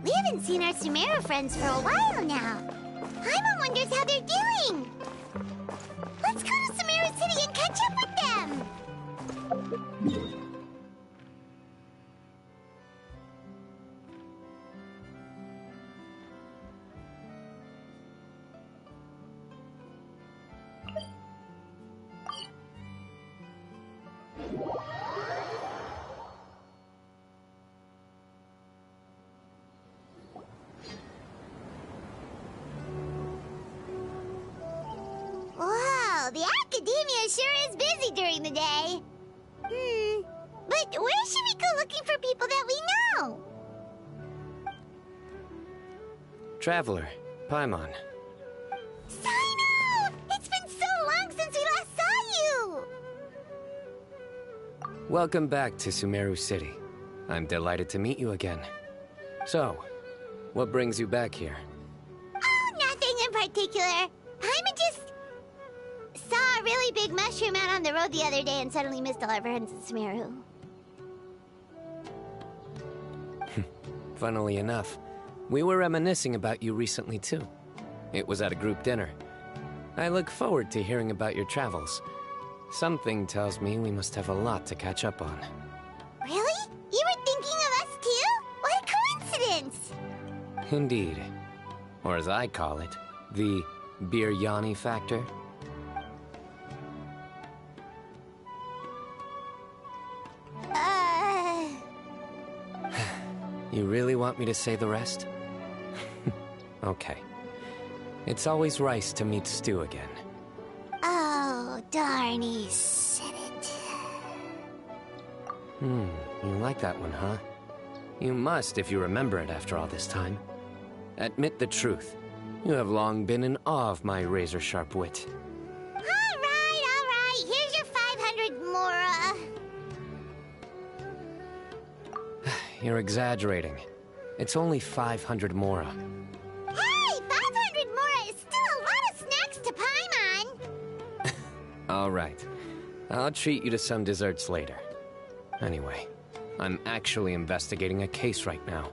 We haven't seen our Sumeru friends for a while now. Paimon wonders how they're doing. Let's go to Sumeru City and catch up with them. Wow, the academia sure is busy during the day. But where should we go looking for people that we know? Traveler, Paimon. Cyno! It's been so long since we last saw you! Welcome back to Sumeru City. I'm delighted to meet you again. So, what brings you back here? Oh, nothing in particular. Paimon just saw a really big mushroom out on the road the other day and suddenly missed all our friends in Sumeru. Funnily enough, we were reminiscing about you recently too. It was at a group dinner. I look forward to hearing about your travels. Something tells me we must have a lot to catch up on. Really? You were thinking of us too? What a coincidence! Indeed. Or as I call it, the Biryani factor. You really want me to say the rest? Okay. It's always rice to meet stew again. Oh, darn, he said it. You like that one, huh? You must if you remember it after all this time. Admit the truth. You have long been in awe of my razor-sharp wit. All right. Here's your 500 Mora. You're exaggerating. It's only 500 Mora. Hey, 500 Mora is still a lot of snacks to Paimon. All right. I'll treat you to some desserts later. Anyway, I'm actually investigating a case right now.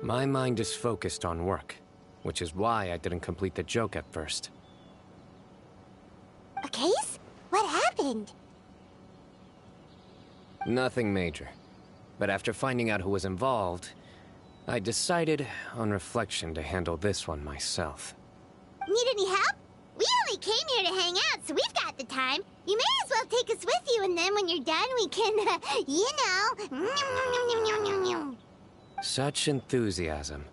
My mind is focused on work, which is why I didn't complete the joke at first. A case? What happened? Nothing major. But after finding out who was involved, I decided, on reflection, to handle this one myself. Need any help? We only came here to hang out, so we've got the time. You may as well take us with you, and then when you're done, we can, you know... Such enthusiasm.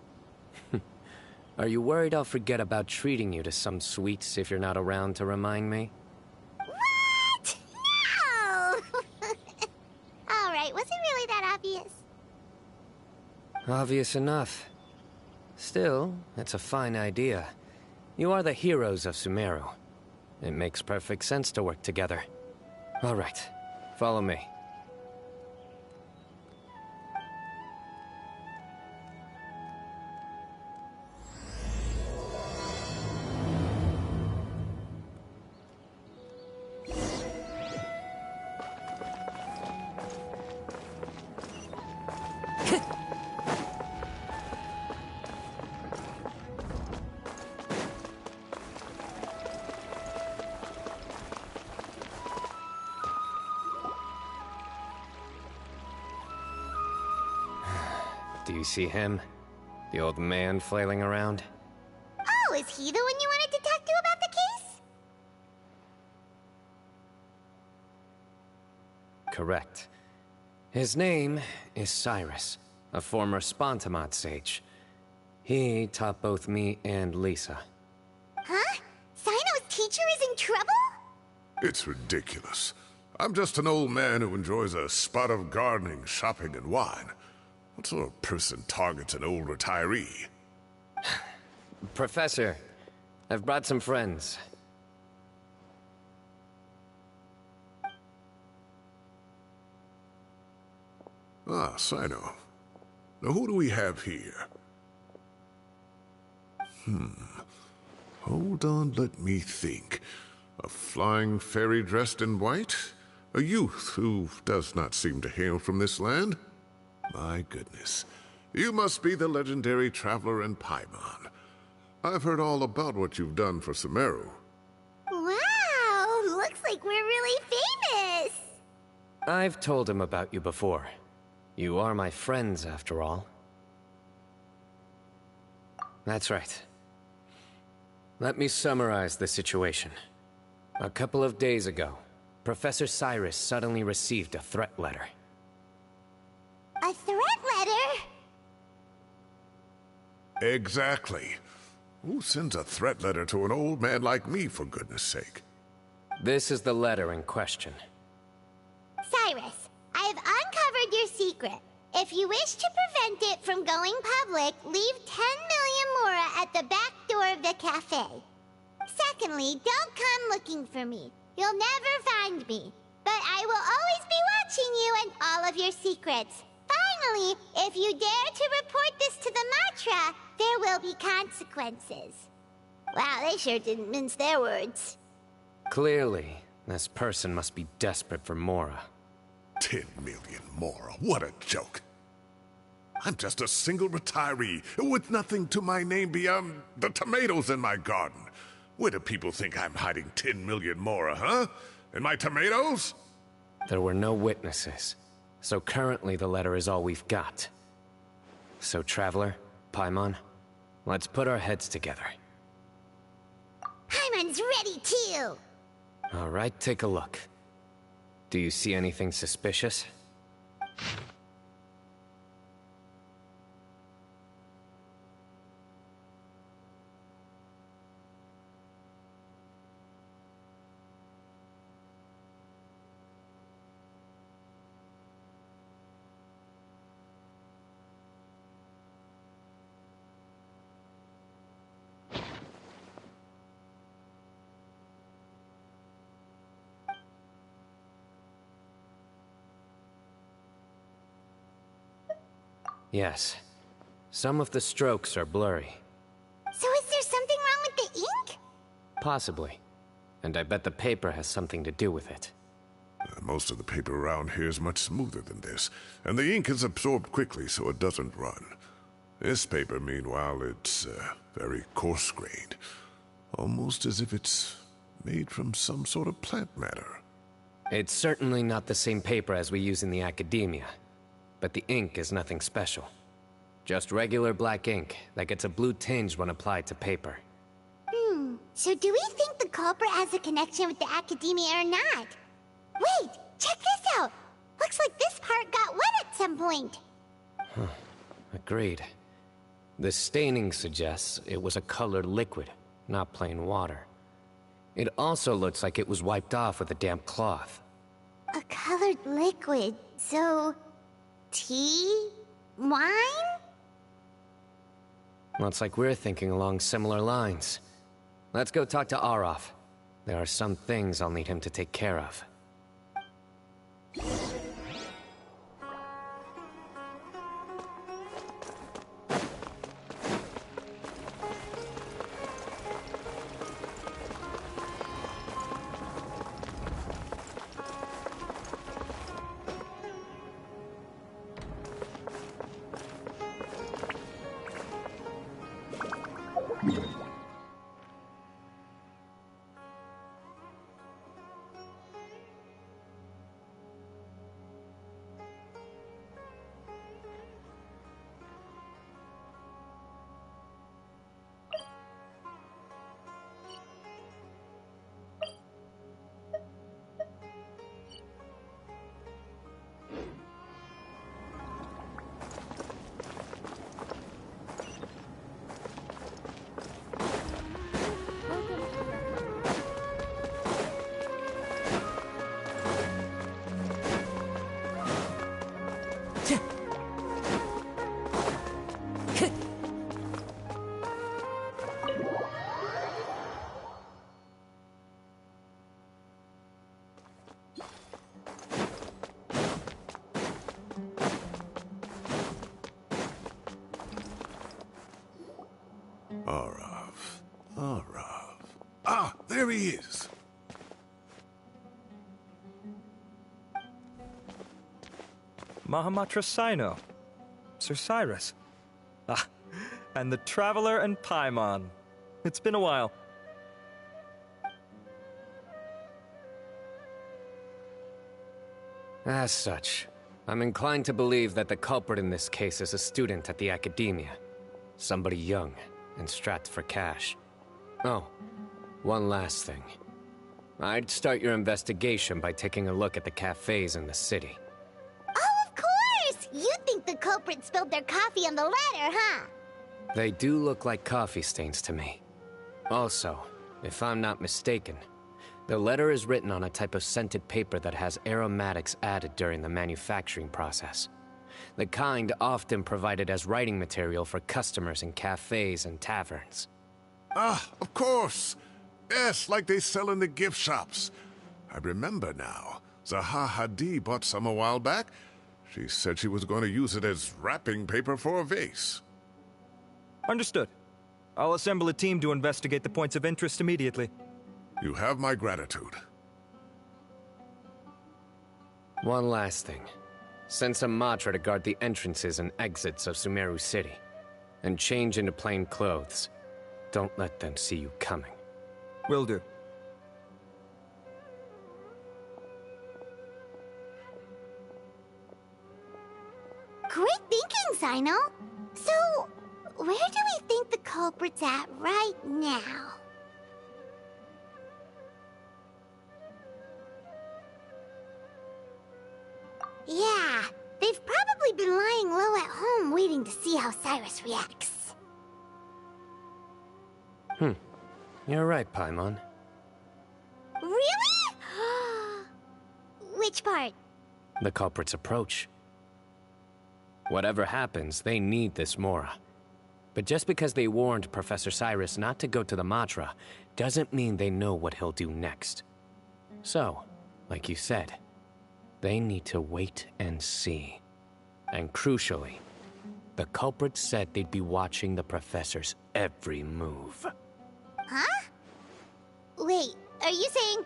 Are you worried I'll forget about treating you to some sweets if you're not around to remind me? What? No! All right, was it really that obvious? Obvious enough. Still, it's a fine idea. You are the heroes of Sumeru. It makes perfect sense to work together. All right, follow me. Do you see him? The old man flailing around? Oh, is he the one you wanted to talk to about the case? Correct. His name is Cyrus, a former Spontamod sage. He taught both me and Lisa. Huh? Cyno's teacher is in trouble? It's ridiculous. I'm just an old man who enjoys a spot of gardening, shopping, and wine. What sort of person targets an old retiree? Professor, I've brought some friends. Ah, Cyno. Now who do we have here? Hold on, let me think. A flying fairy dressed in white? A youth who does not seem to hail from this land? My goodness. You must be the legendary traveler in Paimon. I've heard all about what you've done for Sumeru. Wow, looks like we're really famous. I've told him about you before. You are my friends, after all. That's right. Let me summarize the situation. A couple of days ago, Professor Cyrus suddenly received a threat letter. A threat letter? Exactly. Who sends a threat letter to an old man like me, for goodness sake? This is the letter in question. Cyrus, I have uncovered your secret. If you wish to prevent it from going public, leave 10 million mora at the back door of the cafe. Secondly, don't come looking for me. You'll never find me. But I will always be watching you and all of your secrets. Finally, if you dare to report this to the Matra, there will be consequences. Wow, they sure didn't mince their words. Clearly, this person must be desperate for Mora. 10 million mora, what a joke. I'm just a single retiree with nothing to my name beyond the tomatoes in my garden. Where do people think I'm hiding 10 million mora, huh? In my tomatoes? There were no witnesses, so currently the letter is all we've got. So, Traveler, Paimon, let's put our heads together. Paimon's ready too! All right, take a look. Do you see anything suspicious? Yes. Some of the strokes are blurry. So is there something wrong with the ink? Possibly. And I bet the paper has something to do with it. Most of the paper around here is much smoother than this, and the ink is absorbed quickly so it doesn't run. This paper, meanwhile, it's very coarse-grained. Almost as if it's made from some sort of plant matter. It's certainly not the same paper as we use in the academia. But the ink is nothing special. Just regular black ink that gets a blue tinge when applied to paper. So do we think the culprit has a connection with the academia or not? Wait, check this out! Looks like this part got wet at some point. Agreed. The staining suggests it was a colored liquid, not plain water. It also looks like it was wiped off with a damp cloth. A colored liquid, so... tea? Wine? Looks like we're thinking along similar lines. Let's go talk to Arof. There are some things I'll need him to take care of. Arav. Arav. Ah, there he is. Mahamatra Cyno. Sir Cyrus. Ah, and the Traveler and Paimon. It's been a while. As such, I'm inclined to believe that the culprit in this case is a student at the academia. Somebody young and strapped for cash. Oh, one last thing. I'd start your investigation by taking a look at the cafes in the city. Oh, of course! You think the culprit spilled their coffee on the ladder, huh? They do look like coffee stains to me. Also, if I'm not mistaken, the letter is written on a type of scented paper that has aromatics added during the manufacturing process. The kind often provided as writing material for customers in cafes and taverns. Ah, of course. Yes, like they sell in the gift shops. I remember now. Zaha Hadid bought some a while back. She said she was going to use it as wrapping paper for a vase. Understood. I'll assemble a team to investigate the points of interest immediately. You have my gratitude. One last thing. Send some Matra to guard the entrances and exits of Sumeru City. And change into plain clothes. Don't let them see you coming. Will do. Great thinking, Cyno. So, where do we think the culprit's at right now? Yeah, they've probably been lying low at home waiting to see how Cyrus reacts. You're right, Paimon. Really? Which part? The culprit's approach. Whatever happens, they need this Mora. But just because they warned Professor Cyrus not to go to the Matra, doesn't mean they know what he'll do next. So, like you said, they need to wait and see. And crucially, the culprit said they'd be watching the Professor's every move. Huh? Wait, are you saying...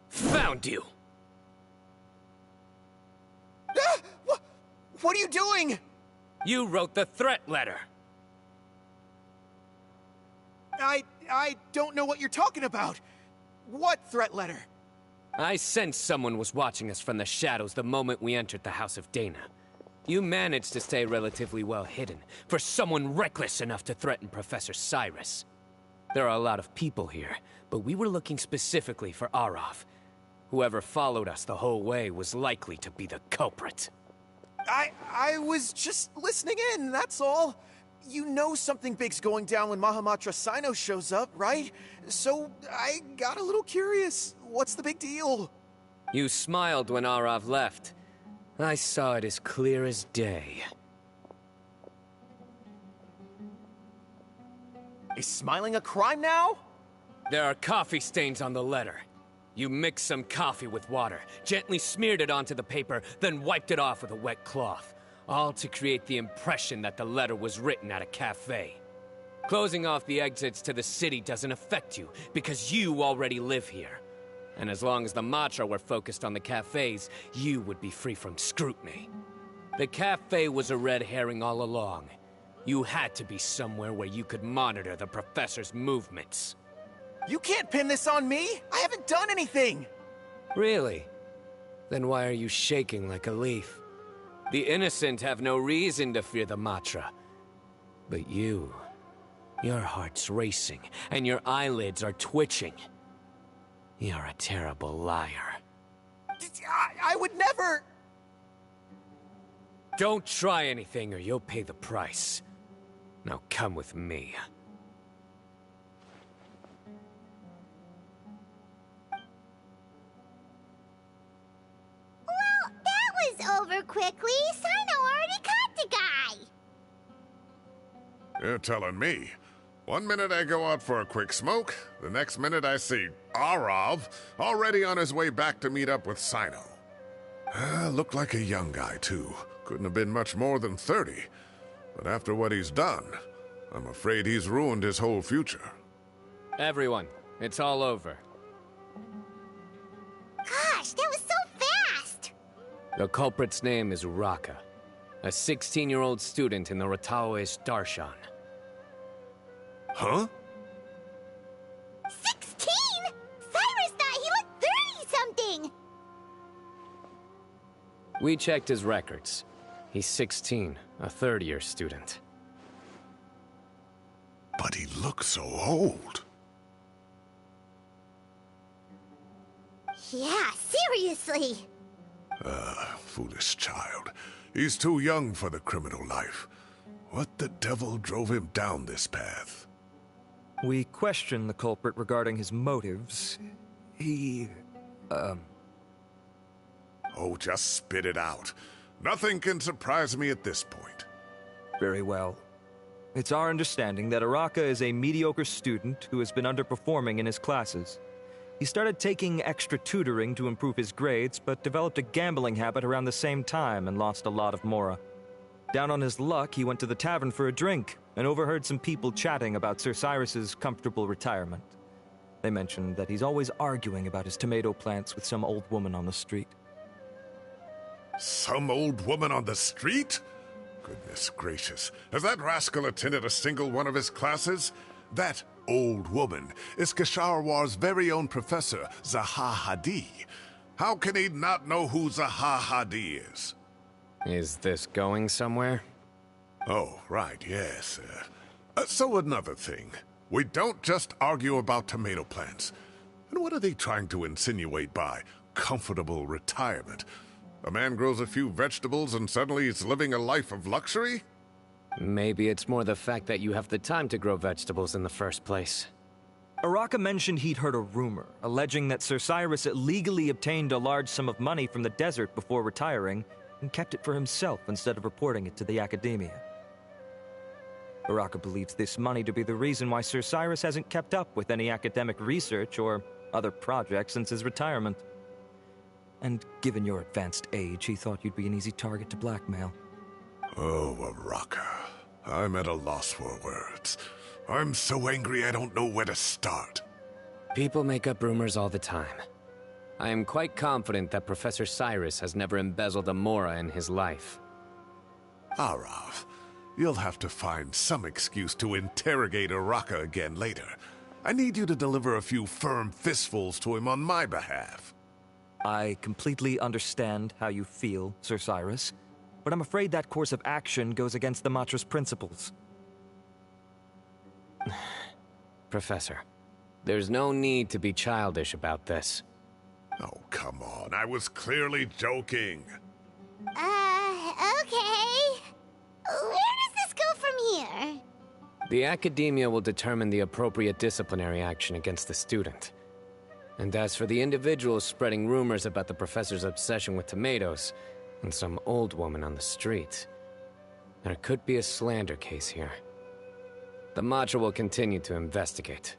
Found you! What are you doing? You wrote the threat letter! I don't know what you're talking about. What threat letter? I sensed someone was watching us from the shadows the moment we entered the House of Dana. You managed to stay relatively well hidden for someone reckless enough to threaten Professor Cyrus. There are a lot of people here, but we were looking specifically for Arav. Whoever followed us the whole way was likely to be the culprit. I was just listening in, that's all. You know something big's going down when Mahamatra Cyno shows up, right? So I got a little curious. What's the big deal? You smiled when Arav left. I saw it as clear as day. Is smiling a crime now? There are coffee stains on the letter. You mixed some coffee with water, gently smeared it onto the paper, then wiped it off with a wet cloth. All to create the impression that the letter was written at a cafe. Closing off the exits to the city doesn't affect you, because you already live here. And as long as the Matra were focused on the cafes, you would be free from scrutiny. The cafe was a red herring all along. You had to be somewhere where you could monitor the Professor's movements. You can't pin this on me! I haven't done anything! Really? Then why are you shaking like a leaf? The innocent have no reason to fear the Matra. But you... your heart's racing, and your eyelids are twitching. You're a terrible liar. I would never... Don't try anything or you'll pay the price. Now come with me. Well, that was over quickly. Cyno already caught the guy. You're telling me. One minute I go out for a quick smoke, the next minute I see Arav already on his way back to meet up with Cyno. Looked like a young guy, too. Couldn't have been much more than 30. But after what he's done, I'm afraid he's ruined his whole future. Everyone, it's all over. Gosh, that was so fast! The culprit's name is Raka, a 16-year-old student in the Rataoish Darshan. Huh? 16? Cyrus thought he looked 30-something! We checked his records. He's 16, a third-year student. But he looks so old. Yeah, seriously! Foolish child. He's too young for the criminal life. What the devil drove him down this path? We questioned the culprit regarding his motives. Oh, just spit it out. Nothing can surprise me at this point. Very well. It's our understanding that Araka is a mediocre student who has been underperforming in his classes. He started taking extra tutoring to improve his grades, but developed a gambling habit around the same time and lost a lot of mora. Down on his luck, he went to the tavern for a drink and overheard some people chatting about Sir Cyrus's comfortable retirement. They mentioned that he's always arguing about his tomato plants with some old woman on the street. Some old woman on the street? Goodness gracious. Has that rascal attended a single one of his classes? That old woman is Kasharwar's very own professor, Zaha Hadi. How can he not know who Zaha Hadi is? Is this going somewhere? Oh, right, yes. So another thing. We don't just argue about tomato plants. And what are they trying to insinuate by comfortable retirement? A man grows a few vegetables and suddenly he's living a life of luxury? Maybe it's more the fact that you have the time to grow vegetables in the first place. Araka mentioned he'd heard a rumor, alleging that Sir Cyrus illegally obtained a large sum of money from the desert before retiring, and kept it for himself instead of reporting it to the academia. Araka believes this money to be the reason why Sir Cyrus hasn't kept up with any academic research or other projects since his retirement. And given your advanced age, he thought you'd be an easy target to blackmail. Oh, Araka. I'm at a loss for words. I'm so angry I don't know where to start. People make up rumors all the time. I am quite confident that Professor Cyrus has never embezzled a mora in his life. Arav, you'll have to find some excuse to interrogate Araka again later. I need you to deliver a few firm fistfuls to him on my behalf. I completely understand how you feel, Sir Cyrus, but I'm afraid that course of action goes against the Matra's principles. Professor, there's no need to be childish about this. Oh, come on. I was clearly joking. Okay. Where does this go from here? The academia will determine the appropriate disciplinary action against the student. And as for the individuals spreading rumors about the professor's obsession with tomatoes and some old woman on the street, there could be a slander case here. The Matra will continue to investigate.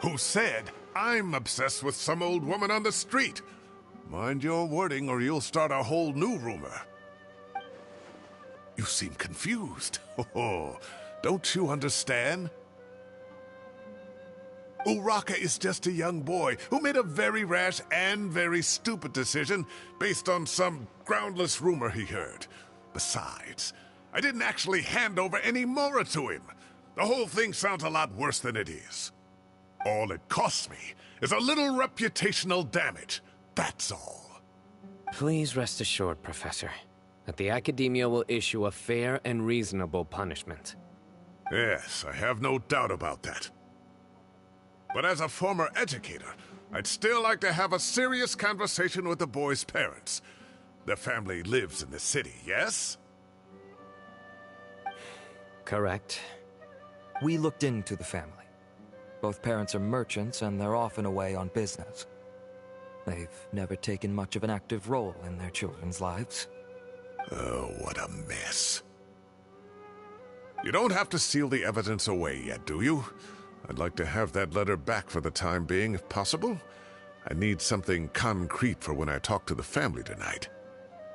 Who said I'm obsessed with some old woman on the street? Mind your wording or you'll start a whole new rumor. You seem confused. Oh, don't you understand? Uraka is just a young boy who made a very rash and very stupid decision based on some groundless rumor he heard. Besides, I didn't actually hand over any mora to him. The whole thing sounds a lot worse than it is. All it costs me is a little reputational damage. That's all. Please rest assured, Professor, that the Academia will issue a fair and reasonable punishment. Yes, I have no doubt about that. But as a former educator, I'd still like to have a serious conversation with the boy's parents. Their family lives in the city, yes? Correct. We looked into the family. Both parents are merchants, and they're often away on business. They've never taken much of an active role in their children's lives. Oh, what a mess. You don't have to seal the evidence away yet, do you? I'd like to have that letter back for the time being, if possible. I need something concrete for when I talk to the family tonight.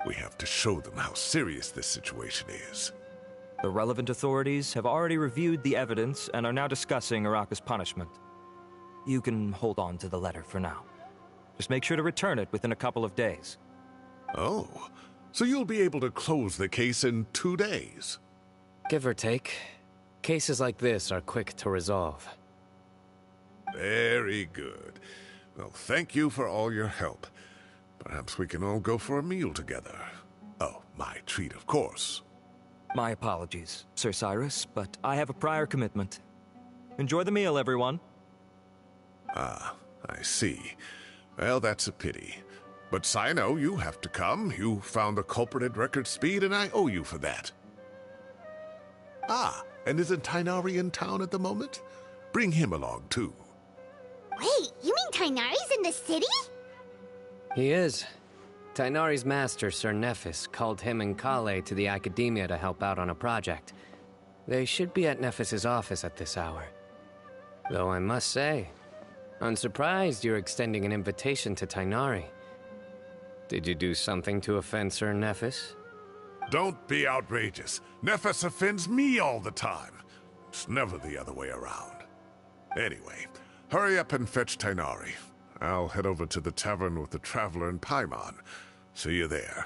We have to show them how serious this situation is. The relevant authorities have already reviewed the evidence and are now discussing Araka's punishment. You can hold on to the letter for now. Just make sure to return it within a couple of days. Oh, so you'll be able to close the case in 2 days? Give or take. Cases like this are quick to resolve. Very good. Well, thank you for all your help. Perhaps we can all go for a meal together. Oh, my treat, of course. My apologies, Sir Cyrus, but I have a prior commitment. Enjoy the meal, everyone. Ah, I see. Well, that's a pity. But Cyno, you have to come. You found the culprit at record speed, and I owe you for that. Ah, and isn't Tighnari in town at the moment? Bring him along, too. Wait, you mean Tighnari's in the city? He is. Tighnari's master, Sir Nephis, called him and Kale to the academia to help out on a project. They should be at Nephis's office at this hour. Though I must say, I'm surprised you're extending an invitation to Tighnari. Did you do something to offend Sir Nephis? Don't be outrageous. Nephis offends me all the time. It's never the other way around. Anyway, hurry up and fetch Tighnari. I'll head over to the tavern with the Traveler and Paimon. See you there.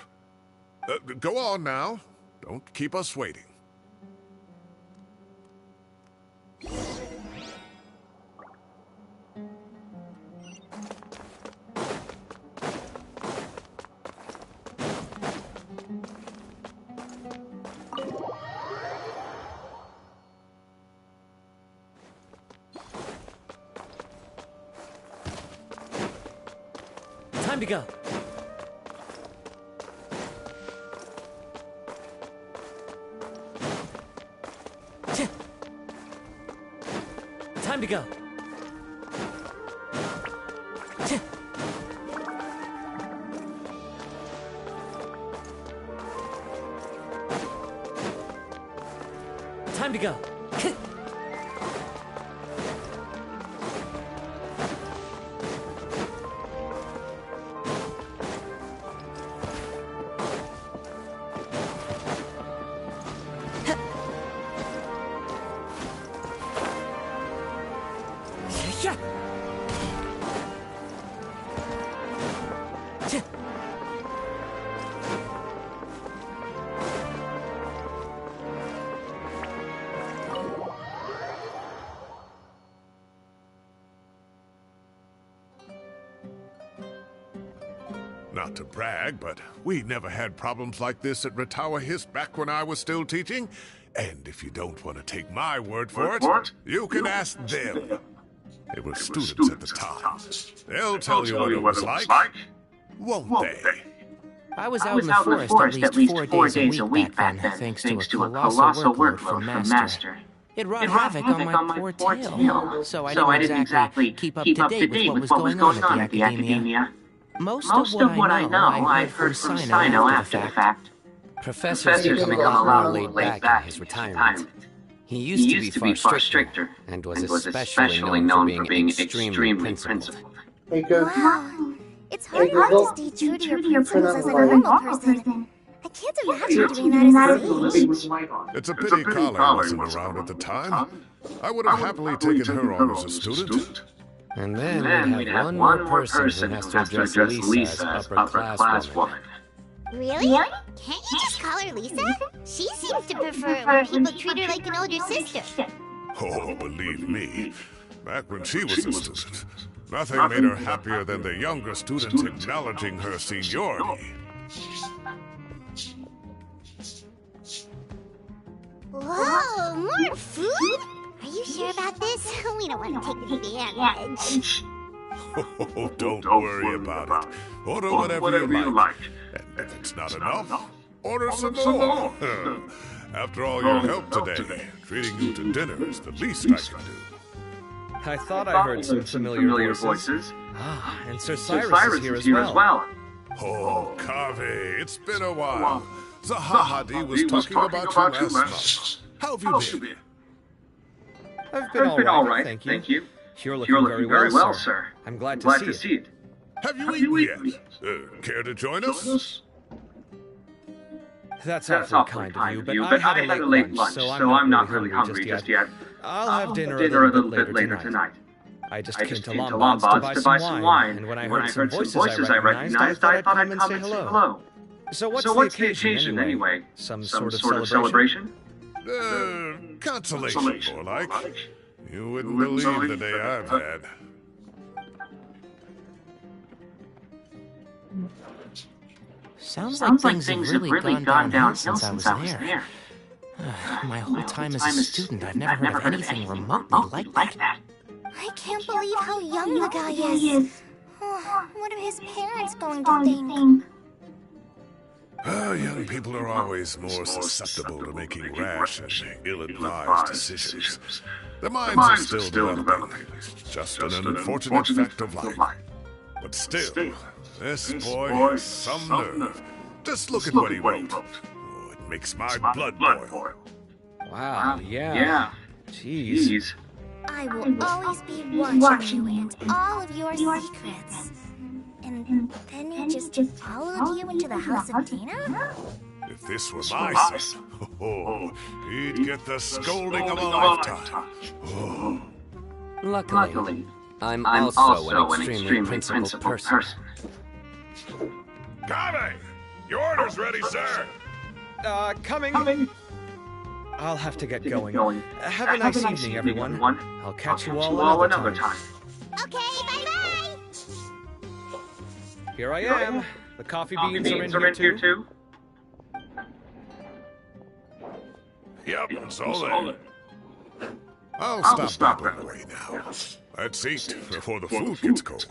Go on now. Don't keep us waiting. Time to go. Time to go. Time to go. Not to brag, but we never had problems like this at Ratawa Hiss back when I was still teaching. And if you don't want to take my word for it, you can ask them. They were students at the time. They'll tell you what it was like, won't they? I was out in the forest at least 4 days a week back then, thanks to a colossal workload from Master. It wrought havoc on my poor tail, so I didn't exactly keep up to date with what was going on at the academia. Most of what I know, I've heard from Cyno after the fact. Professor's become a lot more laid back in his retirement. He used to be far stricter, and was especially known for being extremely principled. Wow. It's hard not to stay true to your principles as a normal person. I can't imagine doing that at his age. It's a pity Kale wasn't around at the time. I would have happily taken her on as a student. And then we'd have one more person who has to address Lisa as upper-class woman. Really? Can't you just call her Lisa? She seems to prefer it when people treat her like an older sister. Oh, believe me, back when she was a student, nothing made her happier than the younger students acknowledging her seniority. Whoa, more food? Are you sure about this? We don't want to take advantage. Oh, don't worry about it. Order whatever you like. And if it's not enough, order some more. After all your help today, treating you to dinner is the least I can do. I thought I heard some familiar voices. Ah, and Sir Cyrus is here as well. Oh, Kave, it's been a while. Zahahadi was talking about you last month. How have you been? I've been all right, thank you. You're looking very well, sir. I'm glad to see it. Have you eaten yet? Care to join us? That's awfully kind of you, but I had a late lunch, so I'm not really hungry just yet. I'll have dinner a little bit later tonight. I just came to Lombard's to buy some wine, and when I heard some voices I recognized, I thought I'd come and say hello. So what's the occasion anyway? Some sort of celebration? Consolation, more like. You wouldn't believe the day I've had. Sounds like things have really gone downhill since I was there. My whole time as a student, I've never heard of anything remotely like that. I can't believe how young the guy is. What are his parents going to think? Young people are always more susceptible to making rash and ill-advised decisions. Their minds are still developing. It's just an unfortunate fact of life. But still, this boy has some nerve. Just look at what he wrote. Oh, it makes my blood boil. Wow, yeah. Jeez. I will always be watching you and all of your secrets. And then he just followed you into the house of Dana? If this were my son, he'd get the scolding of a lifetime. Luckily, I'm also an extremely principled person. Kave! Your order's ready, sir! Coming. I'll have to get going. Have a nice evening, everyone. I'll catch you all another time. Okay, bye-bye! Here I am. The coffee beans are in here too. Yep, it's all there. I'll stop back away now. Let's eat before the food gets cold.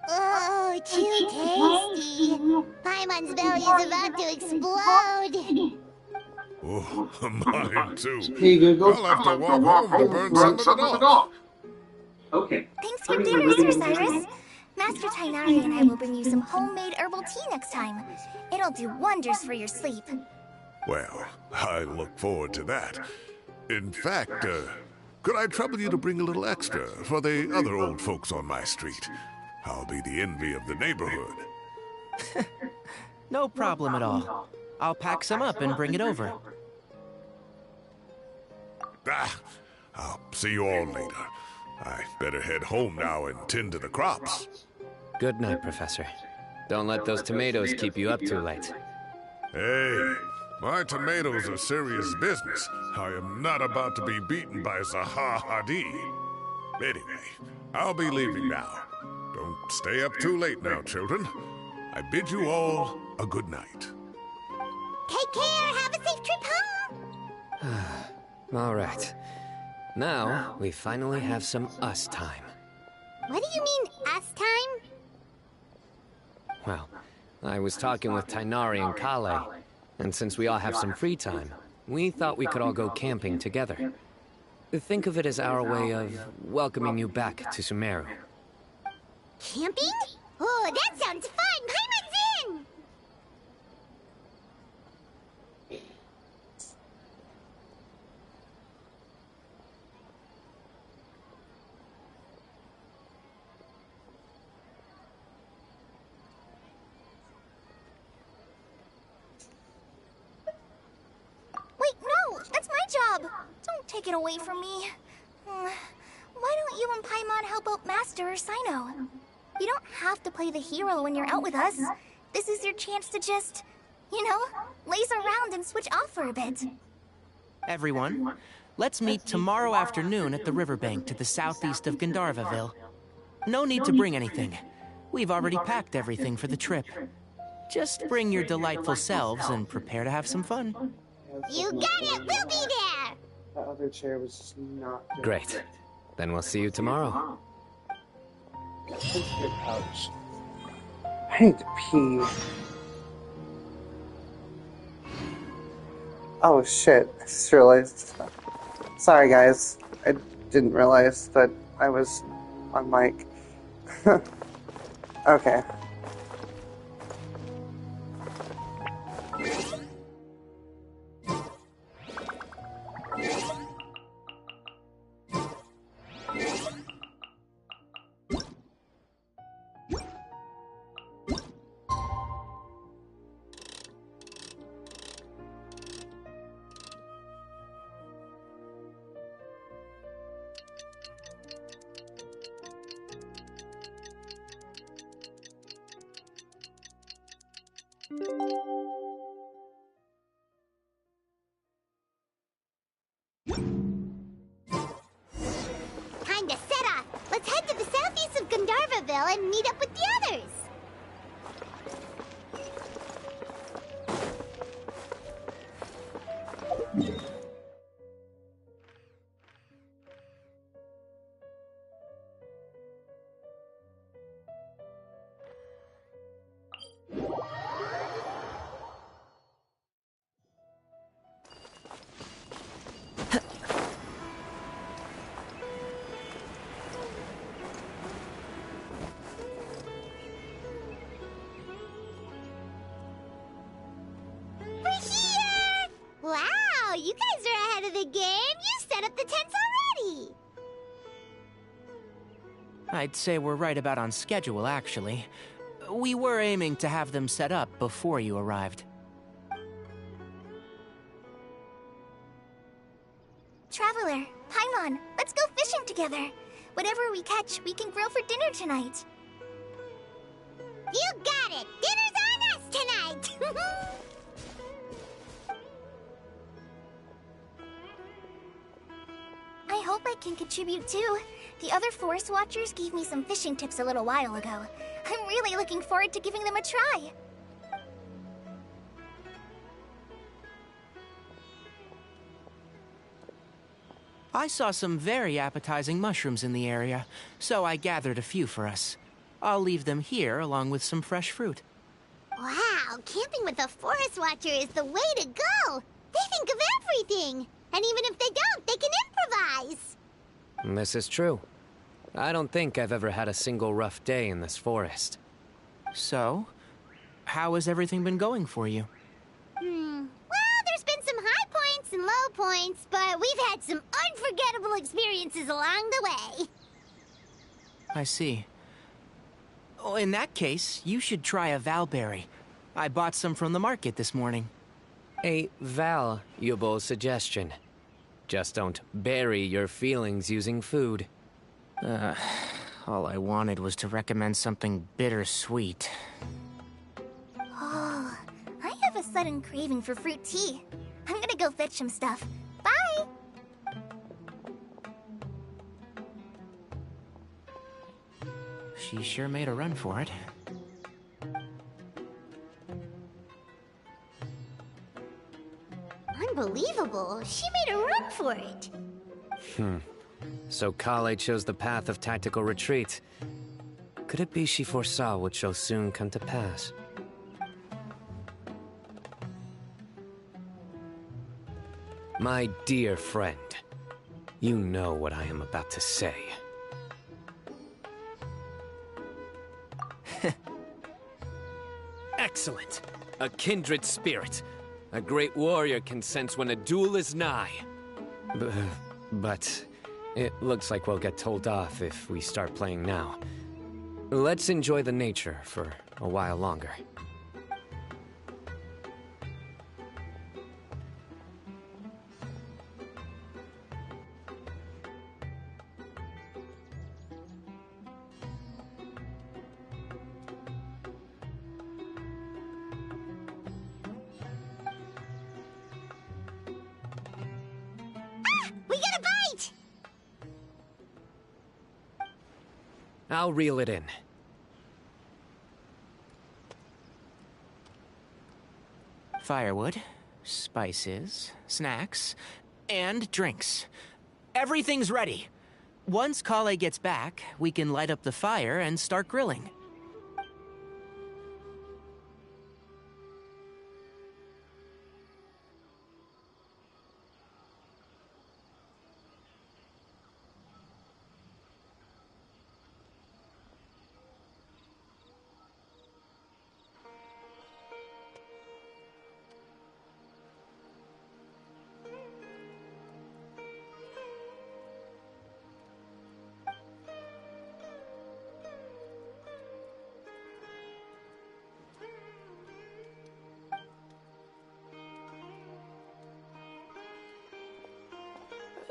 Oh, too tasty. Paimon's belly is about to explode. Oh, mine too. Hey Google. I'll have to walk home to burn some of it off. Okay. Thanks for dinner, Sir Cyrus. Master Tainari and I will bring you some homemade herbal tea next time. It'll do wonders for your sleep. Well, I look forward to that. In fact, could I trouble you to bring a little extra for the other old folks on my street? I'll be the envy of the neighborhood. No problem at all. I'll pack some up and bring it over. I'll see you all later. I better head home now and tend to the crops. Good night, Professor. Don't let those tomatoes keep you up too late. Hey, my tomatoes are serious business. I am not about to be beaten by Zaha Hadid. Anyway, I'll be leaving now. Don't stay up too late now, children. I bid you all a good night. Take care. Have a safe trip home. All right. Now, we finally have some us time. What do you mean, us time? Well, I was talking with Tainari and Kale, and since we all have some free time, we thought we could all go camping together. Think of it as our way of welcoming you back to Sumeru. Camping? Oh, that sounds fun! Paimon's in! Wait, no! That's my job! Don't take it away from me. Why don't you and Paimon help out Master or Cyno? You don't have to play the hero when you're out with us. This is your chance to just, laze around and switch off for a bit. Everyone, let's meet tomorrow afternoon at the riverbank to the southeast of Gandharvaville. No need to bring anything. We've already packed everything for the trip. Just bring your delightful selves and prepare to have some fun. You got it! We'll be there! That other chair was just not good. Great. Then we'll see you tomorrow. Take your pouch. I need to pee. Oh shit, I just realized. Sorry guys. I didn't realize that I was on mic. Okay. Kinda set off. Let's head to the southeast of Gandharvaville and meet up with the others. We're here! Wow, you guys are ahead of the game. You set up the tents already. I'd say we're right about on schedule, actually. We were aiming to have them set up before you arrived. Traveler, Paimon, let's go fishing together. Whatever we catch, we can grill for dinner tonight. You got it! Dinner's on us tonight! I hope I can contribute too. The other forest watchers gave me some fishing tips a little while ago. I'm really looking forward to giving them a try. I saw some very appetizing mushrooms in the area, so I gathered a few for us. I'll leave them here along with some fresh fruit. Wow, camping with a forest watcher is the way to go! They think of everything! And even if they don't, they can improvise! This is true. I don't think I've ever had a single rough day in this forest. So, how has everything been going for you? Well, there's been some high points and low points, but we've had some unforgettable experiences along the way. I see. Oh, in that case, you should try a valberry. I bought some from the market this morning. A valuable suggestion. Just don't bury your feelings using food. All I wanted was to recommend something bittersweet. Oh, I have a sudden craving for fruit tea. I'm gonna go fetch some stuff. Bye! She sure made a run for it. Unbelievable. She made a run for it. So Kale chose the path of tactical retreat. Could it be she foresaw what shall soon come to pass? My dear friend, you know what I am about to say. Excellent! A kindred spirit. A great warrior can sense when a duel is nigh. But it looks like we'll get told off if we start playing now. Let's enjoy the nature for a while longer. We got a bite! I'll reel it in. Firewood, spices, snacks, and drinks. Everything's ready. Once Kale gets back, we can light up the fire and start grilling.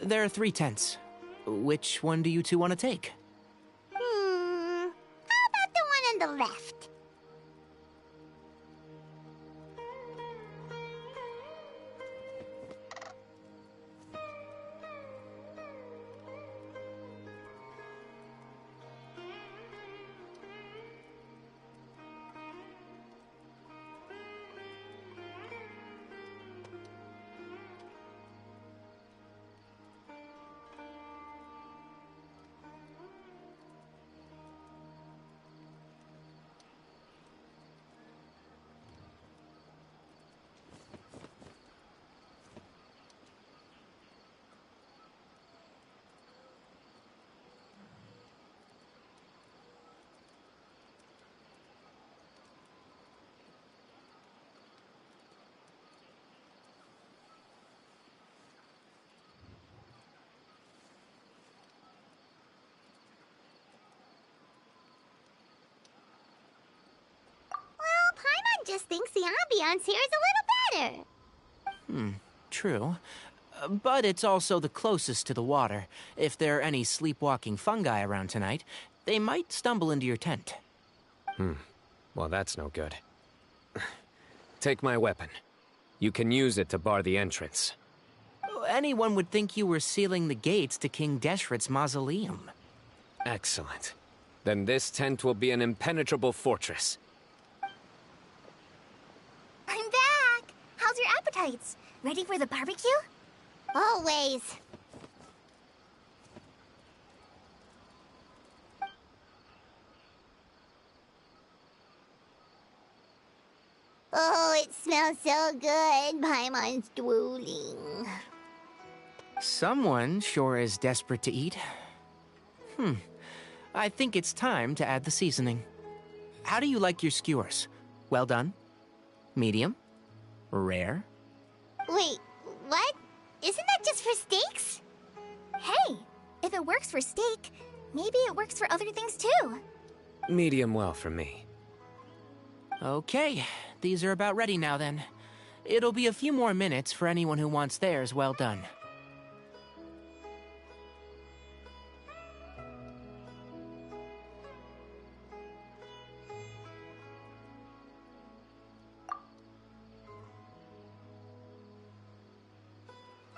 There are 3 tents. Which one do you two want to take? How about the one on the left? Paimon just thinks the ambiance here is a little better. True. But it's also the closest to the water. If there are any sleepwalking fungi around tonight, they might stumble into your tent. Well, that's no good. Take my weapon. You can use it to bar the entrance. Anyone would think you were sealing the gates to King Deshret's mausoleum. Excellent. Then this tent will be an impenetrable fortress. I'm back! How's your appetites? Ready for the barbecue? Always. Oh, it smells so good. Paimon's drooling. Someone sure is desperate to eat. I think it's time to add the seasoning. How do you like your skewers? Well done? Medium? Rare? Wait, what? Isn't that just for steaks? Hey, if it works for steak, maybe it works for other things too. Medium well for me. Okay, these are about ready now then. It'll be a few more minutes for anyone who wants theirs well done.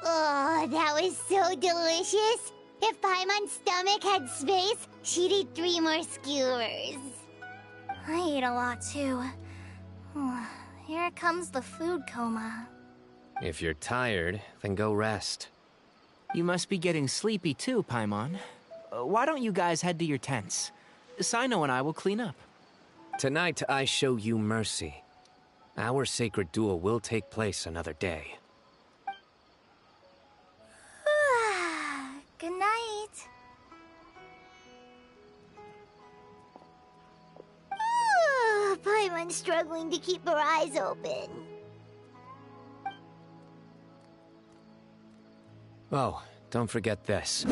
Oh, that was so delicious. If Paimon's stomach had space, she'd eat 3 more skewers. I ate a lot too. Here comes the food coma. If you're tired, then go rest. You must be getting sleepy too, Paimon. Why don't you guys head to your tents? Cyno and I will clean up. Tonight, I show you mercy. Our sacred duel will take place another day. Good night. Paimon's struggling to keep her eyes open. Oh, don't forget this.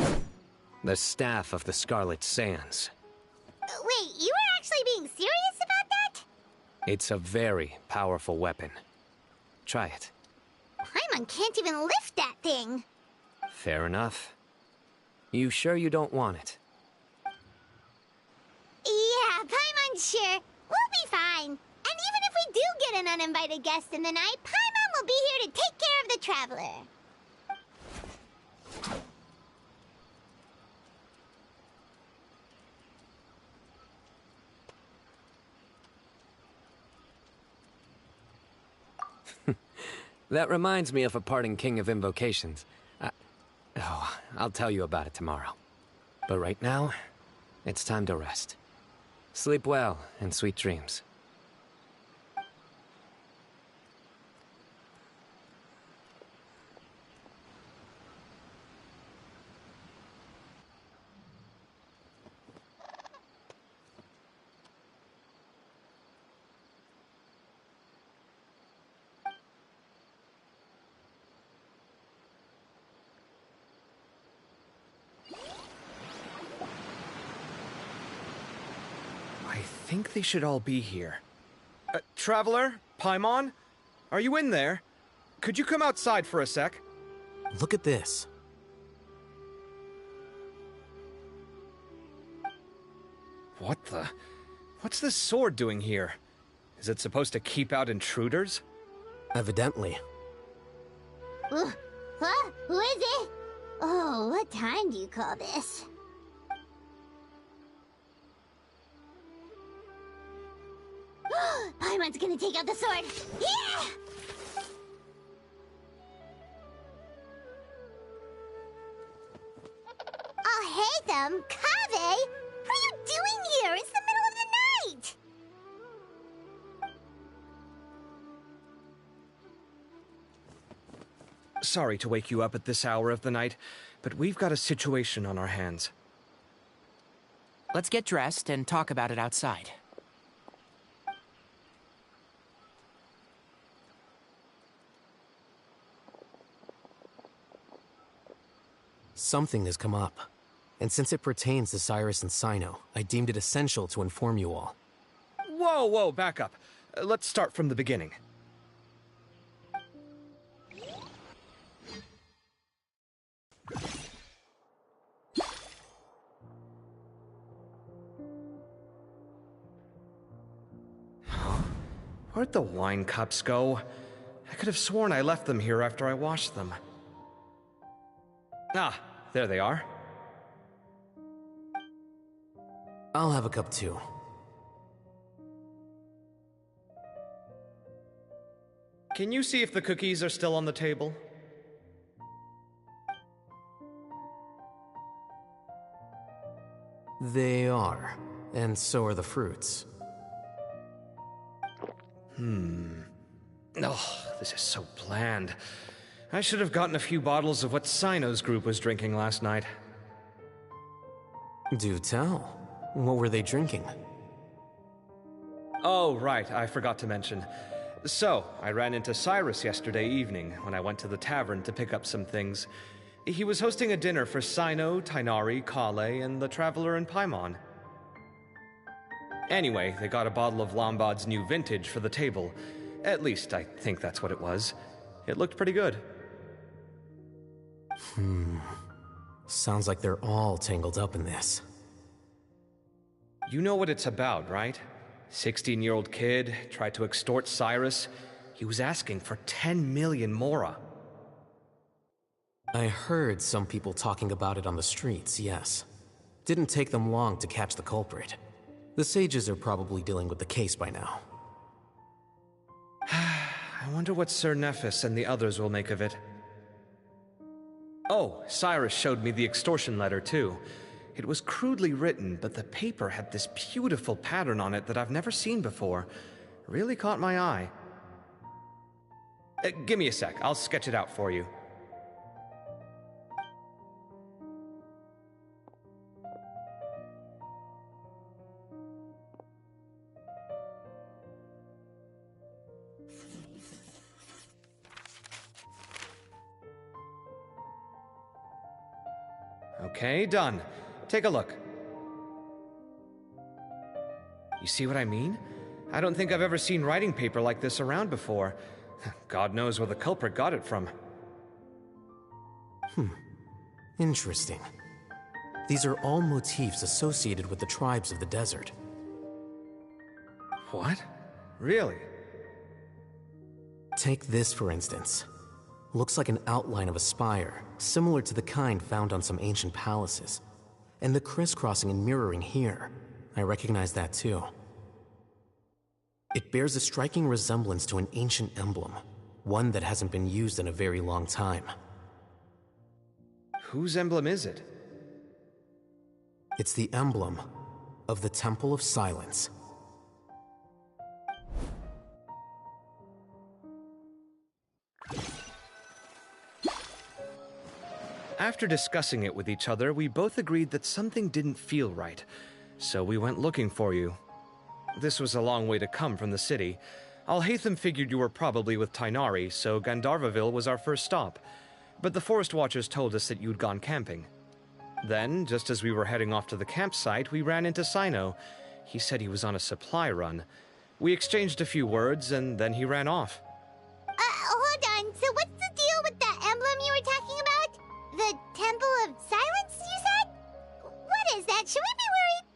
The Staff of the Scarlet Sands. Wait, you were actually being serious about that? It's a very powerful weapon. Try it. Paimon can't even lift that thing. Fair enough. You sure you don't want it? Yeah, Paimon's sure. We'll be fine. And even if we do get an uninvited guest in the night, Paimon will be here to take care of the traveler. That reminds me of a parting king of invocations. I'll tell you about it tomorrow. But right now, it's time to rest. Sleep well and sweet dreams. I think they should all be here. Traveler? Paimon? Are you in there? Could you come outside for a sec? Look at this. What the? What's this sword doing here? Is it supposed to keep out intruders? Evidently. Huh? Who is it? Oh, what time do you call this? Paimon's gonna take out the sword! Yeah! Oh, hey them! Kave! What are you doing here? It's the middle of the night! Sorry to wake you up at this hour of the night, but we've got a situation on our hands. Let's get dressed and talk about it outside. Something has come up. And since it pertains to Cyrus and Cyno, I deemed it essential to inform you all. Whoa, back up. Let's start from the beginning. Where'd the wine cups go? I could have sworn I left them here after I washed them. Ah, there they are. I'll have a cup too. Can you see if the cookies are still on the table? They are. And so are the fruits. Oh, this is so bland. I should have gotten a few bottles of what Cyno's group was drinking last night. Do tell. What were they drinking? Oh, right, I forgot to mention. So, I ran into Cyrus yesterday evening when I went to the tavern to pick up some things. He was hosting a dinner for Cyno, Tighnari, Kale, and the Traveler and Paimon. Anyway, they got a bottle of Lombard's new vintage for the table. At least, I think that's what it was. It looked pretty good. Sounds like they're all tangled up in this. You know what it's about, right? 16-year-old kid tried to extort Cyrus. He was asking for 10 million mora. I heard some people talking about it on the streets, yes. Didn't take them long to catch the culprit. The sages are probably dealing with the case by now. I wonder what Sir Nephis and the others will make of it. Oh, Cyrus showed me the extortion letter, too. It was crudely written, but the paper had this beautiful pattern on it that I've never seen before. Really caught my eye. Give me a sec, I'll sketch it out for you. Okay, done. Take a look. You see what I mean? I don't think I've ever seen writing paper like this around before. God knows where the culprit got it from. Interesting. These are all motifs associated with the tribes of the desert. What? Really? Take this, for instance. Looks like an outline of a spire, similar to the kind found on some ancient palaces. And the crisscrossing and mirroring here, I recognize that too. It bears a striking resemblance to an ancient emblem, one that hasn't been used in a very long time. Whose emblem is it? It's the emblem of the Temple of Silence. After discussing it with each other, we both agreed that something didn't feel right, so we went looking for you. This was a long way to come from the city. Alhaitham figured you were probably with Tighnari, so Gandharvaville was our first stop. But the Forest Watchers told us that you'd gone camping. Then, just as we were heading off to the campsite, we ran into Cyno. He said he was on a supply run. We exchanged a few words, and then he ran off. Hold on. So what's the deal with that emblem you were talking about? The Temple of Silence, you said? What is that? Should we be worried?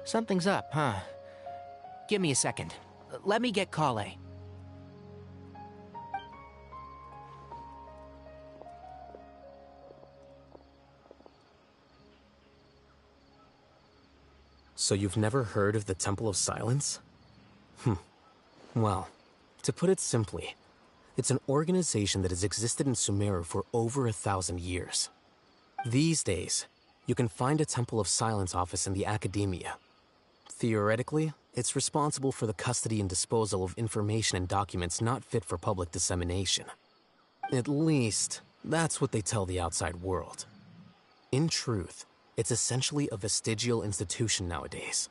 Something's up, huh? Give me a second. Let me get Kale. So you've never heard of the Temple of Silence? Well, to put it simply, it's an organization that has existed in Sumeru for over 1,000 years. These days, you can find a Temple of Silence office in the academia. Theoretically, it's responsible for the custody and disposal of information and documents not fit for public dissemination. At least, that's what they tell the outside world. In truth, it's essentially a vestigial institution nowadays.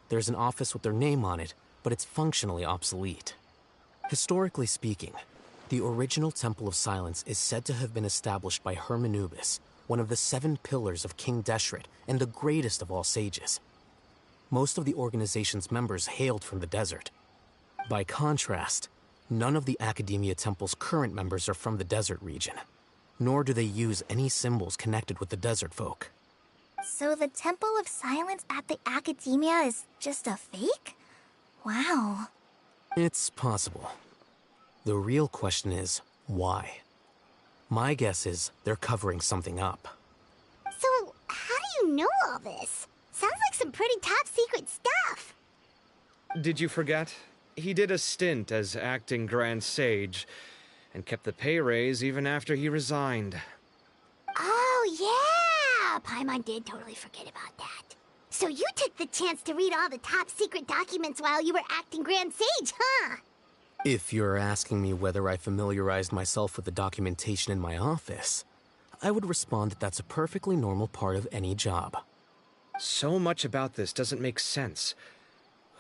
There's an office with their name on it, but it's functionally obsolete. Historically speaking, the original Temple of Silence is said to have been established by Hermanubis, one of the 7 pillars of King Deshret and the greatest of all sages. Most of the organization's members hailed from the desert. By contrast, none of the Academia Temple's current members are from the desert region, nor do they use any symbols connected with the desert folk. So the Temple of Silence at the Academia is just a fake? Wow. It's possible. The real question is, why? My guess is they're covering something up. So, how do you know all this? Sounds like some pretty top-secret stuff. Did you forget? He did a stint as acting Grand Sage, and kept the pay raise even after he resigned. Oh, yeah! Paimon did totally forget about that. So you took the chance to read all the top-secret documents while you were acting Grand Sage, huh? If you're asking me whether I familiarized myself with the documentation in my office, I would respond that that's a perfectly normal part of any job. So much about this doesn't make sense.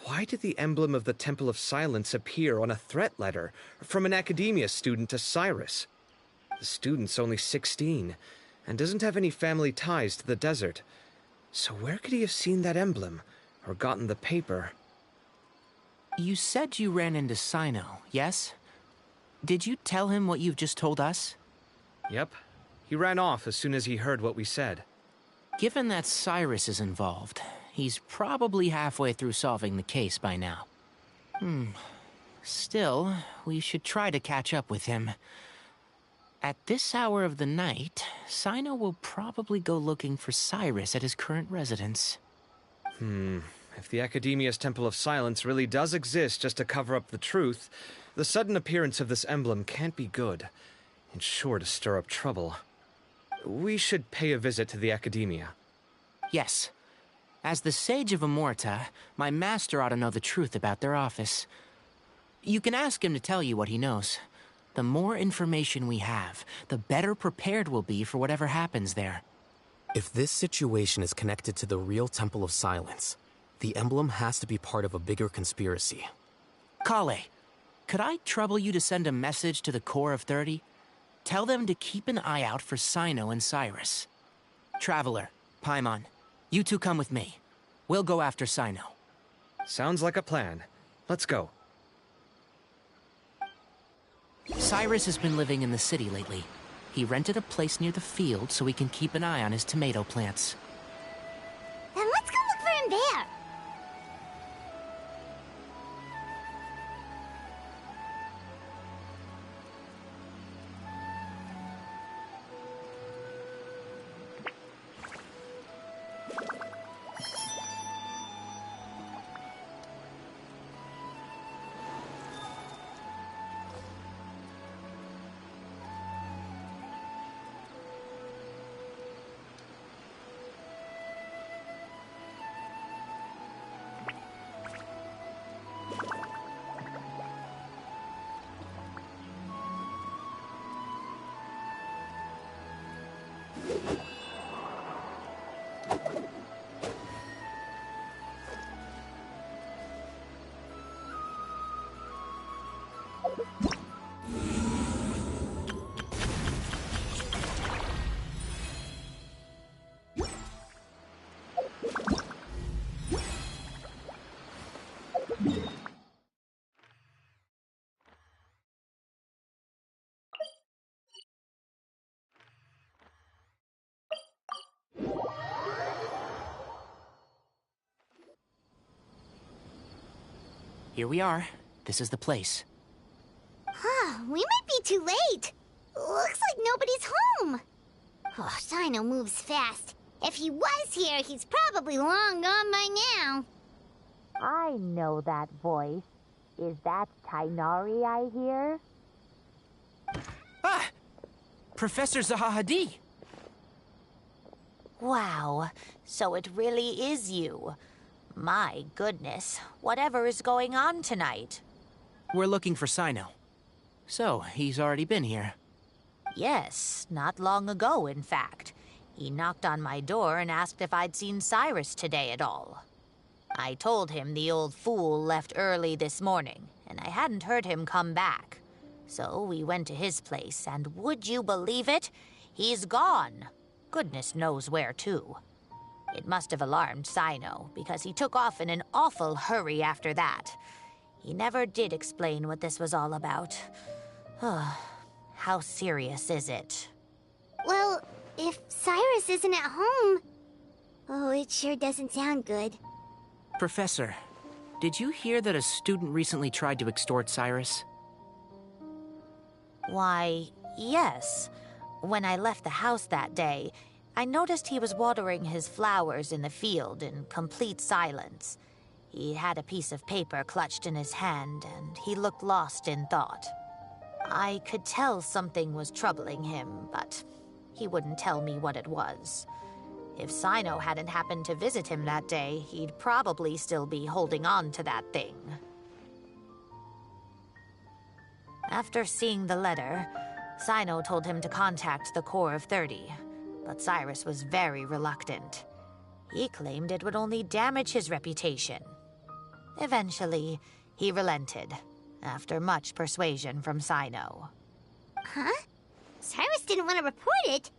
Why did the emblem of the Temple of Silence appear on a threat letter from an academia student to Cyrus? The student's only 16, and doesn't have any family ties to the desert. So where could he have seen that emblem, or gotten the paper? You said you ran into Cyno, yes? Did you tell him what you've just told us? Yep. He ran off as soon as he heard what we said. Given that Cyrus is involved, he's probably halfway through solving the case by now. Still, we should try to catch up with him. At this hour of the night, Cyno will probably go looking for Cyrus at his current residence. If the Academia's Temple of Silence really does exist just to cover up the truth, the sudden appearance of this emblem can't be good. It's sure to stir up trouble. We should pay a visit to the Academia. Yes. As the Sage of Amorta, my master ought to know the truth about their office. You can ask him to tell you what he knows. The more information we have, the better prepared we'll be for whatever happens there. If this situation is connected to the real Temple of Silence, the emblem has to be part of a bigger conspiracy. Kale, could I trouble you to send a message to the Core of 30? Tell them to keep an eye out for Cyno and Cyrus. Traveler, Paimon, you two come with me. We'll go after Cyno. Sounds like a plan. Let's go. Cyrus has been living in the city lately. He rented a place near the field so he can keep an eye on his tomato plants. Then let's go look for him there. Here we are. This is the place. We might be too late. Looks like nobody's home. Oh, Cyno moves fast. If he was here, he's probably long gone by now. I know that voice. Is that Tighnari I hear? Ah! Professor Zahahadi! Wow, so it really is you. My goodness, whatever is going on tonight? We're looking for Cyno. So, he's already been here. Yes, not long ago, in fact. He knocked on my door and asked if I'd seen Cyrus today at all. I told him the old fool left early this morning, and I hadn't heard him come back. So we went to his place, and would you believe it? He's gone. Goodness knows where to. It must have alarmed Cyno, because he took off in an awful hurry after that. He never did explain what this was all about. How serious is it? Well, if Cyrus isn't at home... Oh, it sure doesn't sound good. Professor, did you hear that a student recently tried to extort Cyrus? Why, yes. When I left the house that day, I noticed he was watering his flowers in the field in complete silence. He had a piece of paper clutched in his hand, and he looked lost in thought. I could tell something was troubling him, but he wouldn't tell me what it was. If Cyno hadn't happened to visit him that day, he'd probably still be holding on to that thing. After seeing the letter, Cyno told him to contact the Corps of 30, but Cyrus was very reluctant. He claimed it would only damage his reputation. Eventually, he relented, after much persuasion from Cyno. Huh? Cyrus didn't want to report it?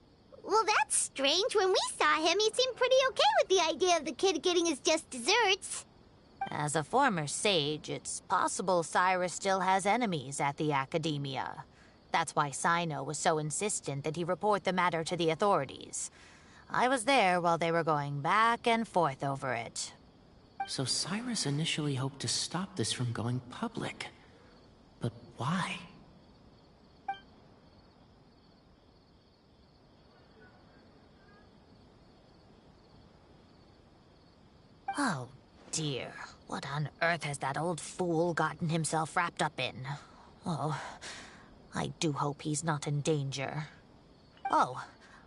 Well, that's strange. When we saw him, he seemed pretty okay with the idea of the kid getting his just desserts. As a former sage, it's possible Cyrus still has enemies at the Academia. That's why Cyno was so insistent that he report the matter to the authorities. I was there while they were going back and forth over it. So Cyrus initially hoped to stop this from going public. But why? Oh, dear. What on earth has that old fool gotten himself wrapped up in? Oh, I do hope he's not in danger. Oh,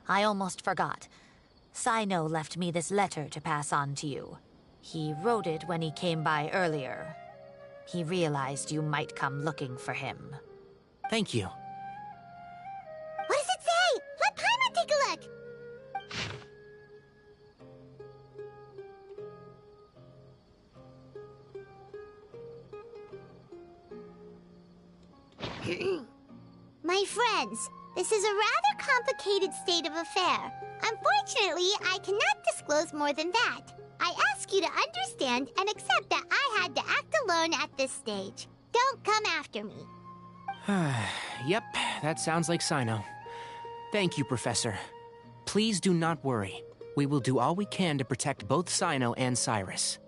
I almost forgot. Cyno left me this letter to pass on to you. He wrote it when he came by earlier. He realized you might come looking for him. Thank you. What does it say? Let Paimon take a look! My friends, this is a rather complicated state of affair. Unfortunately, I cannot disclose more than that. I ask you to understand and accept that I had to act alone at this stage. Don't come after me. Yep, that sounds like Cyno. Thank you, Professor. Please do not worry. We will do all we can to protect both Cyno and Cyrus.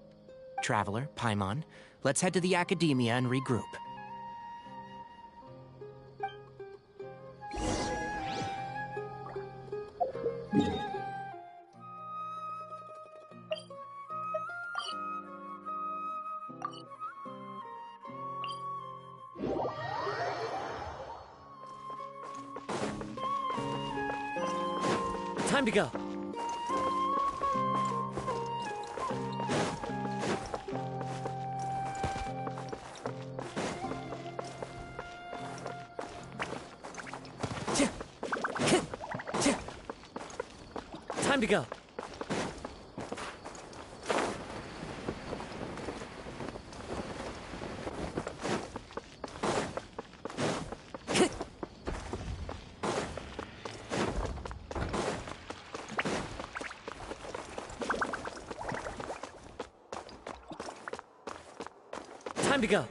Traveler, Paimon, let's head to the Academia and regroup. Time to go. Time to go. Time to go.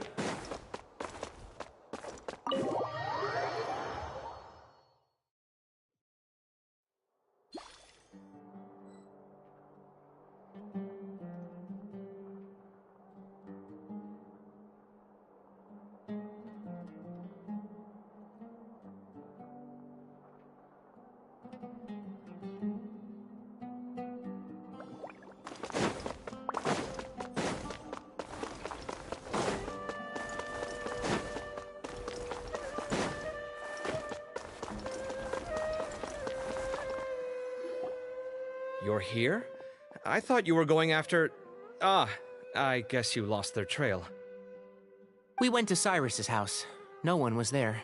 You're here? I thought you were going after... Ah, I guess you lost their trail. We went to Cyrus's house. No one was there.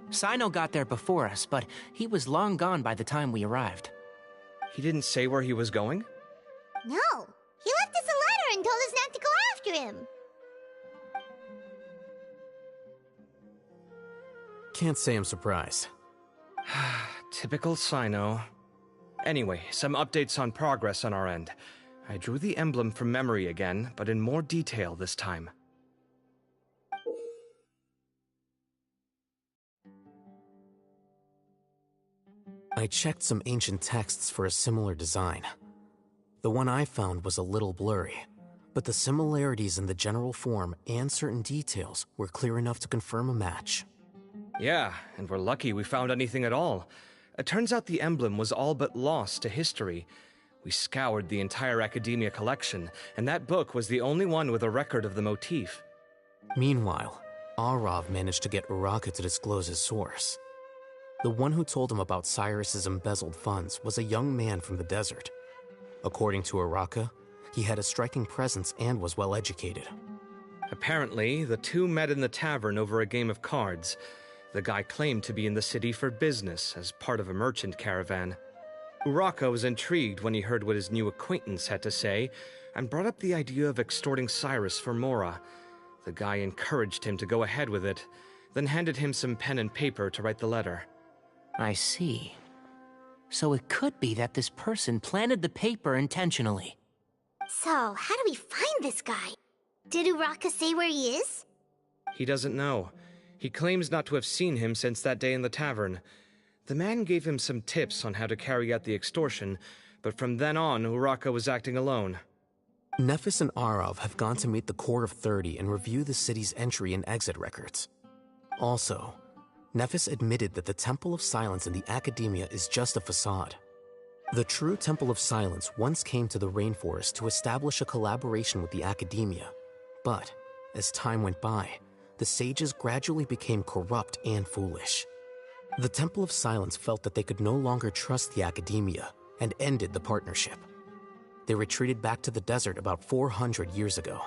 Cyno got there before us, but he was long gone by the time we arrived. He didn't say where he was going? No, he left us a letter and told us not to go after him. Can't say I'm surprised. Typical Cyno. Anyway, some updates on progress on our end. I drew the emblem from memory again, but in more detail this time. I checked some ancient texts for a similar design. The one I found was a little blurry, but the similarities in the general form and certain details were clear enough to confirm a match. Yeah, and we're lucky we found anything at all. It turns out the emblem was all but lost to history. We scoured the entire Academia collection, and that book was the only one with a record of the motif. Meanwhile, Arav managed to get Uraka to disclose his source. The one who told him about Cyrus's embezzled funds was a young man from the desert. According to Uraka, he had a striking presence and was well educated. Apparently, the two met in the tavern over a game of cards. The guy claimed to be in the city for business as part of a merchant caravan. Uraka was intrigued when he heard what his new acquaintance had to say and brought up the idea of extorting Cyrus for Mora. The guy encouraged him to go ahead with it, then handed him some pen and paper to write the letter. I see. So it could be that this person planted the paper intentionally. So, how do we find this guy? Did Uraka say where he is? He doesn't know. He claims not to have seen him since that day in the tavern. The man gave him some tips on how to carry out the extortion, but from then on, Uraka was acting alone. Nephis and Arav have gone to meet the Core of 30 and review the city's entry and exit records. Also, Nephis admitted that the Temple of Silence in the Academia is just a facade. The true Temple of Silence once came to the rainforest to establish a collaboration with the Academia, but as time went by, the sages gradually became corrupt and foolish. The Temple of Silence felt that they could no longer trust the Academia and ended the partnership. They retreated back to the desert about 400 years ago.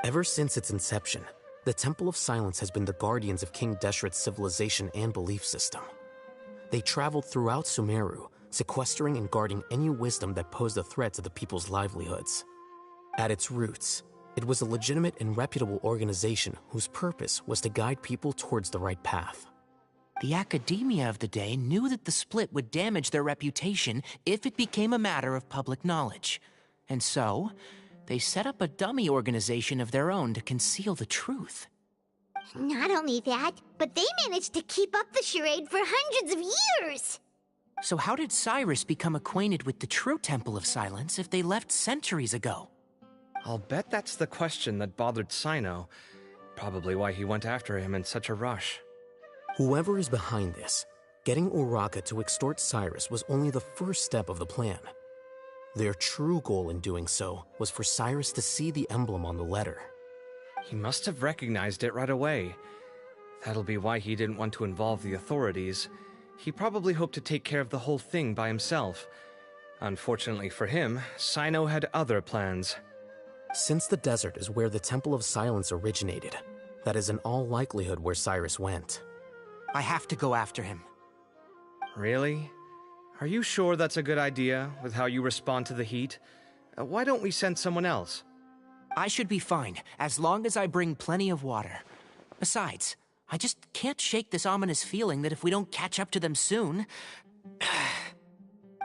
Ever since its inception, the Temple of Silence has been the guardians of King Deshret's civilization and belief system. They traveled throughout Sumeru, sequestering and guarding any wisdom that posed a threat to the people's livelihoods. At its roots, it was a legitimate and reputable organization whose purpose was to guide people towards the right path. The Academia of the day knew that the split would damage their reputation if it became a matter of public knowledge. And so, they set up a dummy organization of their own to conceal the truth. Not only that, but they managed to keep up the charade for hundreds of years! So how did Cyrus become acquainted with the true Temple of Silence if they left centuries ago? I'll bet that's the question that bothered Cyno. Probably why he went after him in such a rush. Whoever is behind this, getting Uraka to extort Cyrus was only the first step of the plan. Their true goal in doing so was for Cyrus to see the emblem on the letter. He must have recognized it right away. That'll be why he didn't want to involve the authorities. He probably hoped to take care of the whole thing by himself. Unfortunately for him, Cyno had other plans. Since the desert is where the Temple of Silence originated, that is in all likelihood where Cyrus went. I have to go after him. Really? Are you sure that's a good idea, with how you respond to the heat? Why don't we send someone else? I should be fine, as long as I bring plenty of water. Besides, I just can't shake this ominous feeling that if we don't catch up to them soon...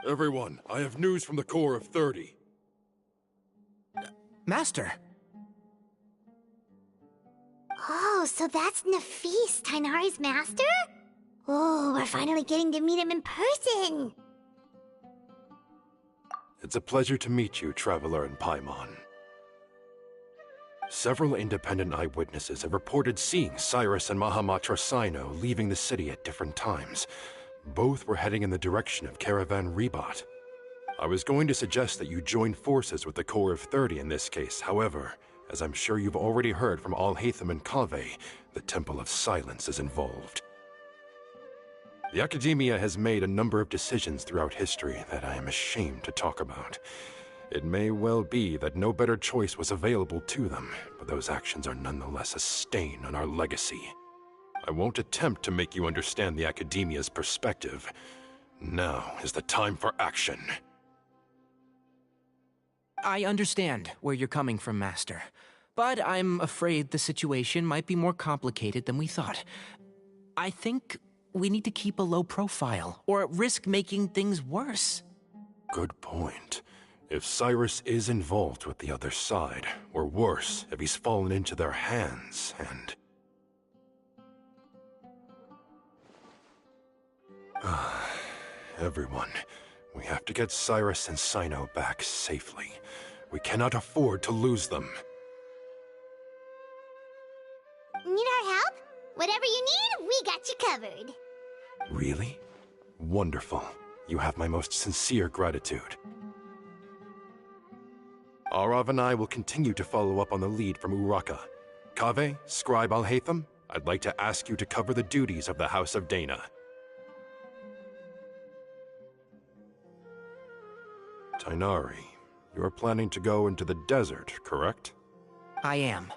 Everyone, I have news from the Core of 30. Master! Oh, so that's Nafis, Tainari's master? Oh, we're finally getting to meet him in person! It's a pleasure to meet you, Traveler in Paimon. Several independent eyewitnesses have reported seeing Cyrus and Mahamatra Cyno leaving the city at different times. Both were heading in the direction of Caravan Rebat. I was going to suggest that you join forces with the Core of 30 in this case. However, as I'm sure you've already heard from Al-Haytham and Kaveh, the Temple of Silence is involved. The Academia has made a number of decisions throughout history that I am ashamed to talk about. It may well be that no better choice was available to them, but those actions are nonetheless a stain on our legacy. I won't attempt to make you understand the Academia's perspective. Now is the time for action. I understand where you're coming from, Master. But I'm afraid the situation might be more complicated than we thought. I think we need to keep a low profile, or risk making things worse. Good point. If Cyrus is involved with the other side, or worse, if he's fallen into their hands, and... Everyone, we have to get Cyrus and Cyno back safely. We cannot afford to lose them. Need our help? Whatever you need, we got you covered. Really? Wonderful. You have my most sincere gratitude. Arav and I will continue to follow up on the lead from Uraka. Kaveh, Scribe Al-Haytham, I'd like to ask you to cover the duties of the House of Dana. Tighnari, you are planning to go into the desert, correct? I am.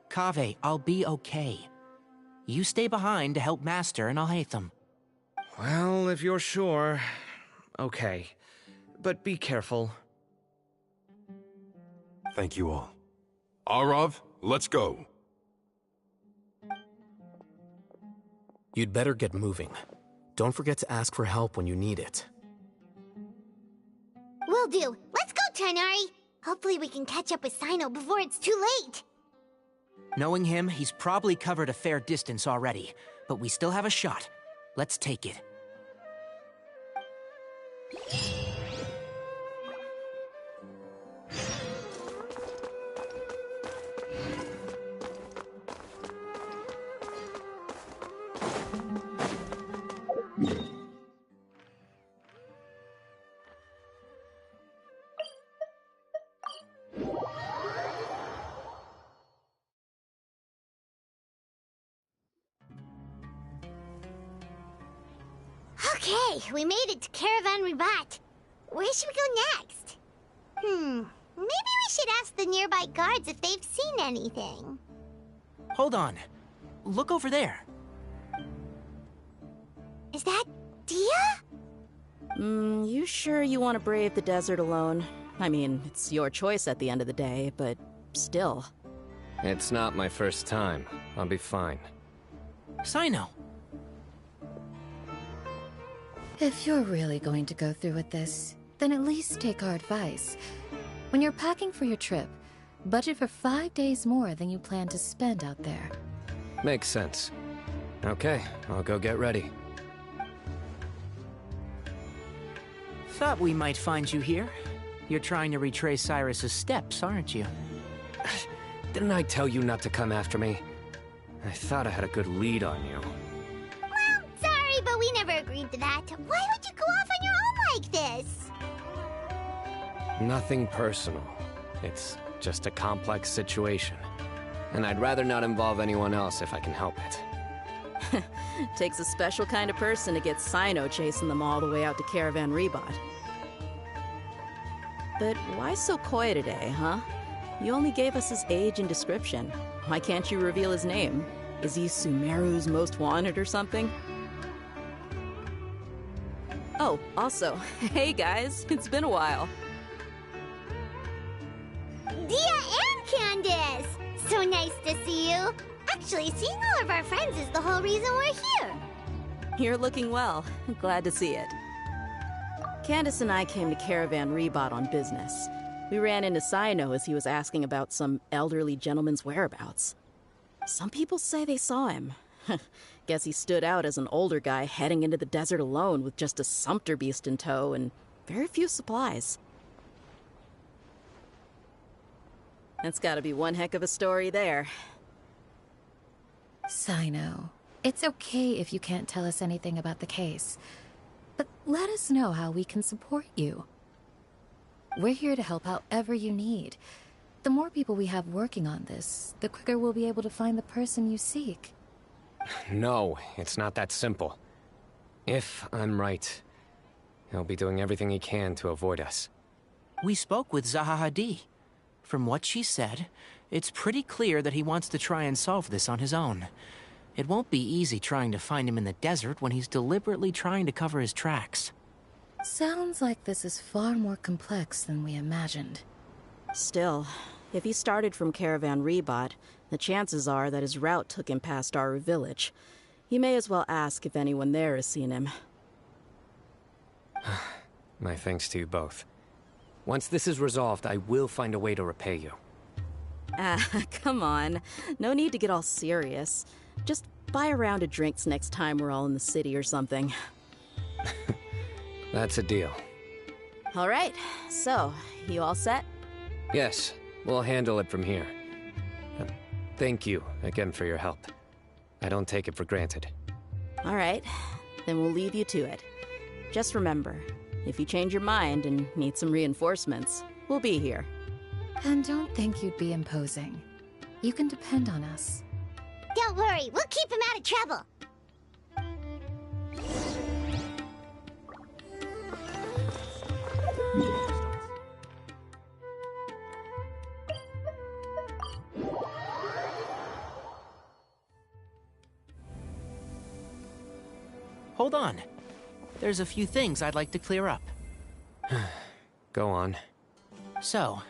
Kaveh, I'll be okay. You stay behind to help Master and Al-Haytham. Well, if you're sure... Okay. But be careful. Thank you all. Arav, let's go. You'd better get moving. Don't forget to ask for help when you need it. Will do. Let's go, Tighnari. Hopefully we can catch up with Cyno before it's too late. Knowing him, he's probably covered a fair distance already. But we still have a shot. Let's take it. Okay, we made it to Caravan Ribat. Where should we go next? Maybe we should ask the nearby guards if they've seen anything. Hold on. Look over there. Is that Dia? You sure you want to brave the desert alone? I mean, it's your choice at the end of the day, but still. It's not my first time. I'll be fine. Cyno. If you're really going to go through with this, then at least take our advice. When you're packing for your trip, budget for 5 days more than you plan to spend out there. Makes sense. Okay, I'll go get ready. Thought we might find you here. You're trying to retrace Cyrus's steps, aren't you? Didn't I tell you not to come after me? I thought I had a good lead on you. Well, sorry, but we never agreed to that. Why would you go off on your own like this? Nothing personal. It's just a complex situation. And I'd rather not involve anyone else if I can help it. Takes a special kind of person to get Cyno chasing them all the way out to Caravan Ribat. But why so coy today, huh? You only gave us his age and description. Why can't you reveal his name? Is he Sumeru's most wanted or something? Oh, also, hey guys, it's been a while. Dia and Candace! So nice to see you. Actually, seeing all of our friends is the whole reason we're here. You're looking well. Glad to see it. Candace and I came to Caravan Ribat on business. We ran into Cyno as he was asking about some elderly gentleman's whereabouts. Some people say they saw him. Guess he stood out as an older guy heading into the desert alone with just a sumpter beast in tow and very few supplies. That's gotta be one heck of a story there. Cyno, it's okay if you can't tell us anything about the case. But let us know how we can support you. We're here to help however you need. The more people we have working on this, the quicker we'll be able to find the person you seek. No, it's not that simple. If I'm right, he'll be doing everything he can to avoid us. We spoke with Zaha Hadid. From what she said, it's pretty clear that he wants to try and solve this on his own. It won't be easy trying to find him in the desert when he's deliberately trying to cover his tracks. Sounds like this is far more complex than we imagined. Still, if he started from Caravan Rebot, the chances are that his route took him past Aru village. You may as well ask if anyone there has seen him. My thanks to you both. Once this is resolved, I will find a way to repay you. Come on. No need to get all serious. Just buy a round of drinks next time we're all in the city or something. That's a deal. All right, so, you all set? Yes, we'll handle it from here. Thank you again for your help. I don't take it for granted. All right, then we'll leave you to it. Just remember, if you change your mind and need some reinforcements, we'll be here. And don't think you'd be imposing. You can depend on us. Don't worry, we'll keep him out of trouble. Hold on. There's a few things I'd like to clear up. Go on. So,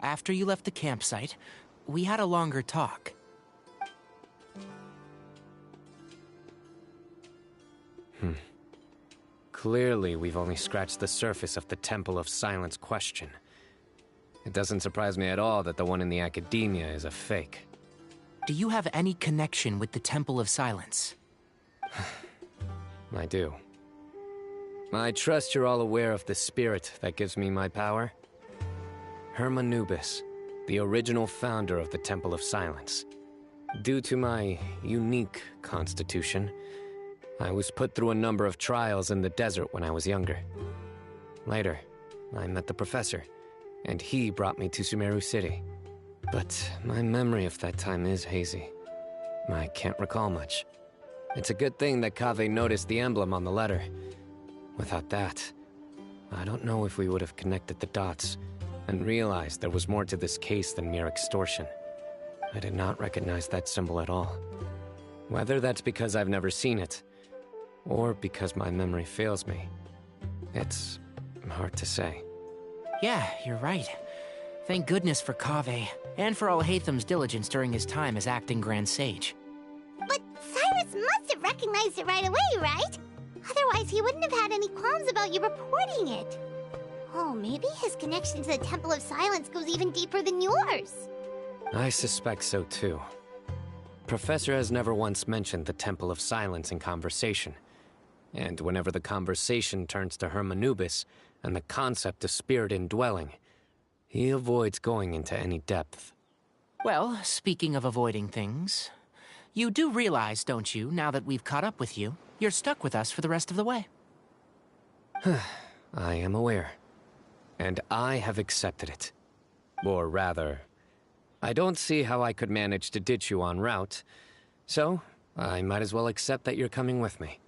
after you left the campsite, we had a longer talk. Clearly, we've only scratched the surface of the Temple of Silence question. It doesn't surprise me at all that the one in the academia is a fake. Do you have any connection with the Temple of Silence? I do. I trust you're all aware of the spirit that gives me my power. Hermanubis, the original founder of the Temple of Silence. Due to my unique constitution, I was put through a number of trials in the desert when I was younger. Later, I met the professor, and he brought me to Sumeru City. But my memory of that time is hazy. I can't recall much. It's a good thing that Kaveh noticed the emblem on the letter. Without that, I don't know if we would have connected the dots and realized there was more to this case than mere extortion. I did not recognize that symbol at all. Whether that's because I've never seen it, or because my memory fails me, it's hard to say. Yeah, you're right. Thank goodness for Kaveh, and for Alhaitham's diligence during his time as acting Grand Sage. But Cyrus must have recognized it right away, right? Otherwise, he wouldn't have had any qualms about you reporting it. Oh, maybe his connection to the Temple of Silence goes even deeper than yours. I suspect so too. Professor has never once mentioned the Temple of Silence in conversation. And whenever the conversation turns to Hermanubis and the concept of spirit indwelling, he avoids going into any depth. Well, speaking of avoiding things, you do realize, don't you, now that we've caught up with you, you're stuck with us for the rest of the way? I am aware. And I have accepted it. Or rather, I don't see how I could manage to ditch you en route, so I might as well accept that you're coming with me.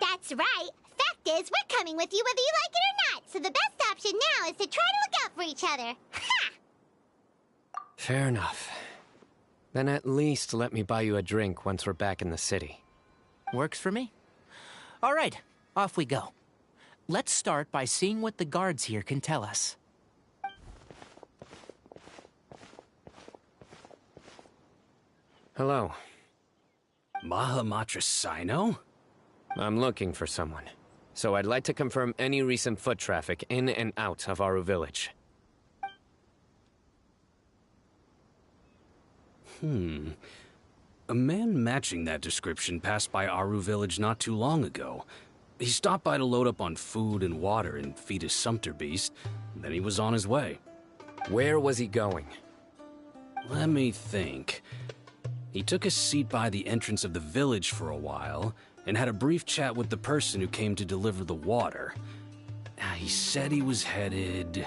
That's right. Fact is, we're coming with you whether you like it or not, so the best option now is to try to look out for each other. Ha! Fair enough. Then at least let me buy you a drink once we're back in the city. Works for me. All right, off we go. Let's start by seeing what the guards here can tell us. Hello. Mahamatra Cyno? I'm looking for someone. So I'd like to confirm any recent foot traffic in and out of Aru village. A man matching that description passed by Aru village not too long ago. He stopped by to load up on food and water and feed his sumpter beast, then he was on his way. Where was he going? Let me think. He took a seat by the entrance of the village for a while, and had a brief chat with the person who came to deliver the water. He said he was headed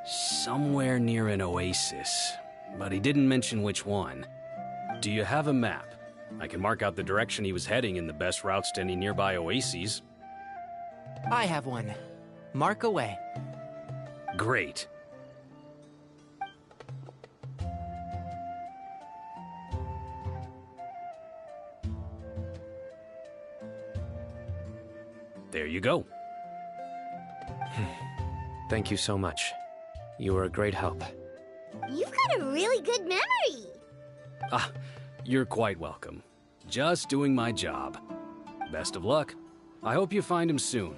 somewhere near an oasis, but he didn't mention which one. Do you have a map? I can mark out the direction he was heading and the best routes to any nearby oases. I have one. Mark away. Great. There you go. Thank you so much. You were a great help. You've got a really good memory. Ah, you're quite welcome. Just doing my job. Best of luck. I hope you find him soon.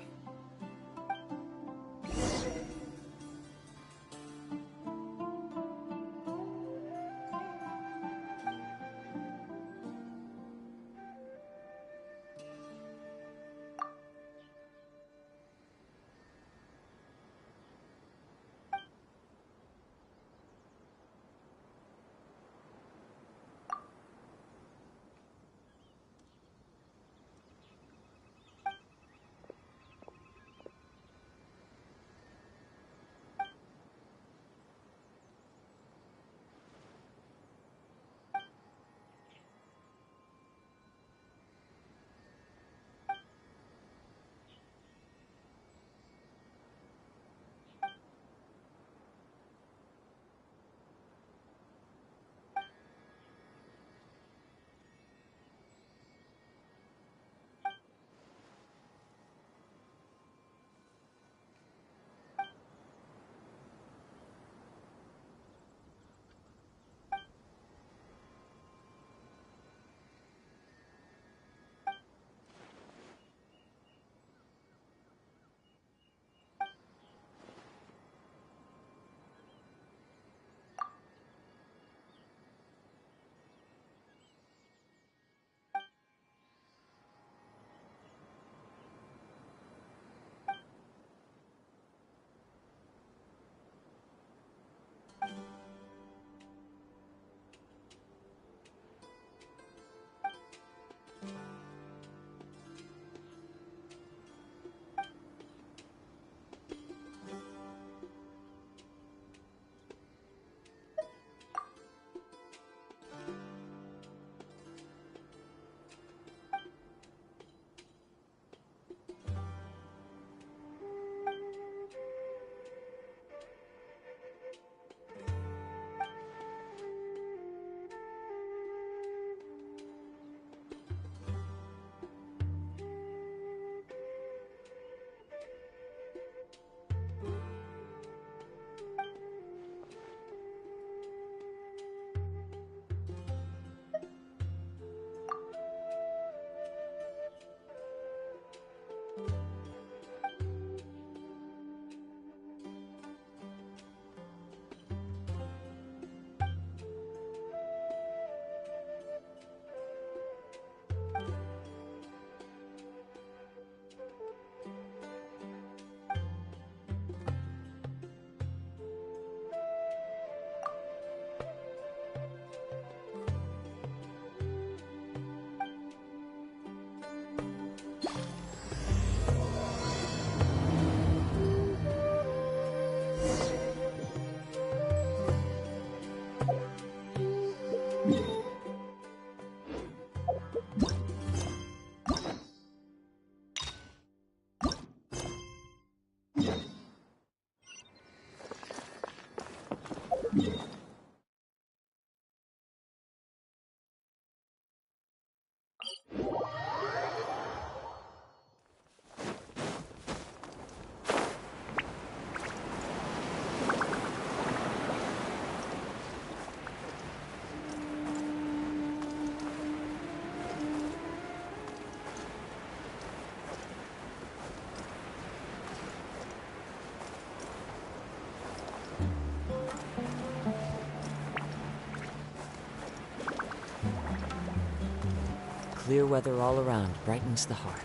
Clear weather all around brightens the heart.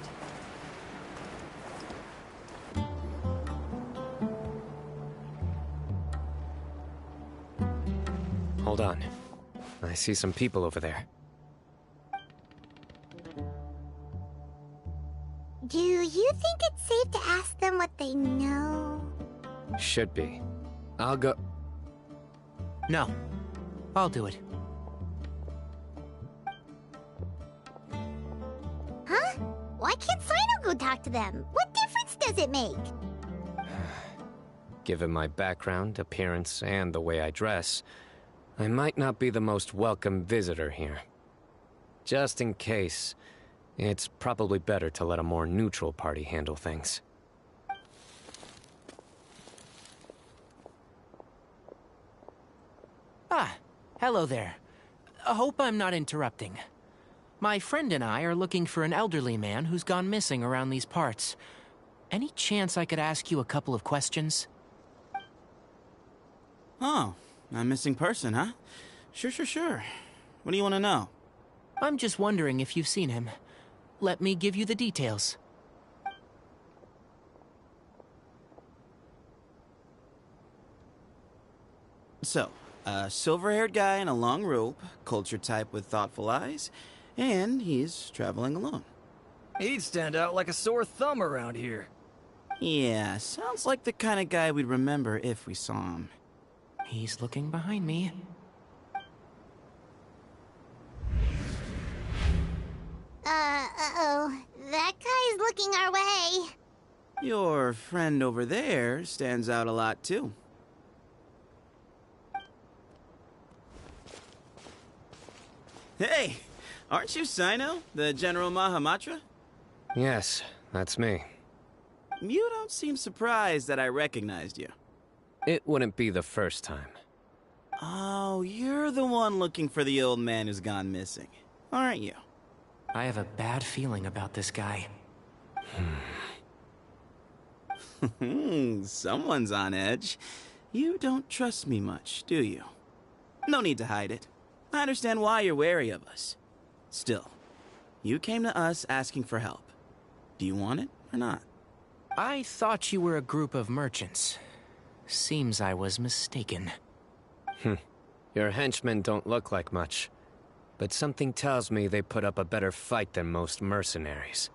Hold on. I see some people over there. Do you think it's safe to ask them what they know? Should be. I'll go... No. I'll do it. go talk to them. What difference does it make? Given my background, appearance, and the way I dress, I might not be the most welcome visitor here. Just in case, it's probably better to let a more neutral party handle things. Ah, hello there. I hope I'm not interrupting. My friend and I are looking for an elderly man who's gone missing around these parts. Any chance I could ask you a couple of questions? Oh, a missing person, huh? Sure. What do you want to know? I'm just wondering if you've seen him. Let me give you the details. So, a silver-haired guy in a long robe, culture type with thoughtful eyes, and he's traveling alone. He'd stand out like a sore thumb around here. Yeah, sounds like the kind of guy we'd remember if we saw him. He's looking behind me. Uh-oh. That guy's looking our way. Your friend over there stands out a lot, too. Hey, aren't you Cyno, the General Mahamatra? Yes, that's me. You don't seem surprised that I recognized you. It wouldn't be the first time. Oh, you're the one looking for the old man who's gone missing, aren't you? I have a bad feeling about this guy. Someone's on edge. You don't trust me much, do you? No need to hide it. I understand why you're wary of us. Still, you came to us asking for help. Do you want it or not? I thought you were a group of merchants. Seems I was mistaken. Your henchmen don't look like much, but something tells me they put up a better fight than most mercenaries.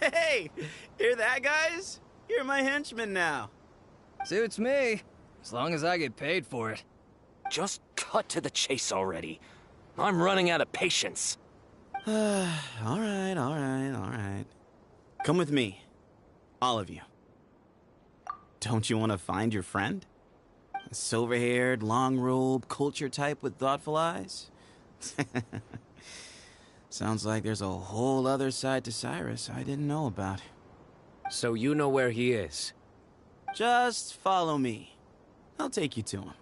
Hey! Hear that, guys? You're my henchmen now. Suits me, as long as I get paid for it. Just cut to the chase already. I'm running out of patience. All right. Come with me. All of you. Don't you want to find your friend? A silver-haired, long-robed, culture type with thoughtful eyes? Sounds like there's a whole other side to Cyrus I didn't know about. So you know where he is? Just follow me. I'll take you to him.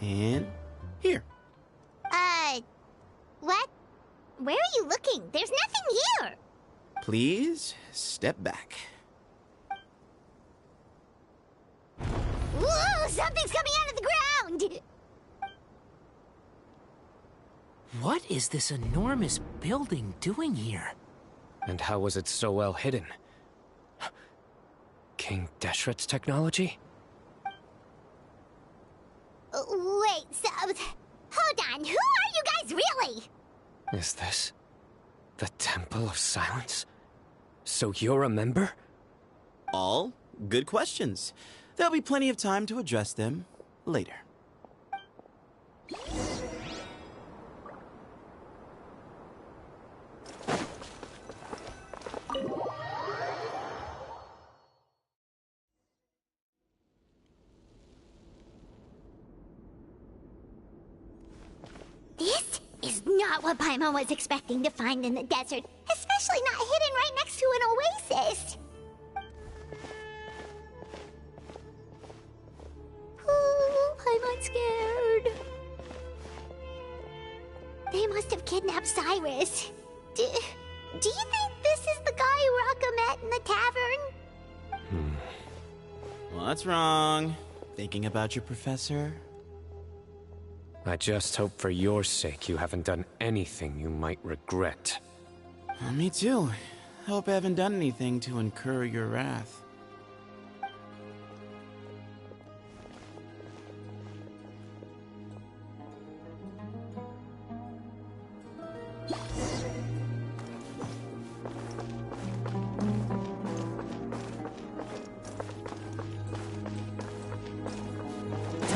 And here. What? Where are you looking? There's nothing here. Please step back. Whoa, something's coming out of the ground! What is this enormous building doing here? And how was it so well hidden? King Deshret's technology? Wait, so... Hold on, who are you guys really? Is this the Temple of Silence? So you're a member? All good questions. There'll be plenty of time to address them later. This is not what Paimon was expecting to find in the desert, especially not hidden right next to an oasis. Oh, Paimon's scared. They must have kidnapped Cyrus. Do you think this is the guy Raka met in the tavern? What's wrong? Thinking about your professor? I just hope for your sake you haven't done anything you might regret. Me too. Hope I haven't done anything to incur your wrath.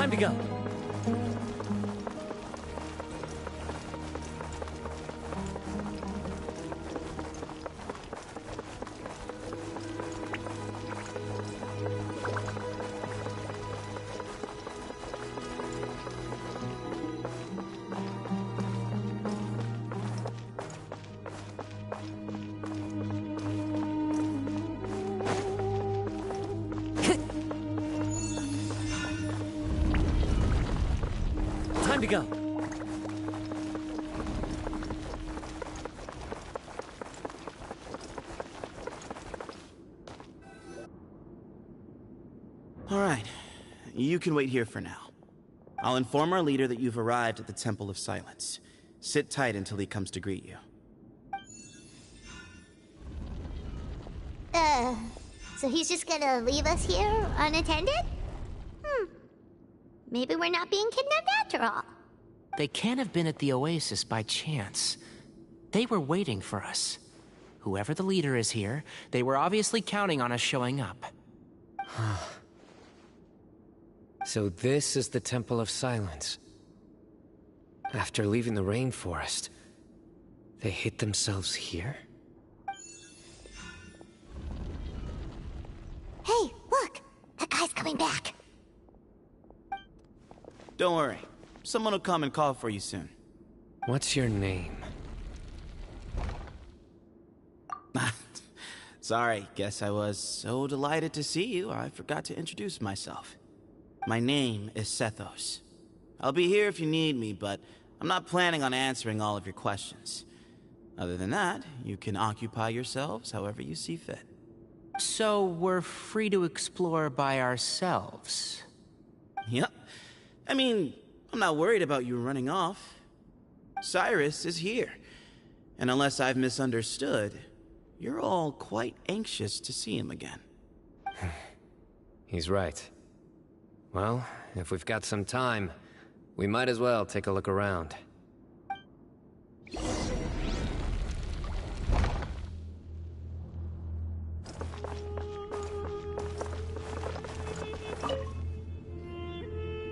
Time to go. Time to go. All right. You can wait here for now. I'll inform our leader that you've arrived at the Temple of Silence. Sit tight until he comes to greet you. So he's just gonna leave us here unattended? Maybe we're not being kidnapped after all. They can't have been at the Oasis by chance. They were waiting for us. Whoever the leader is here, they were obviously counting on us showing up. So this is the Temple of Silence. After leaving the rainforest, they hid themselves here? Hey, look! That guy's coming back. Don't worry. Someone will come and call for you soon. What's your name? Sorry, guess I was so delighted to see you, I forgot to introduce myself. My name is Sethos. I'll be here if you need me, but I'm not planning on answering all of your questions. Other than that, you can occupy yourselves however you see fit. So we're free to explore by ourselves? Yep. I mean, I'm not worried about you running off. Cyrus is here. And unless I've misunderstood, you're all quite anxious to see him again. He's right. Well, if we've got some time, we might as well take a look around.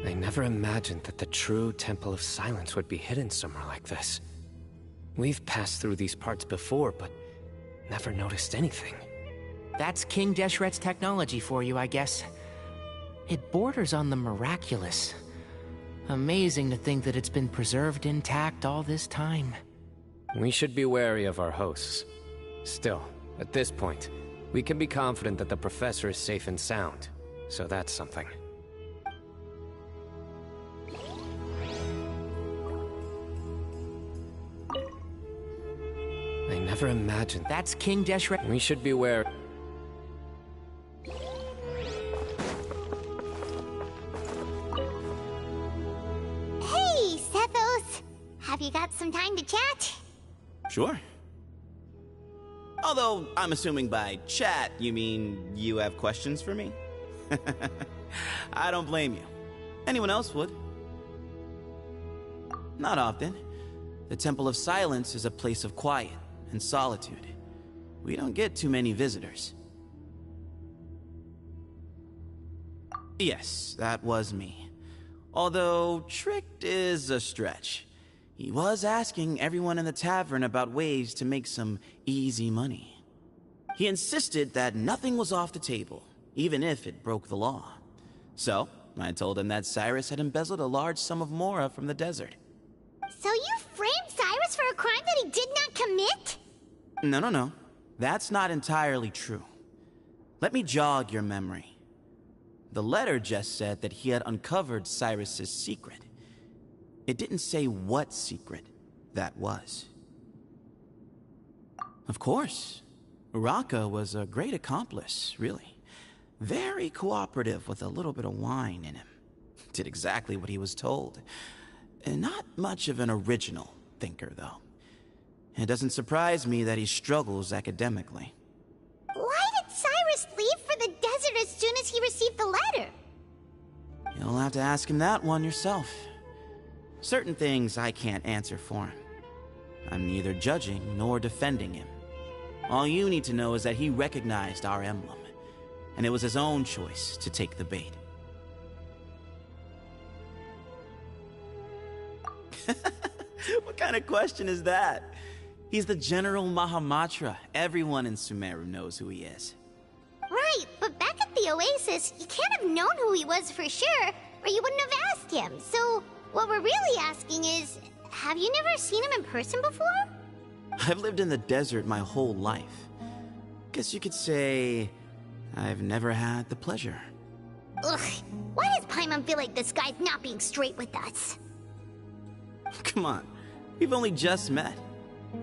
I never imagined that the true Temple of Silence would be hidden somewhere like this. We've passed through these parts before, but never noticed anything. That's King Deshret's technology for you, I guess. It borders on the miraculous. Amazing to think that it's been preserved intact all this time. We should be wary of our hosts. Still, at this point, we can be confident that the professor is safe and sound, so that's something. I never imagined... That's King Deshret. We should be wary... Hey, Sethos! Have you got some time to chat? Sure. Although, I'm assuming by chat, you mean you have questions for me? I don't blame you. Anyone else would. Not often. The Temple of Silence is a place of quiet and solitude. We don't get too many visitors. Yes, that was me. Although, tricked is a stretch. He was asking everyone in the tavern about ways to make some easy money. He insisted that nothing was off the table, even if it broke the law. So, I told him that Cyrus had embezzled a large sum of mora from the desert. So you framed Cyrus for a crime that he did not commit? No. That's not entirely true. Let me jog your memory. The letter just said that he had uncovered Cyrus's secret. It didn't say what secret that was. Of course, Uraka was a great accomplice, really. Very cooperative with a little bit of wine in him. Did exactly what he was told. And not much of an original thinker, though. It doesn't surprise me that he struggles academically. Why did Cyrus leave for the desert as soon as he received the letter? You'll have to ask him that one yourself. Certain things I can't answer for him. I'm neither judging nor defending him. All you need to know is that he recognized our emblem, and it was his own choice to take the bait. kind of question is that? He's the General Mahamatra. Everyone in Sumeru knows who he is. Right, but back at the Oasis, you can't have known who he was for sure, or you wouldn't have asked him. So, what we're really asking is, have you never seen him in person before? I've lived in the desert my whole life. Guess you could say I've never had the pleasure. Ugh, why does Paimon feel like this guy's not being straight with us? Come on, we've only just met.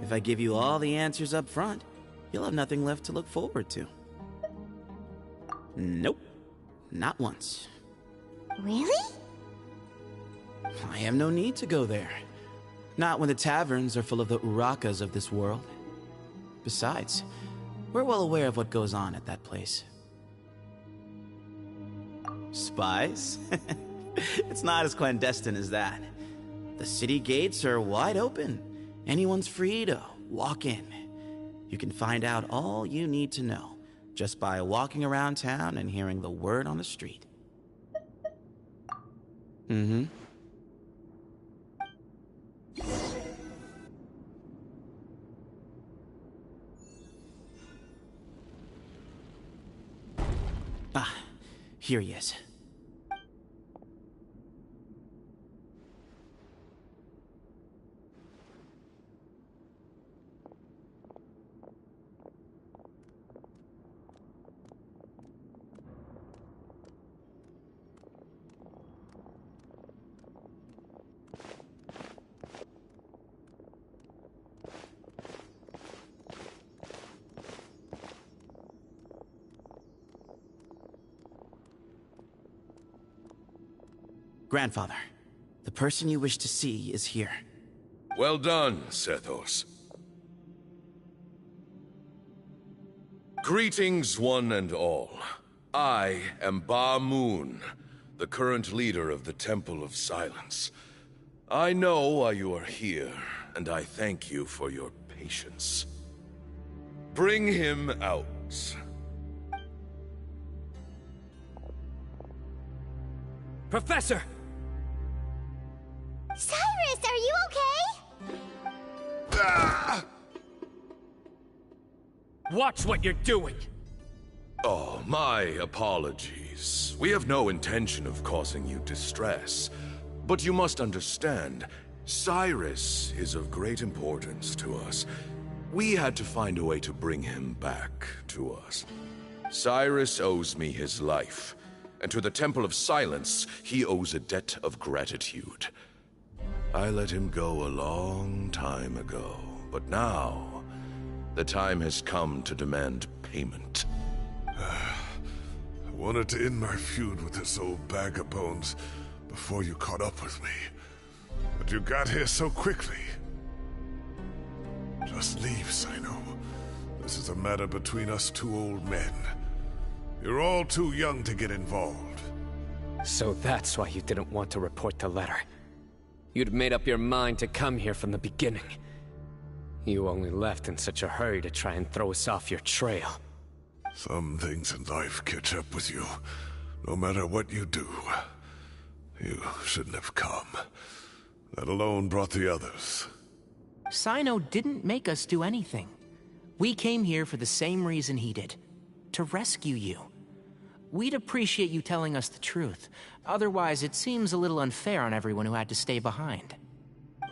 If I give you all the answers up front, you'll have nothing left to look forward to. Nope, not once. Really? I have no need to go there. Not when the taverns are full of the Urakas of this world. Besides, we're well aware of what goes on at that place. Spies? It's not as clandestine as that. The city gates are wide open. Anyone's free to walk in. You can find out all you need to know just by walking around town and hearing the word on the street. Mm-hmm. Ah, here he is. Grandfather, the person you wish to see is here. Well done, Sethos. Greetings, one and all. I am Ba Moon, the current leader of the Temple of Silence. I know why you are here, and I thank you for your patience. Bring him out. Professor! Cyrus, are you okay? Ah! Watch what you're doing! Oh, my apologies. We have no intention of causing you distress. But you must understand, Cyrus is of great importance to us. We had to find a way to bring him back to us. Cyrus owes me his life, and to the Temple of Silence, he owes a debt of gratitude. I let him go a long time ago, but now, the time has come to demand payment. I wanted to end my feud with this old bag of bones before you caught up with me. But you got here so quickly. Just leave, Cyno. This is a matter between us two old men. You're all too young to get involved. So that's why you didn't want to report the letter. You'd made up your mind to come here from the beginning. You only left in such a hurry to try and throw us off your trail. Some things in life catch up with you, no matter what you do. You shouldn't have come, let alone brought the others. Cyno didn't make us do anything. We came here for the same reason he did, to rescue you. We'd appreciate you telling us the truth. Otherwise, it seems a little unfair on everyone who had to stay behind.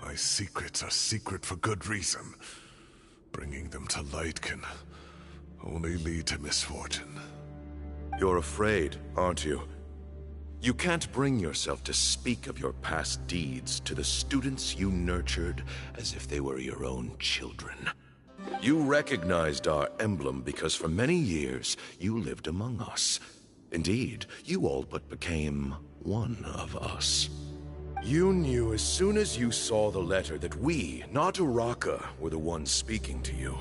My secrets are secret for good reason. Bringing them to light can only lead to misfortune. You're afraid, aren't you? You can't bring yourself to speak of your past deeds to the students you nurtured as if they were your own children. You recognized our emblem because for many years you lived among us. Indeed, you all but became one of us. You knew as soon as you saw the letter that we, not Uraka, were the ones speaking to you.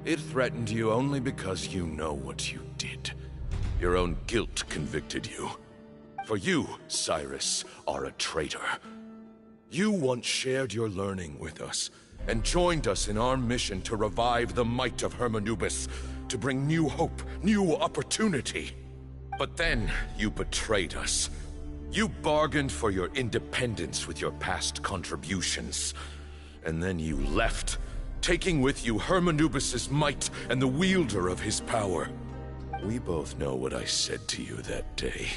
It threatened you only because you know what you did. Your own guilt convicted you. For you, Cyrus, are a traitor. You once shared your learning with us, and joined us in our mission to revive the might of Hermanubis, to bring new hope, new opportunity. But then, you betrayed us. You bargained for your independence with your past contributions. And then you left, taking with you Hermanubis' might and the wielder of his power. We both know what I said to you that day.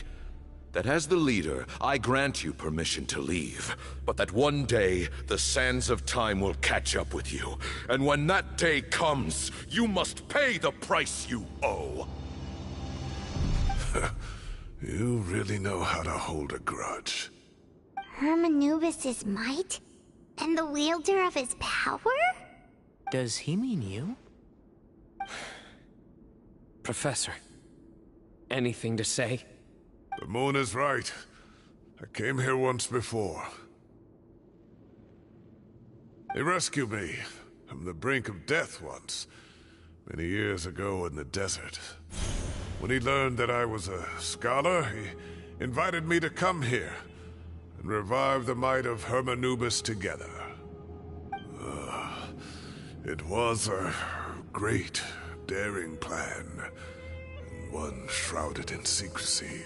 That as the leader, I grant you permission to leave, but that one day, the sands of time will catch up with you. And when that day comes, you must pay the price you owe. You really know how to hold a grudge. Hermanubis' might? And the wielder of his power? Does he mean you? Professor, anything to say? The moon is right. I came here once before. He rescued me from the brink of death once, many years ago in the desert. When he learned that I was a scholar, he invited me to come here and revive the might of Hermanubis together. It was a great, daring plan, and one shrouded in secrecy.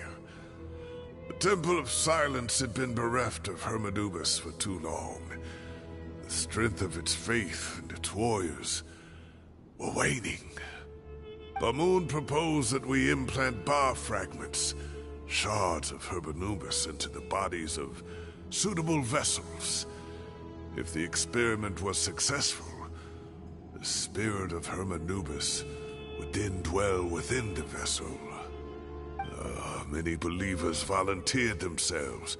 The Temple of Silence had been bereft of Hermanubis for too long. The strength of its faith and its warriors were waning. Bamoon proposed that we implant bar fragments, shards of Hermanubis, into the bodies of suitable vessels. If the experiment was successful, the spirit of Hermanubis would then dwell within the vessel. Many believers volunteered themselves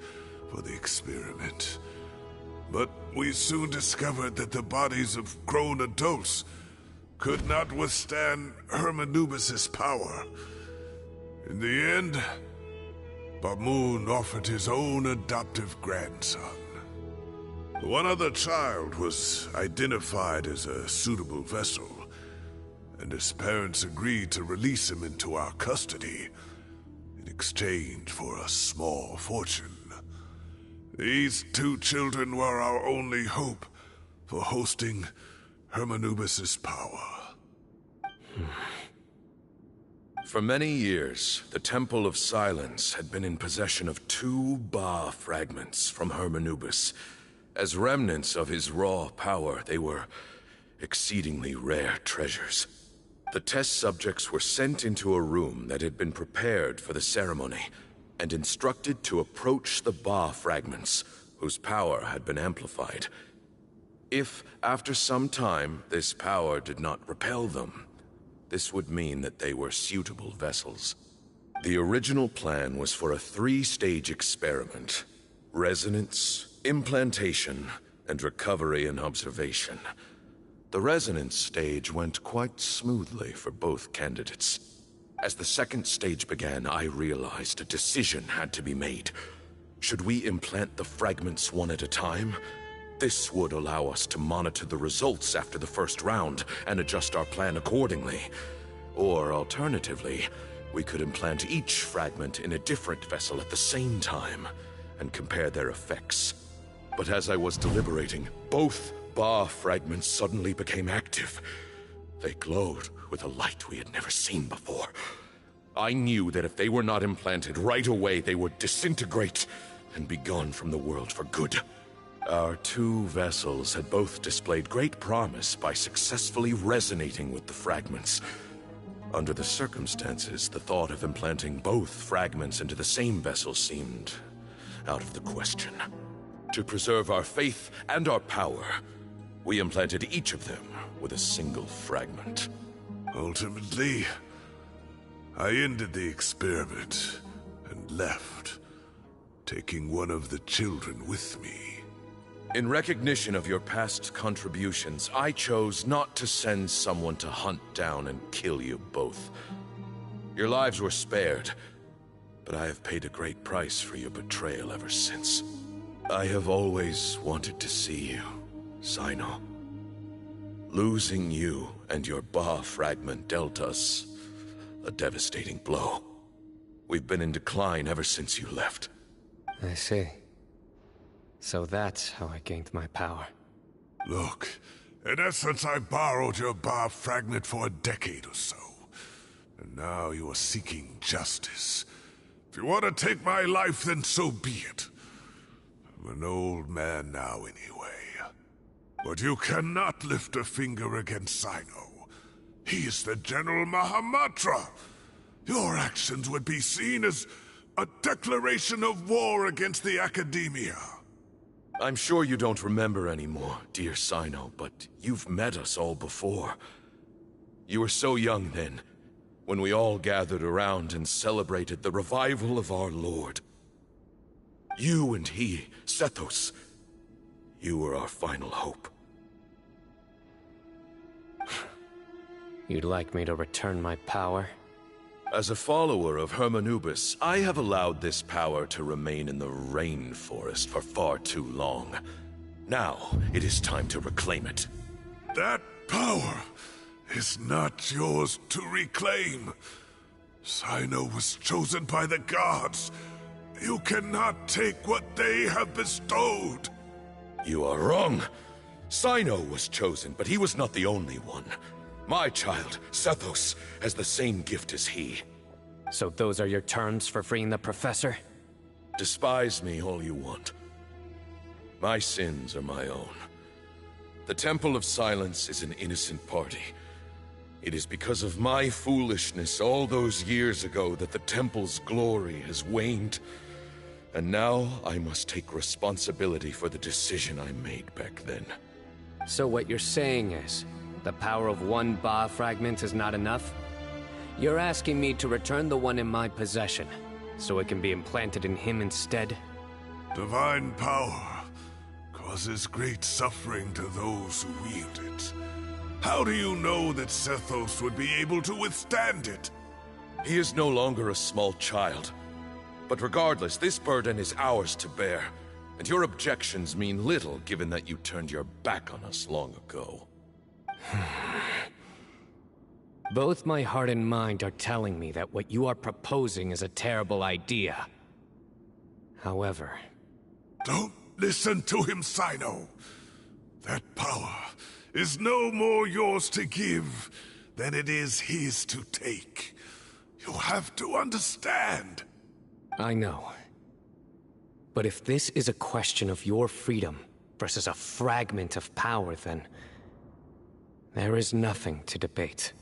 for the experiment. But we soon discovered that the bodies of grown adults could not withstand Hermanubis' power. In the end, Bamoon offered his own adoptive grandson. One other child was identified as a suitable vessel, and his parents agreed to release him into our custody in exchange for a small fortune. These two children were our only hope for hosting Hermanubis' power. For many years, the Temple of Silence had been in possession of 2 Ba fragments from Hermanubis. As remnants of his raw power, they were exceedingly rare treasures. The test subjects were sent into a room that had been prepared for the ceremony, and instructed to approach the Ba fragments, whose power had been amplified. If, after some time, this power did not repel them, this would mean that they were suitable vessels. The original plan was for a 3-stage experiment: resonance, implantation, and recovery and observation. The resonance stage went quite smoothly for both candidates. As the 2nd stage began, I realized a decision had to be made. Should we implant the fragments one at a time? This would allow us to monitor the results after the first round and adjust our plan accordingly. Or alternatively, we could implant each fragment in a different vessel at the same time and compare their effects. But as I was deliberating, both Ba fragments suddenly became active. They glowed with a light we had never seen before. I knew that if they were not implanted right away, they would disintegrate and be gone from the world for good. Our 2 vessels had both displayed great promise by successfully resonating with the fragments. Under the circumstances, the thought of implanting both fragments into the same vessel seemed out of the question. To preserve our faith and our power, we implanted each of them with a single fragment. Ultimately, I ended the experiment and left, taking one of the children with me. In recognition of your past contributions, I chose not to send someone to hunt down and kill you both. Your lives were spared, but I have paid a great price for your betrayal ever since. I have always wanted to see you, Cyno. Losing you and your Ba fragment dealt us a devastating blow. We've been in decline ever since you left. I see. So that's how I gained my power. Look, in essence, I borrowed your Ba fragment for a decade or so. And now you are seeking justice. If you want to take my life, then so be it. I'm an old man now anyway. But you cannot lift a finger against Cyno. He is the General Mahamatra. Your actions would be seen as a declaration of war against the Academia. I'm sure you don't remember anymore, dear Cyno, but you've met us all before. You were so young then, when we all gathered around and celebrated the revival of our Lord. You and he, Sethos, you were our final hope. You'd like me to return my power? As a follower of Hermanubis, I have allowed this power to remain in the rainforest for far too long. Now, it is time to reclaim it. That power is not yours to reclaim. Cyno was chosen by the gods. You cannot take what they have bestowed. You are wrong. Cyno was chosen, but he was not the only one. My child, Sethos, has the same gift as he. So those are your terms for freeing the professor? Despise me all you want. My sins are my own. The Temple of Silence is an innocent party. It is because of my foolishness all those years ago that the Temple's glory has waned. And now I must take responsibility for the decision I made back then. So what you're saying is, the power of one Ba fragment is not enough? You're asking me to return the one in my possession, so it can be implanted in him instead? Divine power causes great suffering to those who wield it. How do you know that Sethos would be able to withstand it? He is no longer a small child. But regardless, this burden is ours to bear, and your objections mean little given that you turned your back on us long ago. Both my heart and mind are telling me that what you are proposing is a terrible idea. However... Don't listen to him, Cyno. That power is no more yours to give than it is his to take. You have to understand. I know. But if this is a question of your freedom versus a fragment of power, then... there is nothing to debate.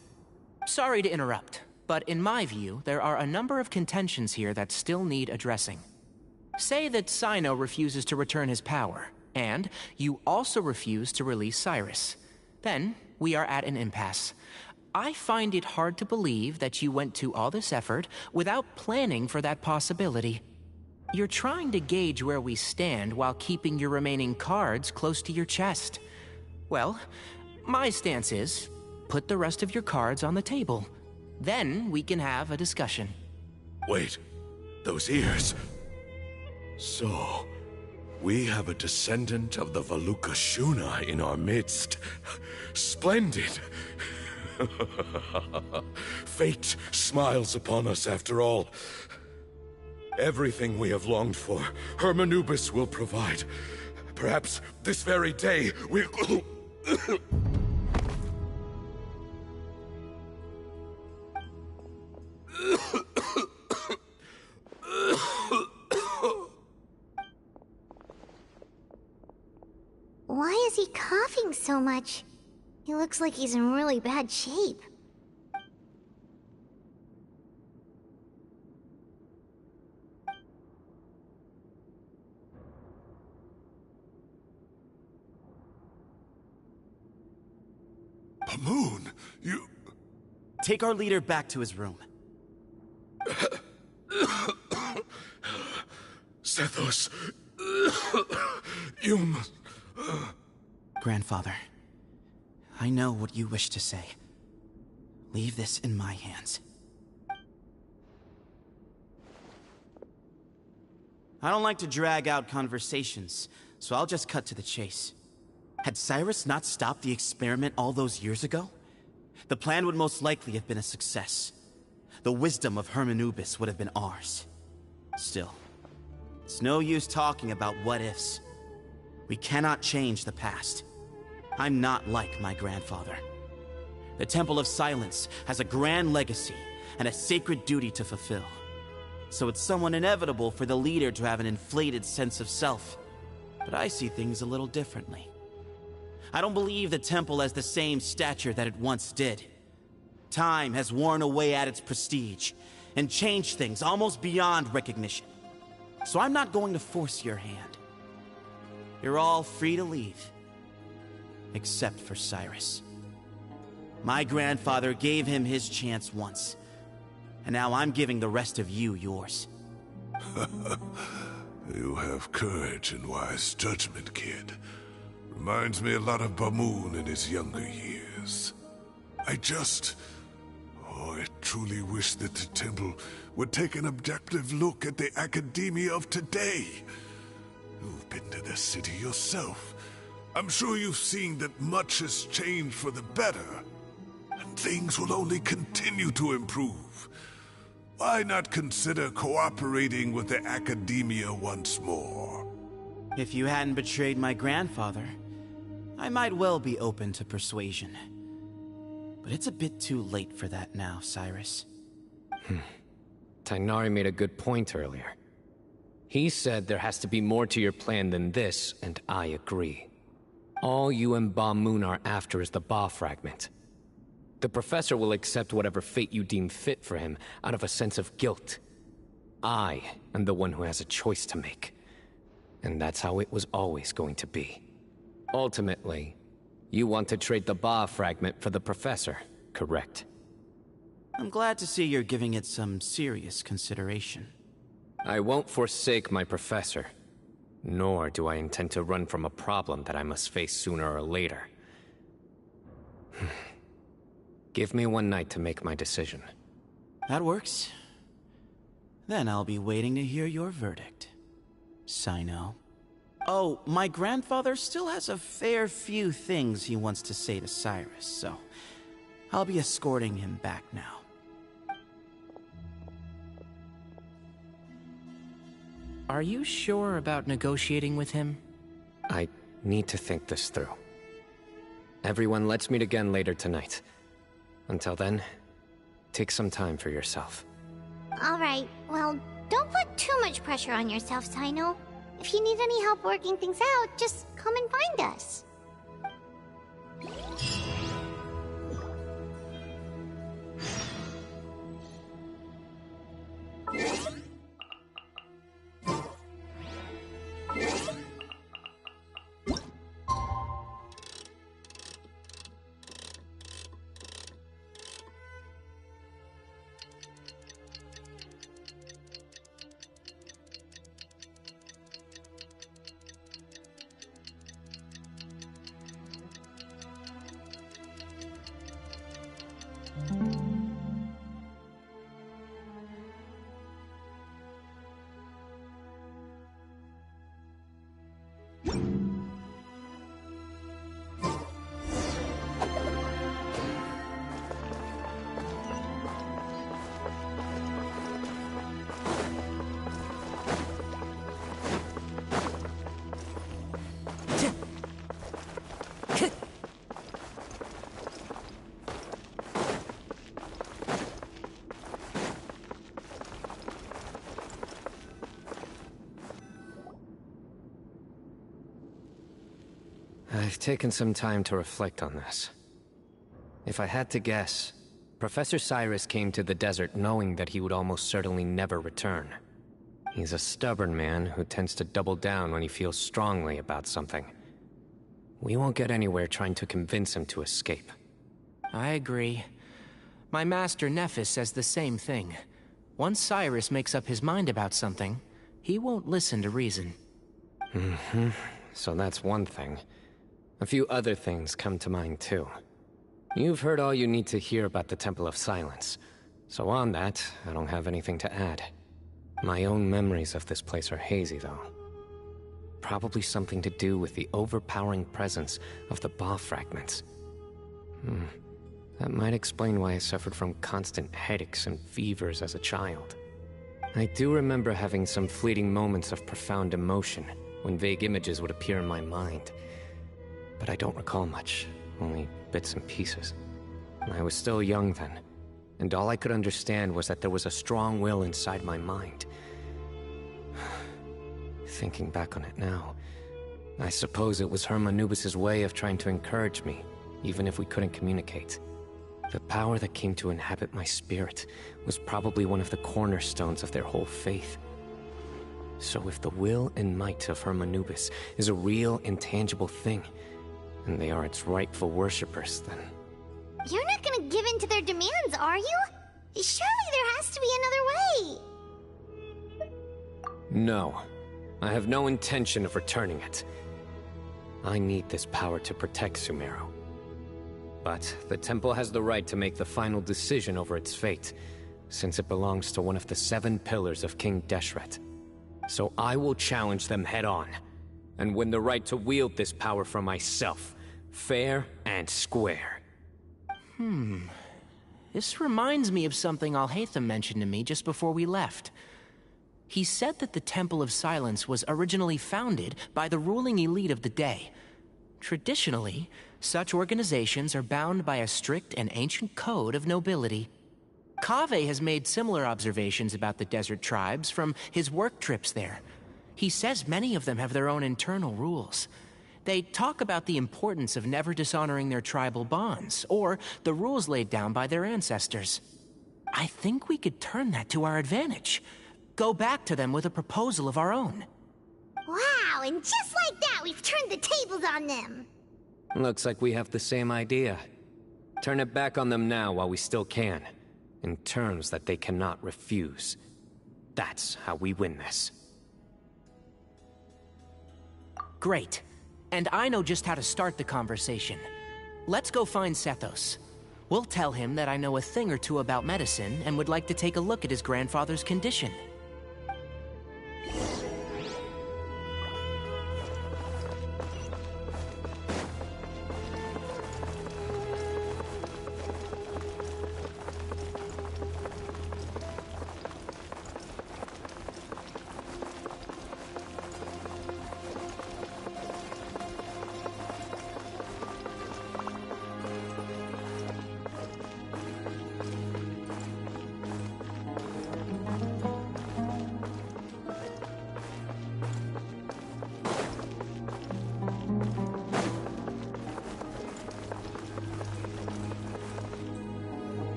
Sorry to interrupt, but in my view, there are a number of contentions here that still need addressing. Say that Cyno refuses to return his power, and you also refuse to release Cyrus. Then, we are at an impasse. I find it hard to believe that you went to all this effort without planning for that possibility. You're trying to gauge where we stand while keeping your remaining cards close to your chest. Well, my stance is, put the rest of your cards on the table. Then we can have a discussion. Wait, those ears... So, we have a descendant of the Valukashuna in our midst. Splendid! Fate smiles upon us after all. Everything we have longed for, Hermanubis will provide. Perhaps this very day we'll... Why is he coughing so much? He looks like he's in really bad shape. Pamoon, you... Take our leader back to his room. Sethos, you must... Grandfather, I know what you wish to say. Leave this in my hands. I don't like to drag out conversations, so I'll just cut to the chase. Had Cyrus not stopped the experiment all those years ago, the plan would most likely have been a success. The wisdom of Hermanubis would have been ours. Still, it's no use talking about what-ifs. We cannot change the past. I'm not like my grandfather. The Temple of Silence has a grand legacy and a sacred duty to fulfill. So it's somewhat inevitable for the leader to have an inflated sense of self. But I see things a little differently. I don't believe the temple has the same stature that it once did. Time has worn away at its prestige and changed things almost beyond recognition. So I'm not going to force your hand. You're all free to leave. Except for Cyrus. My grandfather gave him his chance once. And now I'm giving the rest of you yours. You have courage and wise judgment, kid. Reminds me a lot of Bamoon in his younger years. I truly wish that the temple would take an objective look at the academia of today. You've been to the city yourself. I'm sure you've seen that much has changed for the better, and things will only continue to improve. Why not consider cooperating with the academia once more? If you hadn't betrayed my grandfather, I might well be open to persuasion. But it's a bit too late for that now, Cyrus. Tighnari made a good point earlier. He said there has to be more to your plan than this, and I agree. All you and Ba Moon are after is the Ba fragment. The professor will accept whatever fate you deem fit for him out of a sense of guilt. I am the one who has a choice to make. And that's how it was always going to be. Ultimately, you want to trade the Ba fragment for the professor, correct? I'm glad to see you're giving it some serious consideration. I won't forsake my professor. Nor do I intend to run from a problem that I must face sooner or later. Give me one night to make my decision. That works. Then I'll be waiting to hear your verdict, Cyno. Oh, my grandfather still has a fair few things he wants to say to Cyrus, so I'll be escorting him back now. Are you sure about negotiating with him? I need to think this through. Everyone, let's meet again later tonight. Until then, take some time for yourself. All right, well, don't put too much pressure on yourself, Cyno. If you need any help working things out, just come and find us. I've taken some time to reflect on this. If I had to guess, Professor Cyrus came to the desert knowing that he would almost certainly never return. He's a stubborn man who tends to double down when he feels strongly about something. We won't get anywhere trying to convince him to escape. I agree. My master Nephis says the same thing. Once Cyrus makes up his mind about something, he won't listen to reason. So that's one thing. A few other things come to mind too. You've heard all you need to hear about the Temple of Silence. So on that, I don't have anything to add. My own memories of this place are hazy though. Probably something to do with the overpowering presence of the Ba fragments. That might explain why I suffered from constant headaches and fevers as a child. I do remember having some fleeting moments of profound emotion when vague images would appear in my mind. But I don't recall much, only bits and pieces. I was still young then, and all I could understand was that there was a strong will inside my mind. Thinking back on it now, I suppose it was Anubis' way of trying to encourage me, even if we couldn't communicate. The power that came to inhabit my spirit was probably one of the cornerstones of their whole faith. So if the will and might of Anubis is a real, intangible thing, and they are its rightful worshippers, then... You're not gonna give in to their demands, are you? Surely there has to be another way. No. I have no intention of returning it. I need this power to protect Sumeru. But the temple has the right to make the final decision over its fate, since it belongs to one of the 7 pillars of King Deshret. So I will challenge them head-on, and win the right to wield this power for myself, fair and square. This reminds me of something Alhaitham mentioned to me just before we left. He said that the Temple of Silence was originally founded by the ruling elite of the day. Traditionally, such organizations are bound by a strict and ancient code of nobility. Kaveh has made similar observations about the desert tribes from his work trips there. He says many of them have their own internal rules. They talk about the importance of never dishonoring their tribal bonds, or the rules laid down by their ancestors. I think we could turn that to our advantage. Go back to them with a proposal of our own. Wow, and just like that, we've turned the tables on them. Looks like we have the same idea. Turn it back on them now while we still can, in terms that they cannot refuse. That's how we win this. Great. And I know just how to start the conversation. Let's go find Sethos. We'll tell him that I know a thing or two about medicine and would like to take a look at his grandfather's condition.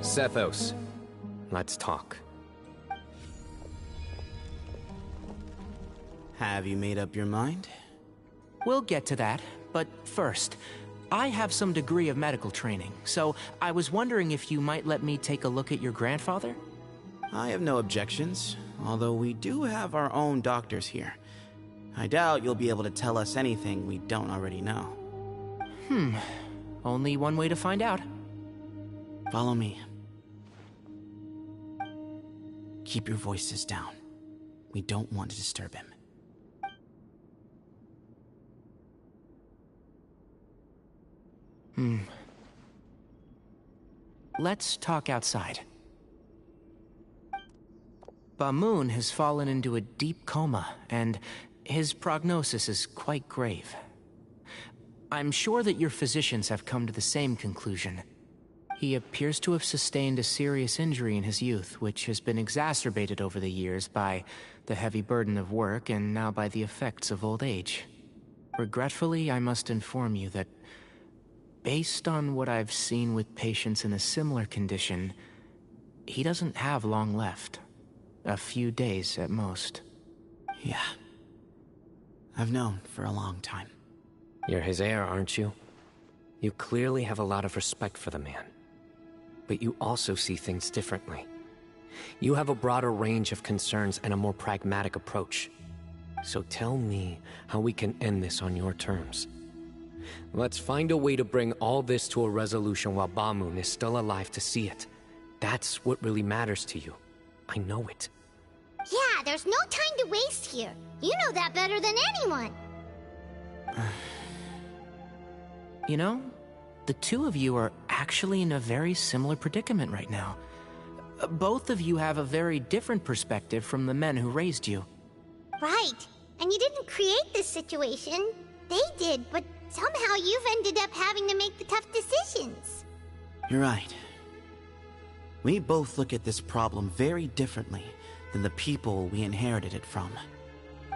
Sethos, let's talk. Have you made up your mind? We'll get to that, but first, I have some degree of medical training, so I was wondering if you might let me take a look at your grandfather? I have no objections, although we do have our own doctors here. I doubt you'll be able to tell us anything we don't already know. Only one way to find out. Follow me. Keep your voices down. We don't want to disturb him. Let's talk outside. Bamoon has fallen into a deep coma, and his prognosis is quite grave. I'm sure that your physicians have come to the same conclusion. He appears to have sustained a serious injury in his youth, which has been exacerbated over the years by the heavy burden of work and now by the effects of old age. Regretfully, I must inform you that, based on what I've seen with patients in a similar condition, he doesn't have long left. A few days at most. Yeah. I've known for a long time. You're his heir, aren't you? You clearly have a lot of respect for the man. But you also see things differently. You have a broader range of concerns and a more pragmatic approach. So tell me how we can end this on your terms. Let's find a way to bring all this to a resolution while Bamoon is still alive to see it. That's what really matters to you. I know it. Yeah, there's no time to waste here. You know that better than anyone. You know, the two of you are actually in a very similar predicament right now. Both of you have a very different perspective from the men who raised you. Right. And you didn't create this situation. They did, but somehow you've ended up having to make the tough decisions. You're right. We both look at this problem very differently than the people we inherited it from.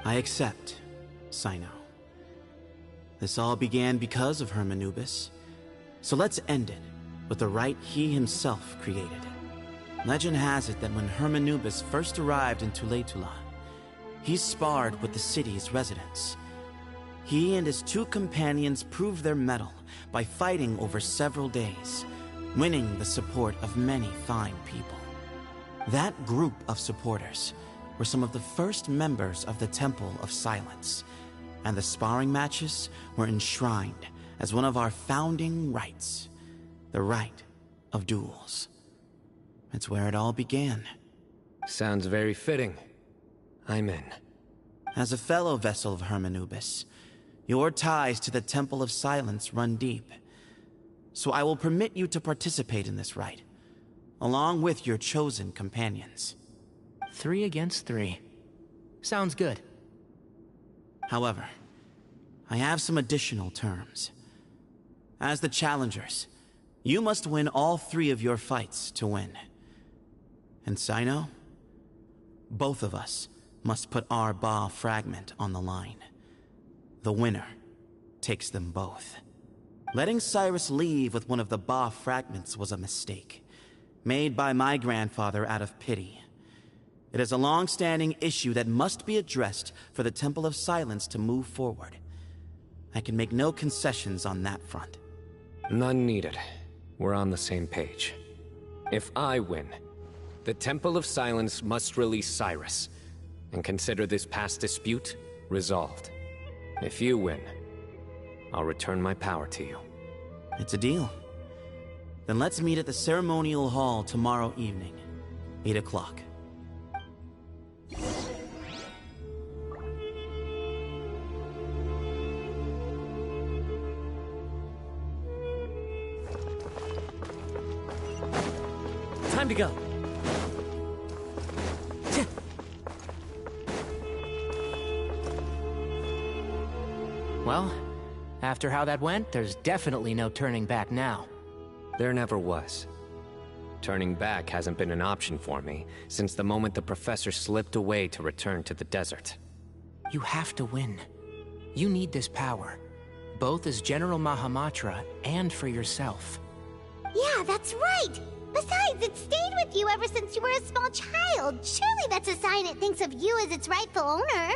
I accept, Cyno. This all began because of Hermanubis. So let's end it with the rite he himself created. Legend has it that when Hermanubis first arrived in Tuletula, he sparred with the city's residents. He and his 2 companions proved their mettle by fighting over several days, winning the support of many fine people. That group of supporters were some of the first members of the Temple of Silence, and the sparring matches were enshrined as one of our founding rites, the rite of duels. It's where it all began. Sounds very fitting. I'm in. As a fellow vessel of Hermanubis, your ties to the Temple of Silence run deep. So I will permit you to participate in this rite, along with your chosen companions. 3 against 3. Sounds good. However, I have some additional terms. As the challengers, you must win all 3 of your fights to win. And Cyno, both of us must put our Ba fragment on the line. The winner takes them both. Letting Cyrus leave with one of the Ba fragments was a mistake, made by my grandfather out of pity. It is a long-standing issue that must be addressed for the Temple of Silence to move forward. I can make no concessions on that front. None needed. We're on the same page. If I win, the Temple of Silence must release Cyrus, and consider this past dispute resolved. If you win, I'll return my power to you. It's a deal. Then let's meet at the ceremonial hall tomorrow evening, 8 o'clock. Time to go. Well, after how that went, there's definitely no turning back now. There never was. Turning back hasn't been an option for me since the moment the professor slipped away to return to the desert. You have to win. You need this power, both as General Mahamatra and for yourself. Yeah, that's right! Besides, it stayed with you ever since you were a small child. Surely that's a sign it thinks of you as its rightful owner.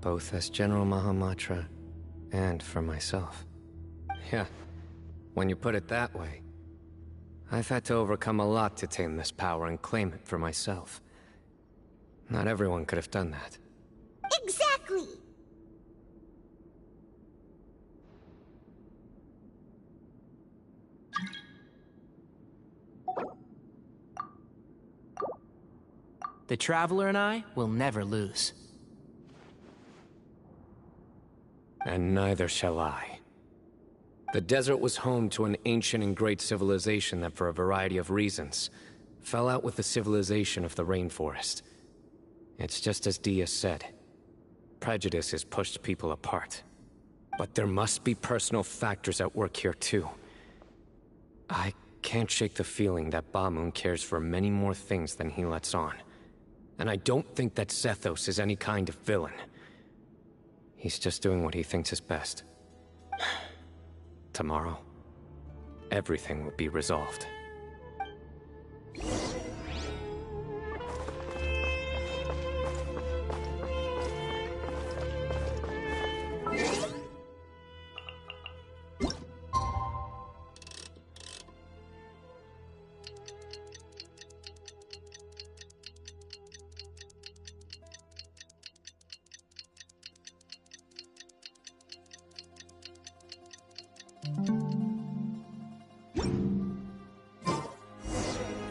Both as General Mahamatra and for myself. Yeah, when you put it that way. I've had to overcome a lot to tame this power and claim it for myself. Not everyone could have done that. Exactly! The Traveler and I will never lose. And neither shall I. The desert was home to an ancient and great civilization that, for a variety of reasons, fell out with the civilization of the rainforest. It's just as Dia said. Prejudice has pushed people apart. But there must be personal factors at work here too. I can't shake the feeling that Bamun cares for many more things than he lets on. And I don't think that Zethos is any kind of villain. He's just doing what he thinks is best. Tomorrow, everything will be resolved.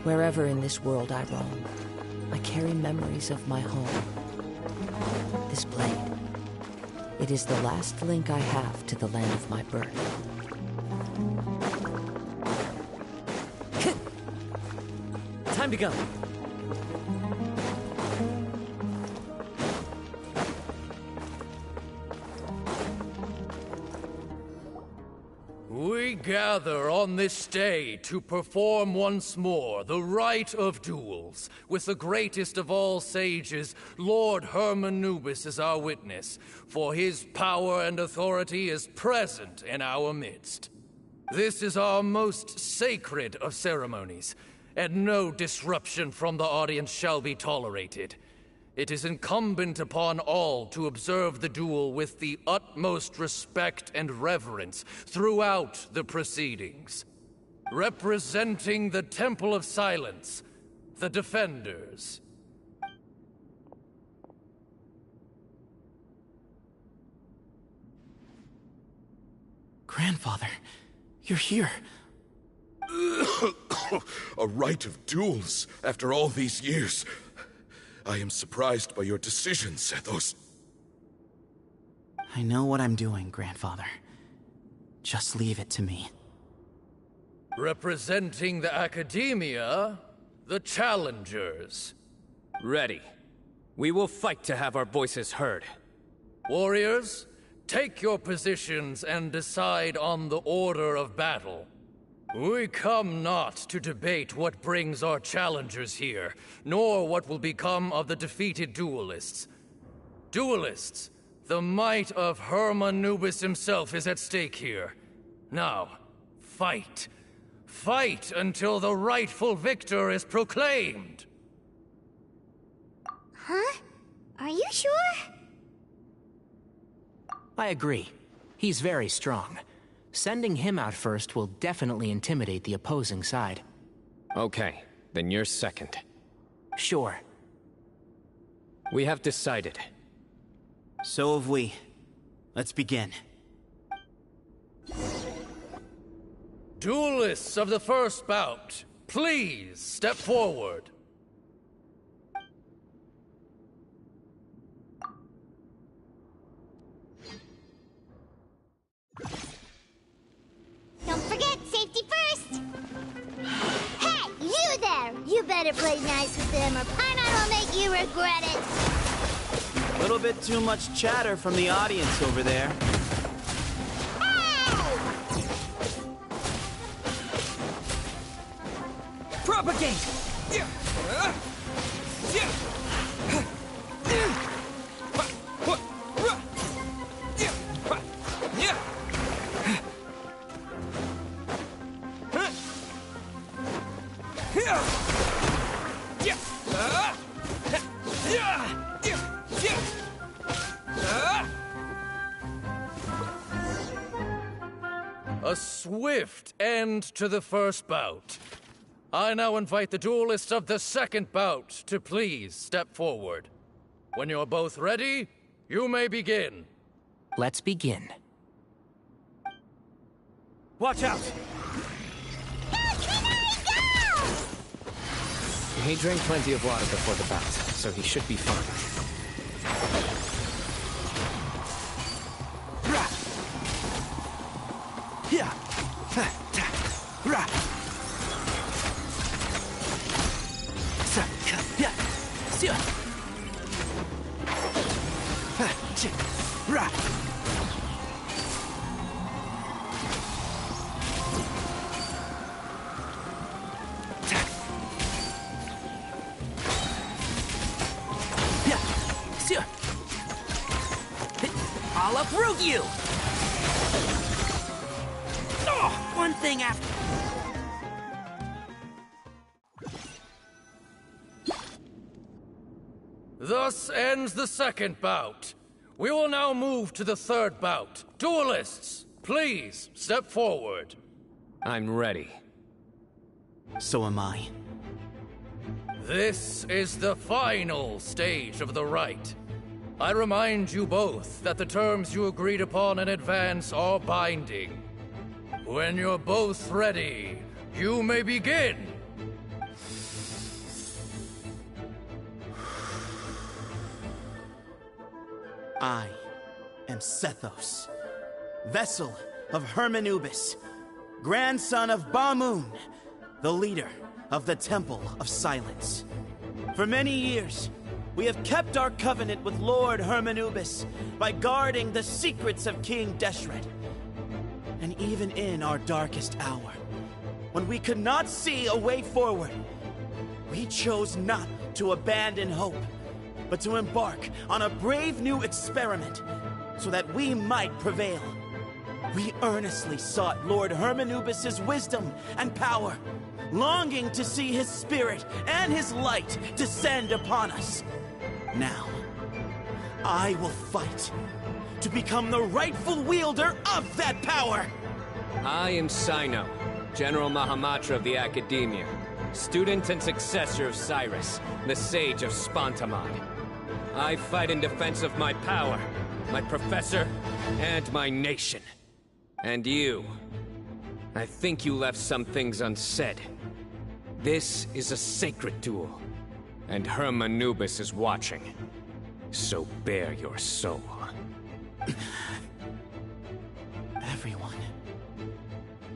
Wherever in this world I roam, I carry memories of my home. This blade, it is the last link I have to the land of my birth. Time to go. We gather on this day to perform once more the rite of duels, with the greatest of all sages, Lord Hermanubis, as our witness, for his power and authority is present in our midst. This is our most sacred of ceremonies, and no disruption from the audience shall be tolerated. It is incumbent upon all to observe the duel with the utmost respect and reverence throughout the proceedings. Representing the Temple of Silence, the Defenders. Grandfather, you're here. A rite of duels after all these years. I am surprised by your decision, Sethos. I know what I'm doing, Grandfather. Just leave it to me. Representing the Academia, the Challengers. Ready. We will fight to have our voices heard. Warriors, take your positions and decide on the order of battle. We come not to debate what brings our challengers here, nor what will become of the defeated duelists. Duelists, the might of Hermanubis himself is at stake here. Now, fight. Fight until the rightful victor is proclaimed. Huh? Are you sure? I agree. He's very strong. Sending him out first will definitely intimidate the opposing side. Okay, then you're second. Sure. We have decided. So have we. Let's begin. Duelists of the first bout, please step forward. Don't forget, safety first! Hey, you there! You better play nice with them or Paimon will make you regret it! A little bit too much chatter from the audience over there. Hey! Propagate! A swift end to the first bout. I now invite the duelists of the second bout to please step forward. When you're both ready, you may begin. Let's begin. Watch out! He drank plenty of water before the bout, so he should be fine. I'll uproot you! Oh, one thing after... Thus ends the second bout. We will now move to the third bout. Duelists, please step forward. I'm ready. So am I. This is the final stage of the rite. I remind you both that the terms you agreed upon in advance are binding. When you're both ready, you may begin. I am Sethos, vessel of Hermanubis, grandson of Bamoon, the leader of the Temple of Silence. For many years, we have kept our covenant with Lord Hermanubis by guarding the secrets of King Deshret. And even in our darkest hour, when we could not see a way forward, we chose not to abandon hope, but to embark on a brave new experiment so that we might prevail. We earnestly sought Lord Hermanubis' wisdom and power, longing to see his spirit and his light descend upon us. Now, I will fight to become the rightful wielder of that power! I am Cyno, General Mahamatra of the Academia, student and successor of Cyrus, the Sage of Spontamod. I fight in defense of my power, my professor, and my nation. And you, I think you left some things unsaid. This is a sacred duel, and Hermanubis is watching. So bare your soul. Everyone,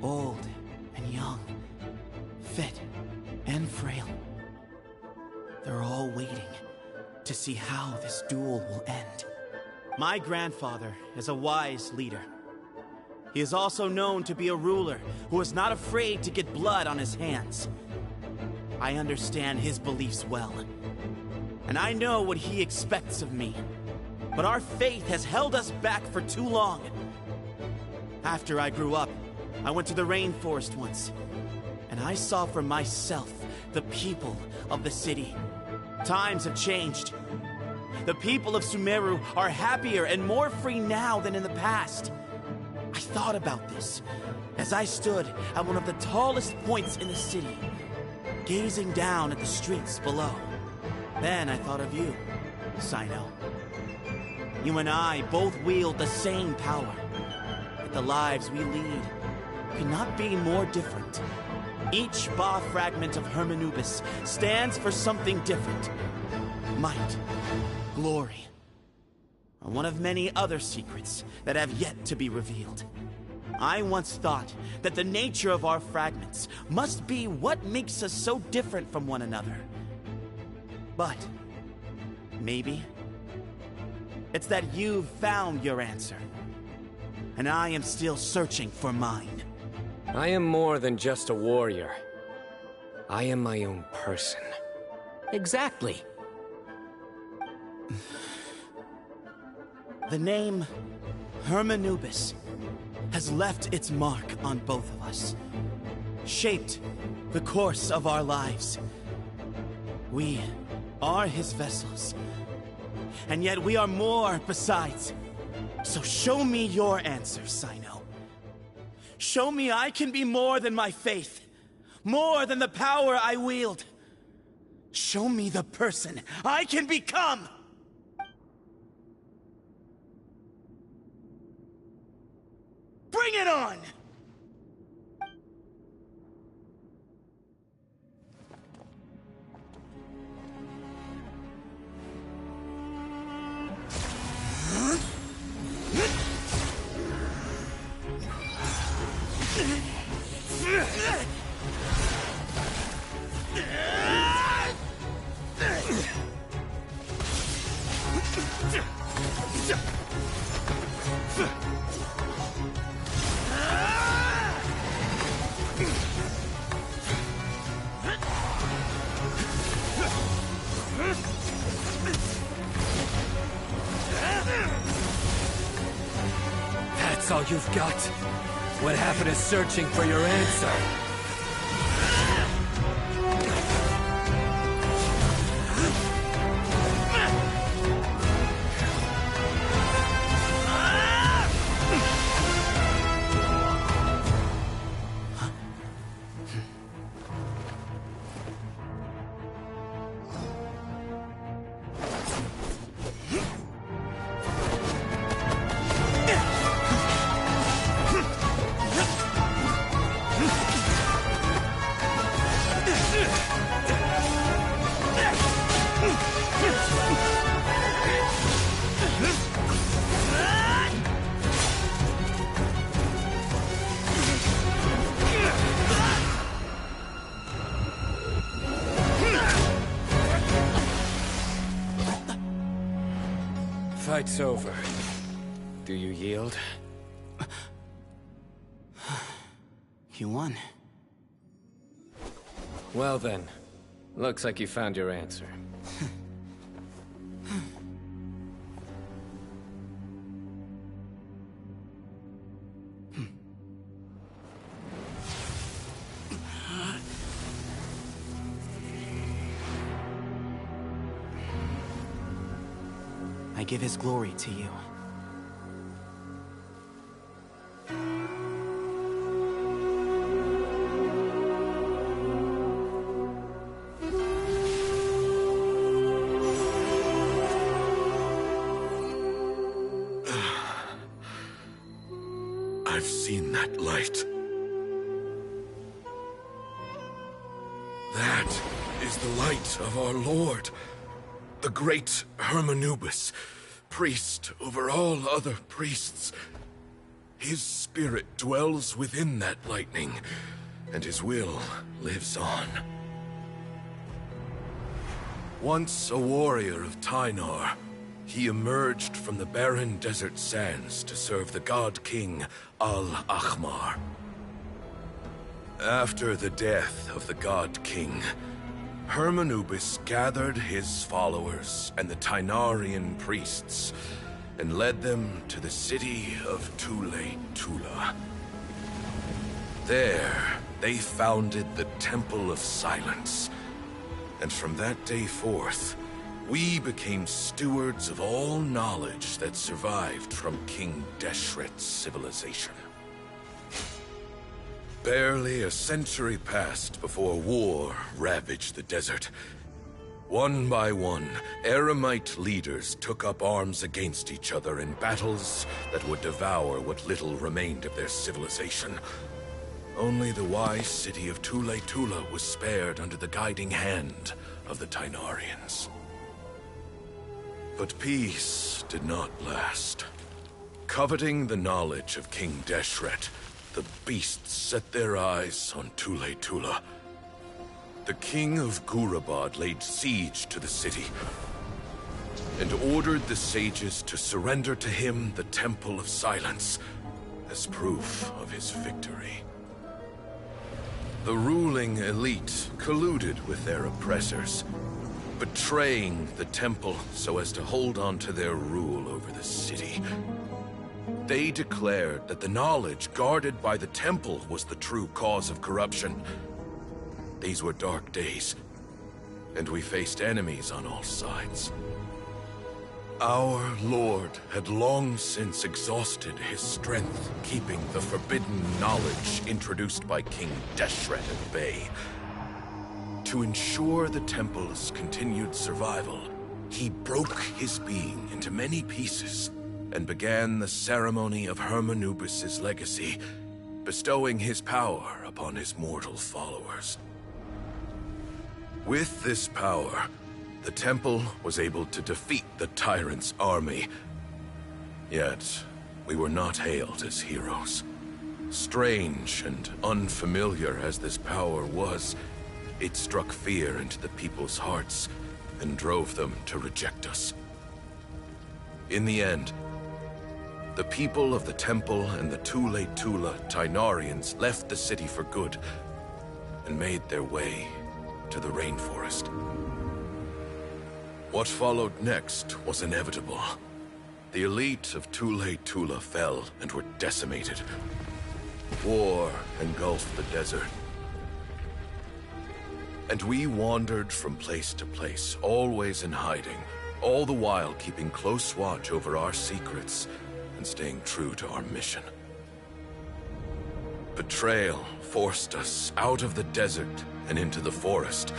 old and young, fit and frail, they're all waiting to see how this duel will end. My grandfather is a wise leader. He is also known to be a ruler who is not afraid to get blood on his hands. I understand his beliefs well, and I know what he expects of me. But our faith has held us back for too long. After I grew up, I went to the rainforest once, and I saw for myself the people of the city. Times have changed. The people of Sumeru are happier and more free now than in the past. I thought about this as I stood at one of the tallest points in the city, gazing down at the streets below. Then I thought of you, Cyno. You and I both wield the same power, yet the lives we lead could not be more different. Each Ba fragment of Hermanubis stands for something different. Might, glory, or one of many other secrets that have yet to be revealed. I once thought that the nature of our fragments must be what makes us so different from one another. But maybe it's that you've found your answer, and I am still searching for mine. I am more than just a warrior. I am my own person. Exactly. The name Hermanubis has left its mark on both of us, shaped the course of our lives. We are his vessels, and yet we are more besides. So show me your answer, Cyno. Show me I can be more than my faith, more than the power I wield. Show me the person I can become! Bring it on! That's all you've got? What happened to searching for your answer? Fight's over. Do you yield? You won. Well then, looks like you found your answer. I give his glory to you. I've seen that light. That is the light of our Lord, the great Hermanubis, priest over all other priests. His spirit dwells within that lightning, and his will lives on. Once a warrior of Tynar, he emerged from the barren desert sands to serve the god king Al-Ahmar. After the death of the god king, Hermanubis gathered his followers and the Tynarian priests and led them to the city of Tule-Tula. There, they founded the Temple of Silence, and from that day forth, we became stewards of all knowledge that survived from King Deshret's civilization. Barely a century passed before war ravaged the desert. One by one, Eremite leaders took up arms against each other in battles that would devour what little remained of their civilization. Only the wise city of Tule-Tula was spared under the guiding hand of the Tynarians. But peace did not last. Coveting the knowledge of King Deshret, the beasts set their eyes on Tule-Tula. The king of Gurabad laid siege to the city and ordered the sages to surrender to him the Temple of Silence as proof of his victory. The ruling elite colluded with their oppressors, betraying the temple so as to hold on to their rule over the city. They declared that the knowledge guarded by the temple was the true cause of corruption. These were dark days, and we faced enemies on all sides. Our Lord had long since exhausted his strength, keeping the forbidden knowledge introduced by King Deshret at bay. To ensure the temple's continued survival, he broke his being into many pieces and began the ceremony of Hermanubis' legacy, bestowing his power upon his mortal followers. With this power, the temple was able to defeat the tyrant's army. Yet, we were not hailed as heroes. Strange and unfamiliar as this power was, it struck fear into the people's hearts and drove them to reject us. In the end, the people of the temple and the Tule-Tula Tynarians left the city for good and made their way to the rainforest. What followed next was inevitable. The elite of Tule-Tula fell and were decimated. War engulfed the desert. And we wandered from place to place, always in hiding, all the while keeping close watch over our secrets and staying true to our mission. Betrayal forced us out of the desert and into the forest.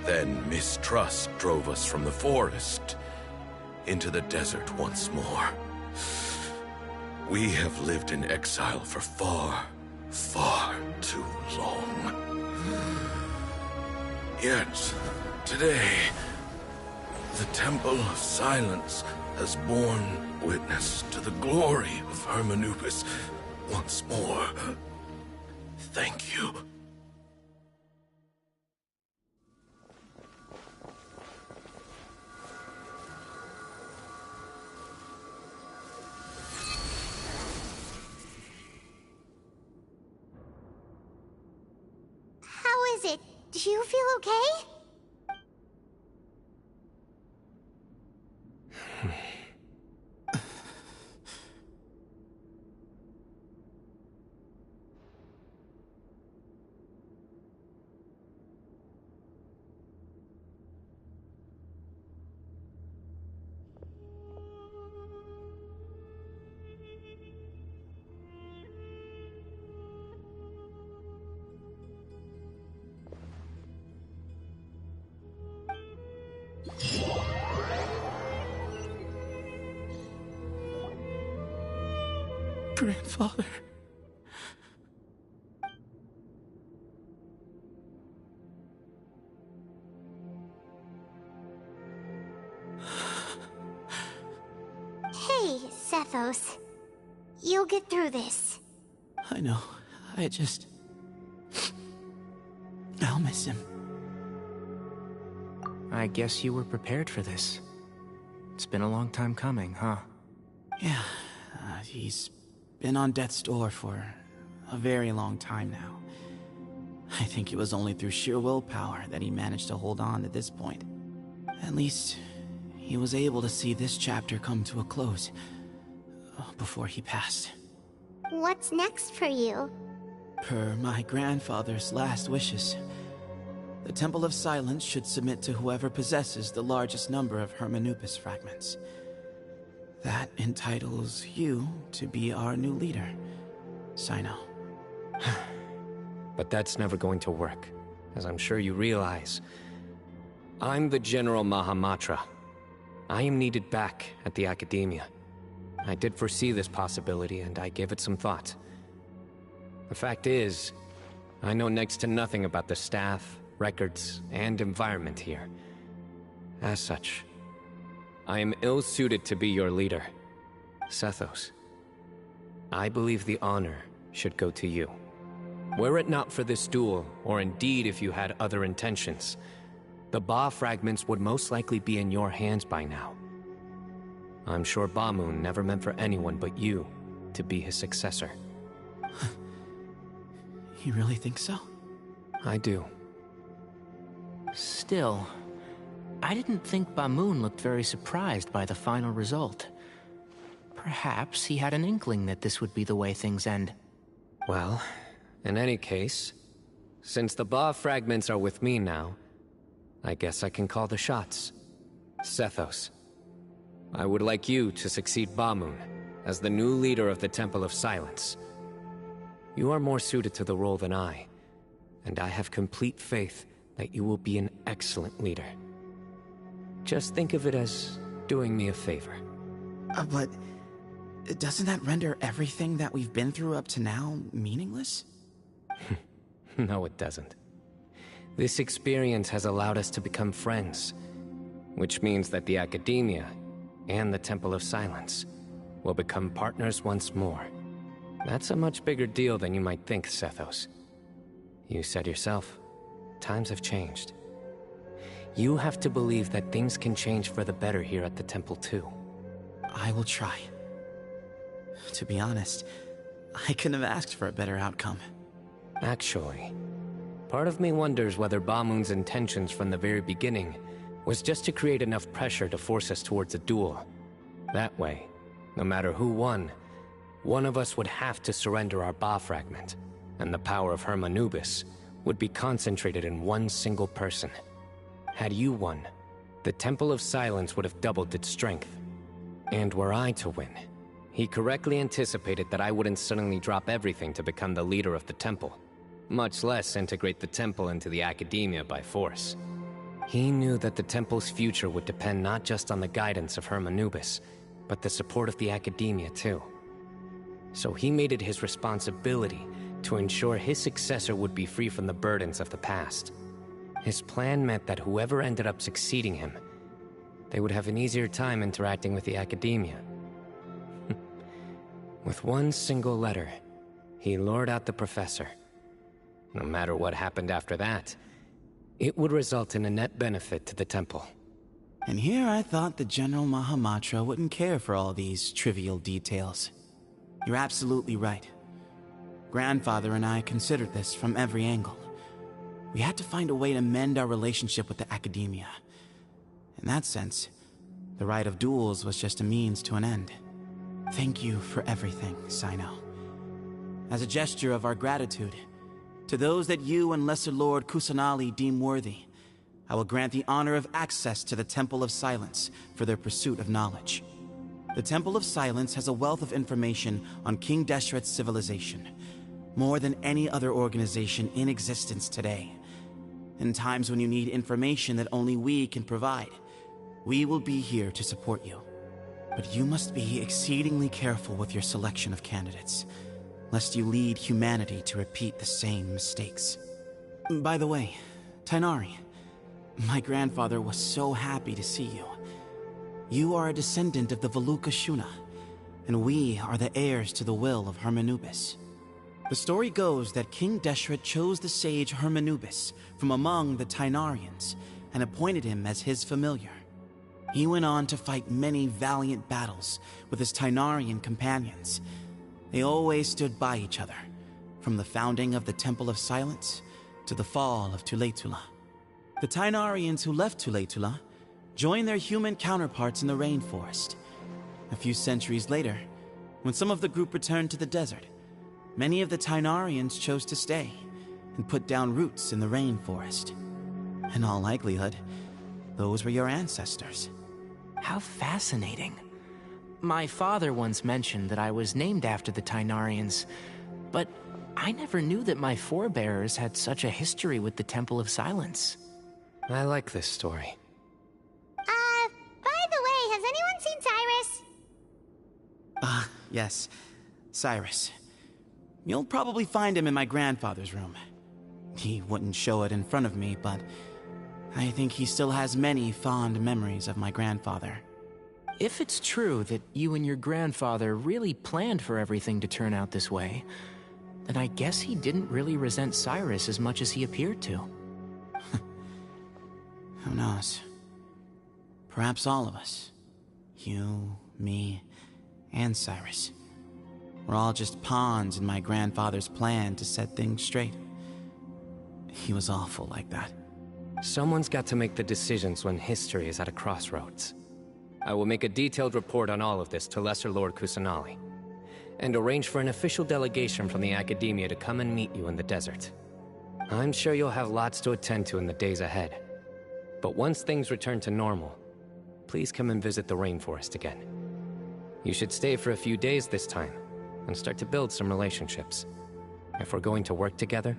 Then mistrust drove us from the forest into the desert once more. We have lived in exile for far, far too long. Yet, today, the Temple of Silence has borne witness to the glory of Hermanubis once more. Thank you. is it? Do you feel okay? Grandfather. Hey, Sethos. You'll get through this. I know. I'll miss him. I guess you were prepared for this. It's been a long time coming, huh? Yeah, he's been on death's door for a very long time now. I think it was only through sheer willpower that he managed to hold on to this point. At least, he was able to see this chapter come to a close before he passed. What's next for you? Per my grandfather's last wishes, the Temple of Silence should submit to whoever possesses the largest number of Hermanupis fragments. That entitles you to be our new leader, Cyno. But that's never going to work, as I'm sure you realize. I'm the General Mahamatra. I am needed back at the Academia. I did foresee this possibility, and I gave it some thought. The fact is, I know next to nothing about the staff, records, and environment here. As such, I am ill-suited to be your leader. Sethos, I believe the honor should go to you. Were it not for this duel, or indeed if you had other intentions, the Ba fragments would most likely be in your hands by now. I'm sure Bamoon never meant for anyone but you to be his successor. You really think so? I do. Still, I didn't think Bamoon looked very surprised by the final result. Perhaps he had an inkling that this would be the way things end. Well, in any case, since the Ba fragments are with me now, I guess I can call the shots. Sethos, I would like you to succeed Bamoon as the new leader of the Temple of Silence. You are more suited to the role than I, and I have complete faith that you will be an excellent leader. Just think of it as doing me a favor. But doesn't that render everything that we've been through up to now meaningless? No, it doesn't. This experience has allowed us to become friends, which means that the Academia and the Temple of Silence will become partners once more. That's a much bigger deal than you might think, Sethos. You said yourself, times have changed. You have to believe that things can change for the better here at the temple too. I will try. To be honest, I couldn't have asked for a better outcome. Actually, part of me wonders whether Bamoon's intentions from the very beginning was just to create enough pressure to force us towards a duel. That way, no matter who won, one of us would have to surrender our Ba fragment, and the power of Hermanubis would be concentrated in one single person. Had you won, the Temple of Silence would have doubled its strength. And were I to win, he correctly anticipated that I wouldn't suddenly drop everything to become the leader of the temple, much less integrate the temple into the Academia by force. He knew that the temple's future would depend not just on the guidance of Hermanubis, but the support of the Academia too. So he made it his responsibility to ensure his successor would be free from the burdens of the past. His plan meant that whoever ended up succeeding him, they would have an easier time interacting with the Academia. With one single letter, he lured out the professor. No matter what happened after that, it would result in a net benefit to the temple. And here I thought the General Mahamatra wouldn't care for all these trivial details. You're absolutely right. Grandfather and I considered this from every angle. We had to find a way to mend our relationship with the academia. In that sense, the right of duels was just a means to an end. Thank you for everything, Cyno. As a gesture of our gratitude, to those that you and Lesser Lord Kusanali deem worthy, I will grant the honor of access to the Temple of Silence for their pursuit of knowledge. The Temple of Silence has a wealth of information on King Deshret's civilization, more than any other organization in existence today. In times when you need information that only we can provide, we will be here to support you. But you must be exceedingly careful with your selection of candidates, lest you lead humanity to repeat the same mistakes. By the way, Tainari, my grandfather was so happy to see you. You are a descendant of the Veluca Shuna, and we are the heirs to the will of Hermanubis. The story goes that King Deshret chose the sage Hermanubis from among the Tainarians and appointed him as his familiar. He went on to fight many valiant battles with his Tainarian companions. They always stood by each other, from the founding of the Temple of Silence to the fall of Tuletula. The Tainarians who left Tuletula joined their human counterparts in the rainforest. A few centuries later, when some of the group returned to the desert, many of the Tainarians chose to stay and put down roots in the rainforest. In all likelihood, those were your ancestors. How fascinating. My father once mentioned that I was named after the Tainarians, but I never knew that my forebears had such a history with the Temple of Silence. I like this story. By the way, has anyone seen Cyrus? Yes. Cyrus. You'll probably find him in my grandfather's room. He wouldn't show it in front of me, but I think he still has many fond memories of my grandfather. If it's true that you and your grandfather really planned for everything to turn out this way, then I guess he didn't really resent Cyrus as much as he appeared to. Who knows? Perhaps all of us. You, me, and Cyrus. We're all just pawns in my grandfather's plan to set things straight. He was awful like that. Someone's got to make the decisions when history is at a crossroads. I will make a detailed report on all of this to Lesser Lord Kusanali, and arrange for an official delegation from the Academia to come and meet you in the desert. I'm sure you'll have lots to attend to in the days ahead. But once things return to normal, please come and visit the rainforest again. You should stay for a few days this time, and start to build some relationships. If we're going to work together,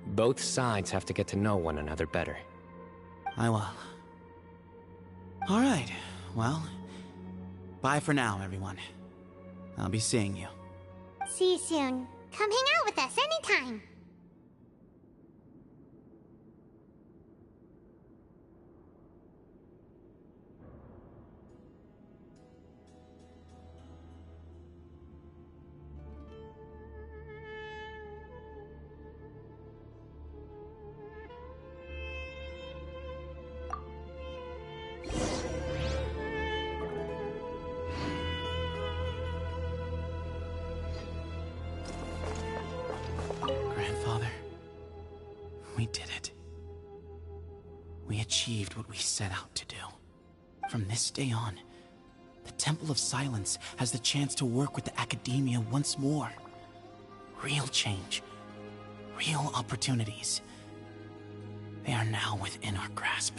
both sides have to get to know one another better. I will. All right, well, bye for now, everyone. I'll be seeing you. See you soon. Come hang out with us anytime. We did it. We achieved what we set out to do. From this day on, the Temple of Silence has the chance to work with the Academia once more. Real change. Real opportunities. They are now within our grasp.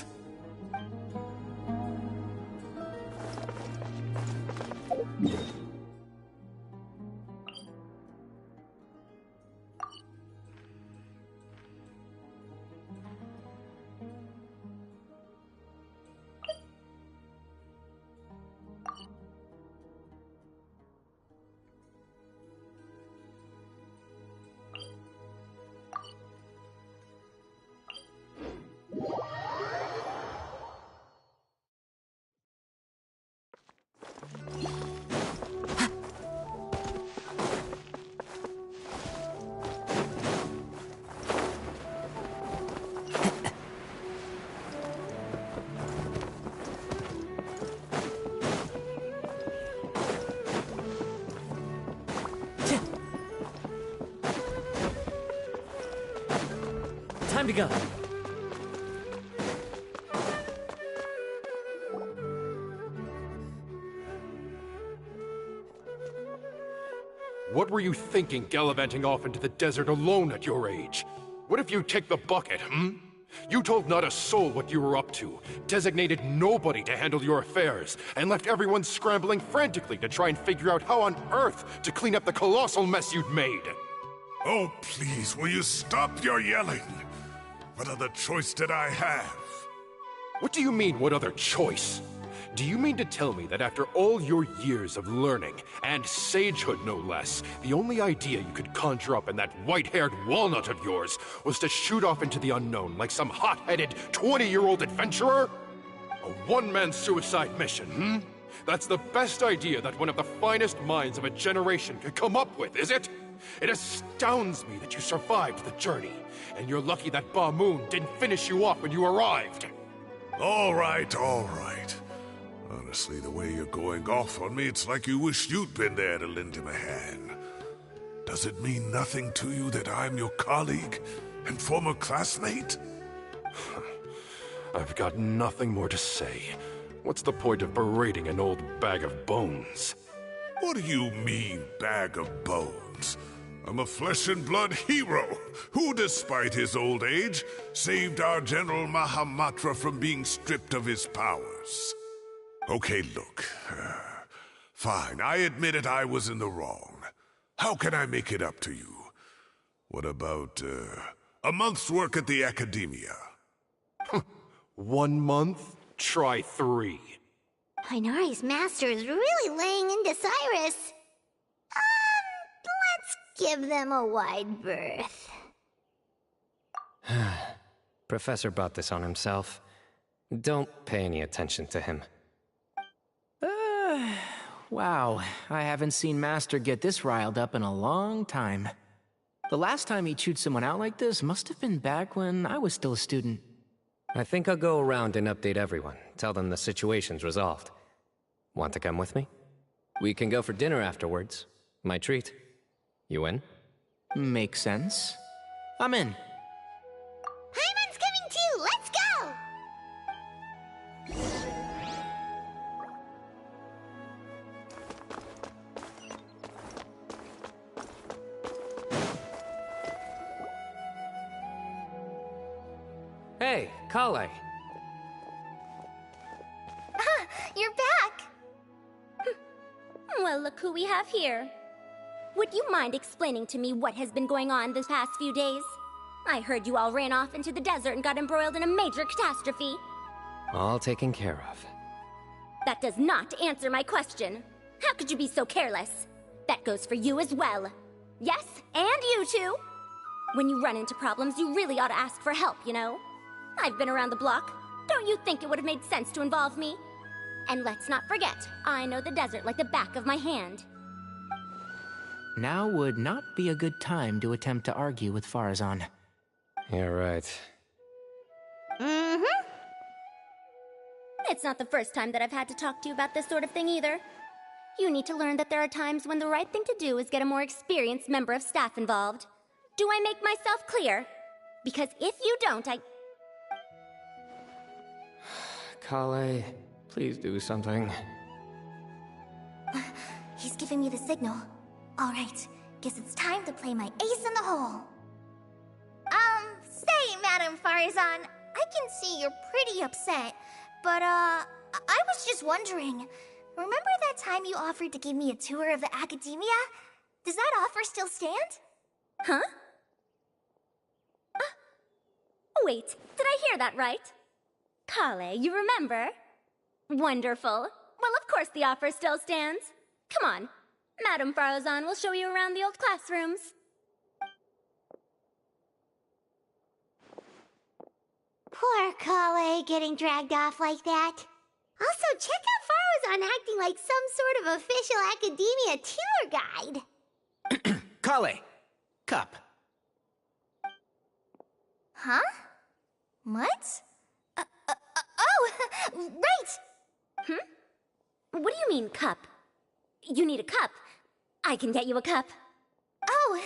to go. What were you thinking gallivanting off into the desert alone at your age? What if you take the bucket, hmm? You told not a soul what you were up to, designated nobody to handle your affairs, and left everyone scrambling frantically to try and figure out how on earth to clean up the colossal mess you'd made. Oh, please, will you stop your yelling? What other choice did I have? What do you mean, what other choice? Do you mean to tell me that after all your years of learning, and sagehood no less, the only idea you could conjure up in that white-haired walnut of yours was to shoot off into the unknown like some hot-headed 20-year-old adventurer? A one-man suicide mission, hmm? That's the best idea that one of the finest minds of a generation could come up with, is it? It astounds me that you survived the journey, and you're lucky that Ba Moon didn't finish you off when you arrived. All right, all right. Honestly, the way you're going off on me, it's like you wish you'd been there to lend him a hand. Does it mean nothing to you that I'm your colleague and former classmate? I've got nothing more to say. What's the point of berating an old bag of bones? What do you mean, bag of bones? I'm a flesh-and-blood hero who, despite his old age, saved our General Mahamatra from being stripped of his powers. Okay, look. Fine, I admit it, I was in the wrong. How can I make it up to you? What about, a month's work at the Academia? 1 month? Try 3. Inari's master is really laying into Cyrus. Let's give them a wide berth. Professor brought this on himself. Don't pay any attention to him. Wow, I haven't seen Master get this riled up in a long time. The last time he chewed someone out like this must have been back when I was still a student. I think I'll go around and update everyone. Tell them the situation's resolved. Want to come with me? We can go for dinner afterwards. My treat. You in? Makes sense. I'm in. Paimon's coming too! Let's go! Hey, Kale. You're back! Well, look who we have here. Would you mind explaining to me what has been going on this past few days? I heard you all ran off into the desert and got embroiled in a major catastrophe. All taken care of. That does not answer my question. How could you be so careless? That goes for you as well. Yes, and you too. When you run into problems, you really ought to ask for help, you know? I've been around the block. Don't you think it would have made sense to involve me? And let's not forget, I know the desert like the back of my hand. Now would not be a good time to attempt to argue with Farazan. You're right. Mm-hmm. It's not the first time that I've had to talk to you about this sort of thing either. You need to learn that there are times when the right thing to do is get a more experienced member of staff involved. Do I make myself clear? Because if you don't, Kale, please do something. He's giving me the signal. All right, guess it's time to play my ace in the hole. Say, Madam Farazan, I can see you're pretty upset, but, I was just wondering, remember that time you offered to give me a tour of the Academia? Does that offer still stand? Huh? Wait, did I hear that right? Kale, you remember? Wonderful. Well, of course the offer still stands. Come on. Madam Farazan will show you around the old classrooms. Poor Kale getting dragged off like that. Also, check out Farazan acting like some sort of official Academia tour guide. Kale! Cup. Huh? What? Oh, right! What do you mean, cup? You need a cup. I can get you a cup. Oh, Oh,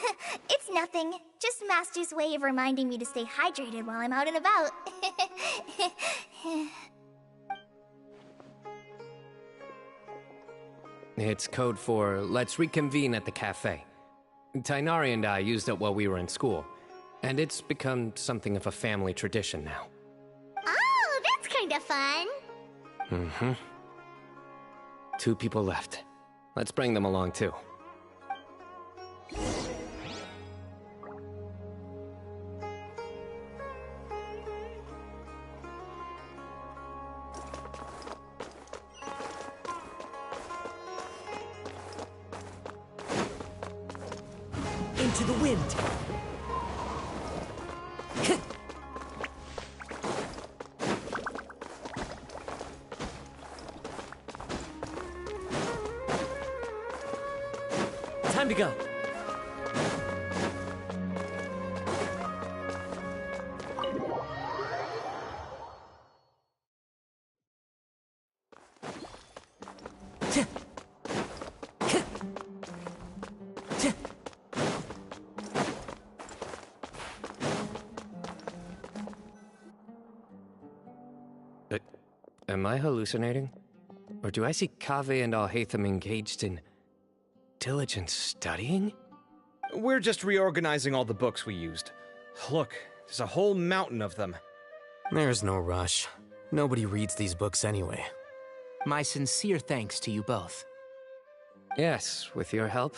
it's nothing. Just Master's way of reminding me to stay hydrated while I'm out and about. It's code for let's reconvene at the cafe. Tighnari and I used it while we were in school, and it's become something of a family tradition now. Oh, that's kind of fun. Mm-hmm. 2 people left. Let's bring them along too. Into the wind. Time to go. Am I hallucinating? Or do I see Kaveh and Alhaitham engaged in diligent studying? We're just reorganizing all the books we used. Look, there's a whole mountain of them. There's no rush. Nobody reads these books anyway. My sincere thanks to you both. Yes, with your help,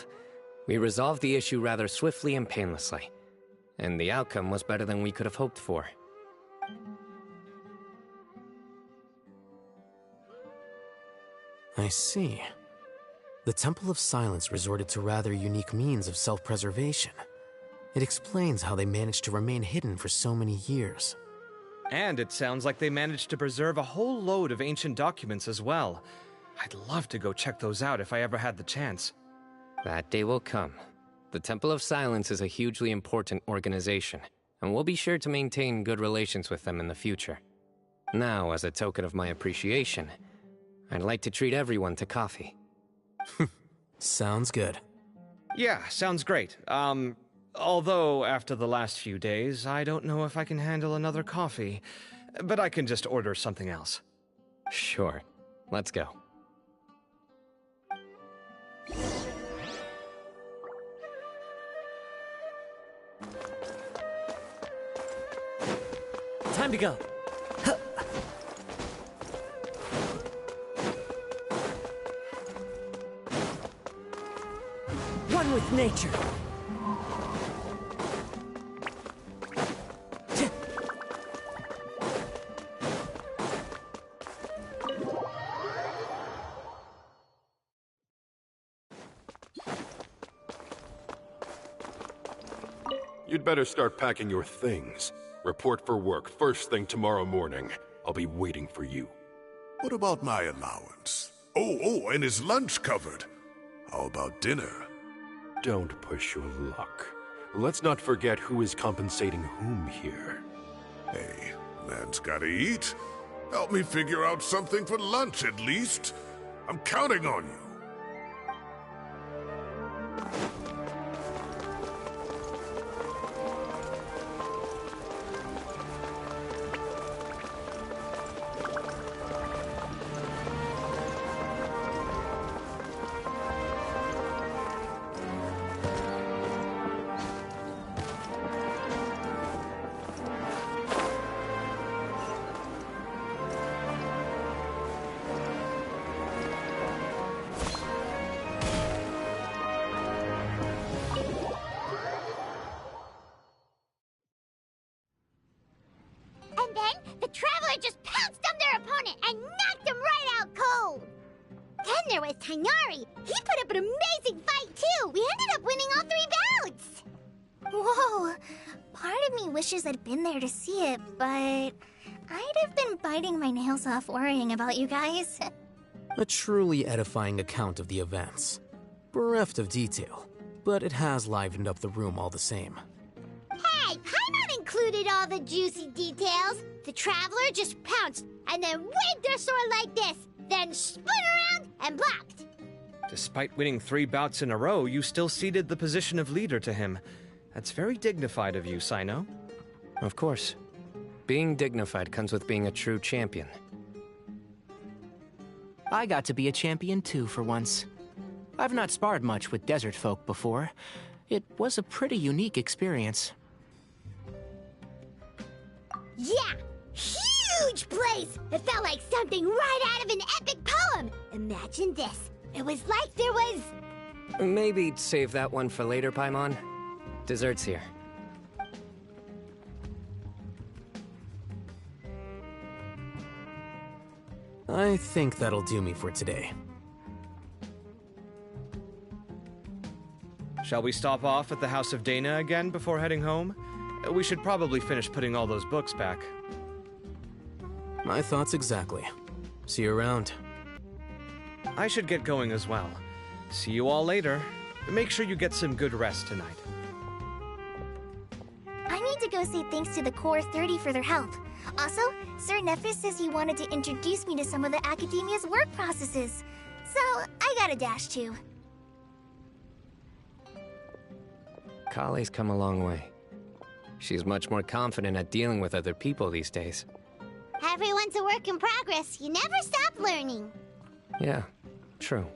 we resolved the issue rather swiftly and painlessly. And the outcome was better than we could have hoped for. I see. The Temple of Silence resorted to rather unique means of self-preservation. It explains how they managed to remain hidden for so many years. And it sounds like they managed to preserve a whole load of ancient documents as well. I'd love to go check those out if I ever had the chance. That day will come. The Temple of Silence is a hugely important organization, and we'll be sure to maintain good relations with them in the future. Now, as a token of my appreciation, I'd like to treat everyone to coffee. Sounds good. Yeah, sounds great. Although after the last few days, I don't know if I can handle another coffee. But I can just order something else. Sure. Let's go. Time to go. One with nature. You'd better start packing your things. Report for work first thing tomorrow morning. I'll be waiting for you. What about my allowance? Oh, and is lunch covered? How about dinner? Don't push your luck. Let's not forget who is compensating whom here. Hey, man's gotta eat. Help me figure out something for lunch at least. I'm counting on you. And then, the Traveler just pounced on their opponent and knocked him right out cold! Then there was Tighnari. He put up an amazing fight, too! We ended up winning all 3 bouts! Whoa! Part of me wishes I'd been there to see it, but I'd have been biting my nails off worrying about you guys. A truly edifying account of the events. Bereft of detail, but it has livened up the room all the same. Hey, Paimon included all the juicy details. The Traveler just pounced and then waved their sword like this, then spun around and blocked. Despite winning 3 bouts in a row, you still ceded the position of leader to him. That's very dignified of you, Cyno. Of course. Being dignified comes with being a true champion. I got to be a champion too for once. I've not sparred much with desert folk before. It was a pretty unique experience. Yeah! Huge place! It felt like something right out of an epic poem! Imagine this. It was like there was... Maybe save that one for later, Paimon. Dessert's here. I think that'll do me for today. Shall we stop off at the House of Dana again before heading home? We should probably finish putting all those books back. My thoughts exactly. See you around. I should get going as well. See you all later. Make sure you get some good rest tonight. I need to go say thanks to the Core 30 for their help. Also, Sir Nephis says he wanted to introduce me to some of the Academia's work processes. So, I gotta dash too. Kale's come a long way. She's much more confident at dealing with other people these days. Everyone's a work in progress. You never stop learning. Yeah, true.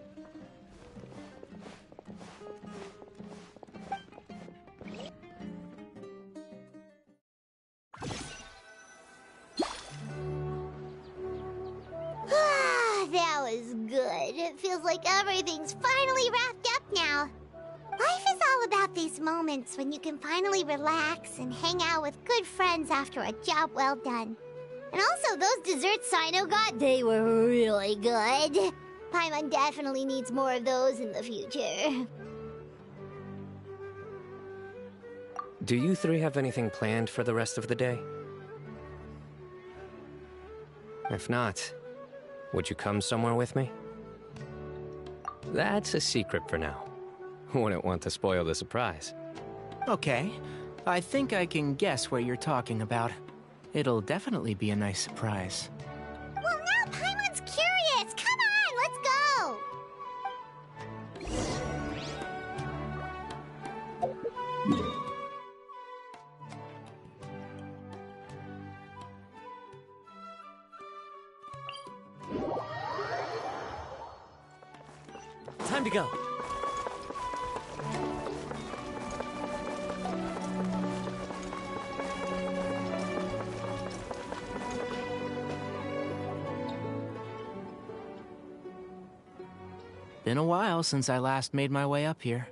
That was good. It feels like everything's finally wrapped up now. Life is all about these moments when you can finally relax and hang out with good friends after a job well done. And also, those desserts Cyno got, they were really good. Paimon definitely needs more of those in the future. Do you three have anything planned for the rest of the day? If not, would you come somewhere with me? That's a secret for now. Wouldn't want to spoil the surprise. Okay. I think I can guess what you're talking about. It'll definitely be a nice surprise. Well, now Paimon's curious! Come on, let's go! Time to go. Been a while since I last made my way up here.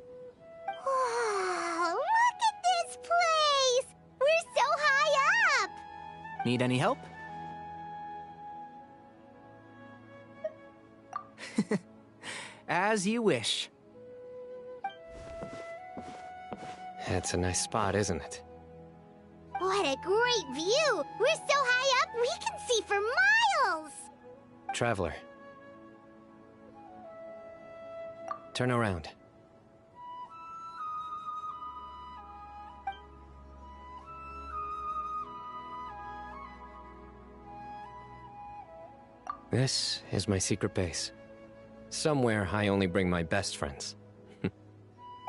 Wow, look at this place! We're so high up! Need any help? As you wish. It's a nice spot, isn't it? What a great view! We're so high up, we can see for miles! Traveler. Turn around. This is my secret base. Somewhere I only bring my best friends.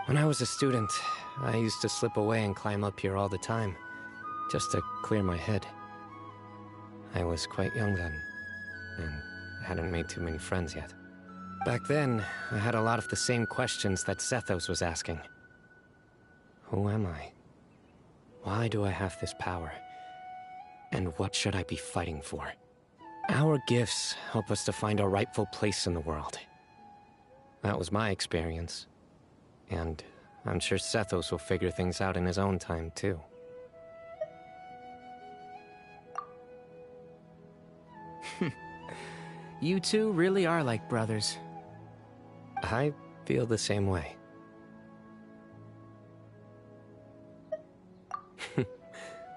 When I was a student, I used to slip away and climb up here all the time, just to clear my head. I was quite young then, and hadn't made too many friends yet. Back then, I had a lot of the same questions that Sethos was asking. Who am I? Why do I have this power? And what should I be fighting for? Our gifts help us to find our rightful place in the world. That was my experience. And I'm sure Sethos will figure things out in his own time, too. You two really are like brothers. I feel the same way.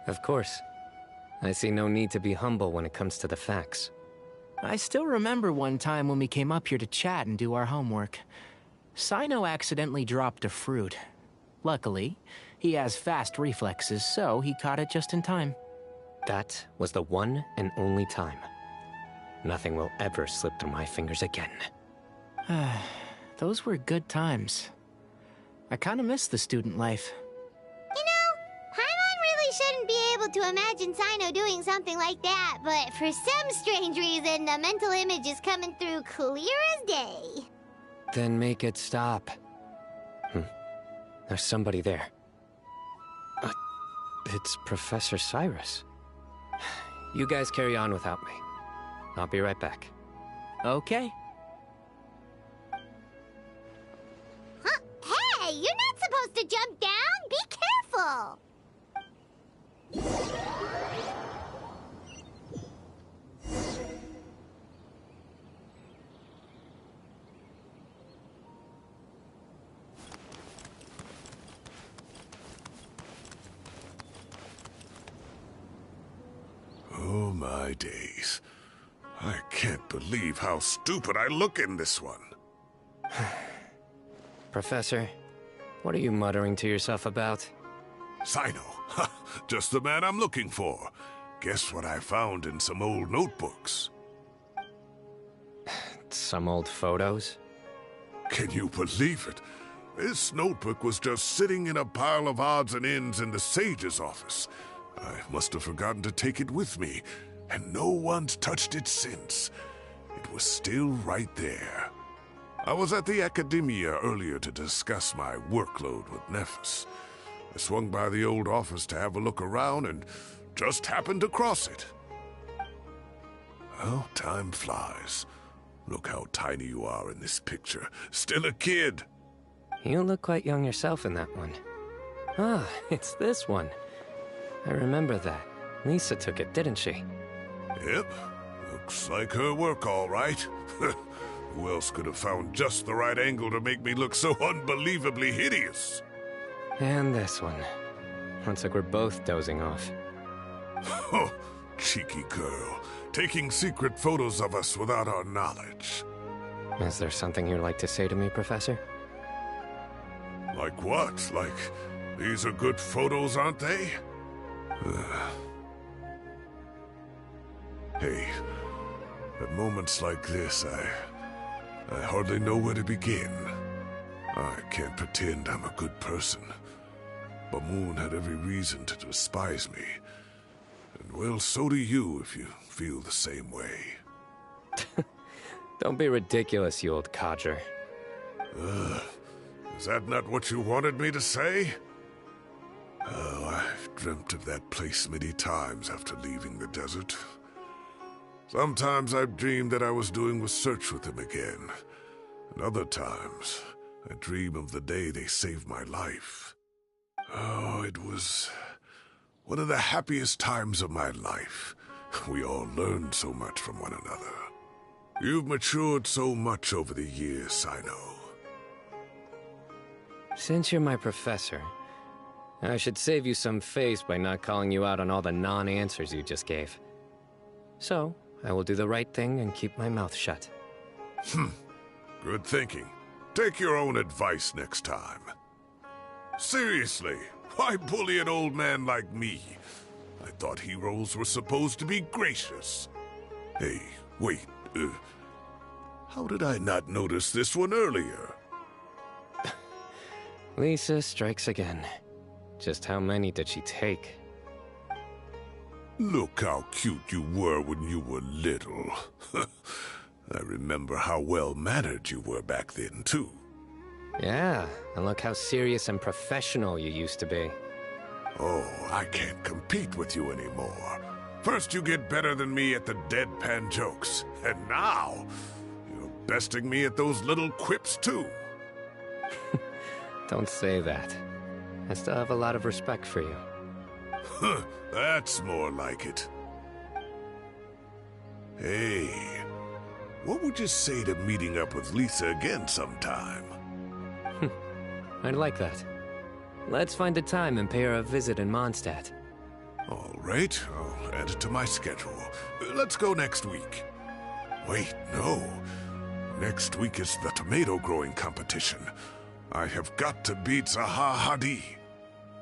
Of course. I see no need to be humble when it comes to the facts. I still remember one time when we came up here to chat and do our homework. Cyno accidentally dropped a fruit. Luckily, he has fast reflexes, so he caught it just in time. That was the one and only time. Nothing will ever slip through my fingers again. those were good times. I kind of miss the student life. You know, Paimon really shouldn't be able to imagine Cyno doing something like that, but for some strange reason, the mental image is coming through clear as day. Then make it stop. There's somebody there. It's Professor Cyrus. You guys carry on without me. I'll be right back. Okay. Huh? Hey, you're not supposed to jump down! Be careful! Oh my days. I can't believe how stupid I look in this one. Professor, what are you muttering to yourself about? Cyno. Just the man I'm looking for. Guess what I found in some old notebooks? Some old photos? Can you believe it? This notebook was just sitting in a pile of odds and ends in the Sage's office. I must have forgotten to take it with me, and no one's touched it since. It was still right there. I was at the Academia earlier to discuss my workload with Nephis. I swung by the old office to have a look around and just happened to cross it. Well, time flies. Look how tiny you are in this picture. Still a kid. You look quite young yourself in that one. Ah, it's this one. I remember that. Lisa took it, didn't she? Yep. Looks like her work, all right. Who else could have found just the right angle to make me look so unbelievably hideous? And this one. Looks like we're both dozing off. Oh, cheeky girl. Taking secret photos of us without our knowledge. Is there something you'd like to say to me, Professor? Like what? Like, these are good photos, aren't they? Hey, at moments like this, I hardly know where to begin. I can't pretend I'm a good person. But Moon had every reason to despise me. And well, so do you if you feel the same way. Don't be ridiculous, you old codger. Is that not what you wanted me to say? Oh, I've dreamt of that place many times after leaving the desert. Sometimes I've dreamed that I was doing research with them again. And other times, I dream of the day they saved my life. Oh, it was one of the happiest times of my life. We all learned so much from one another. You've matured so much over the years, Cyno. Since you're my professor, I should save you some face by not calling you out on all the non-answers you just gave. So, I will do the right thing and keep my mouth shut. Good thinking. Take your own advice next time. Seriously, why bully an old man like me? I thought heroes were supposed to be gracious. Hey, wait, how did I not notice this one earlier? Lisa strikes again. Just how many did she take? Look how cute you were when you were little. I remember how well-mannered you were back then, too. Yeah, and look how serious and professional you used to be. Oh, I can't compete with you anymore. First you get better than me at the deadpan jokes, and now you're besting me at those little quips, too. Don't say that. I still have a lot of respect for you. That's more like it. Hey, what would you say to meeting up with Lisa again sometime? I'd like that. Let's find a time and pay her a visit in Mondstadt. All right, I'll add it to my schedule. Let's go next week. Wait, no. Next week is the tomato growing competition. I have got to beat Zaha Hadid.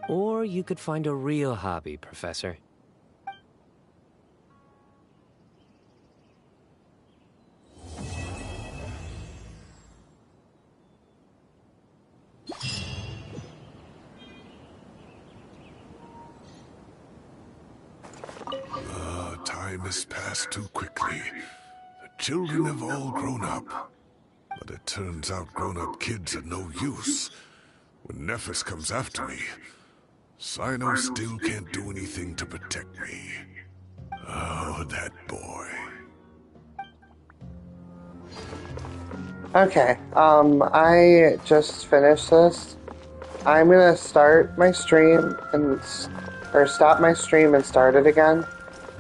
Or you could find a real hobby, Professor. Time has passed too quickly. The children have all grown up. But it turns out grown-up kids are no use. When Nephis comes after me, Cyno still can't do anything to protect me. Oh, that boy. Okay, I just finished this. I'm gonna start my stream or stop my stream and start it again,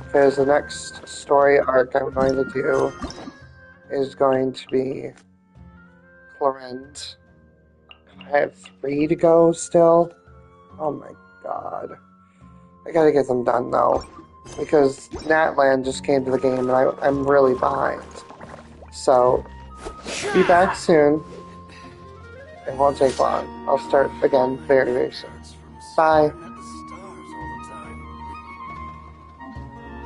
because the next story arc I'm going to do is going to be Clorinde. I have 3 to go still. Oh my god. I gotta get them done though, because Natland just came to the game and I'm really behind. So, be back soon. It won't take long. I'll start again very, very soon. Bye.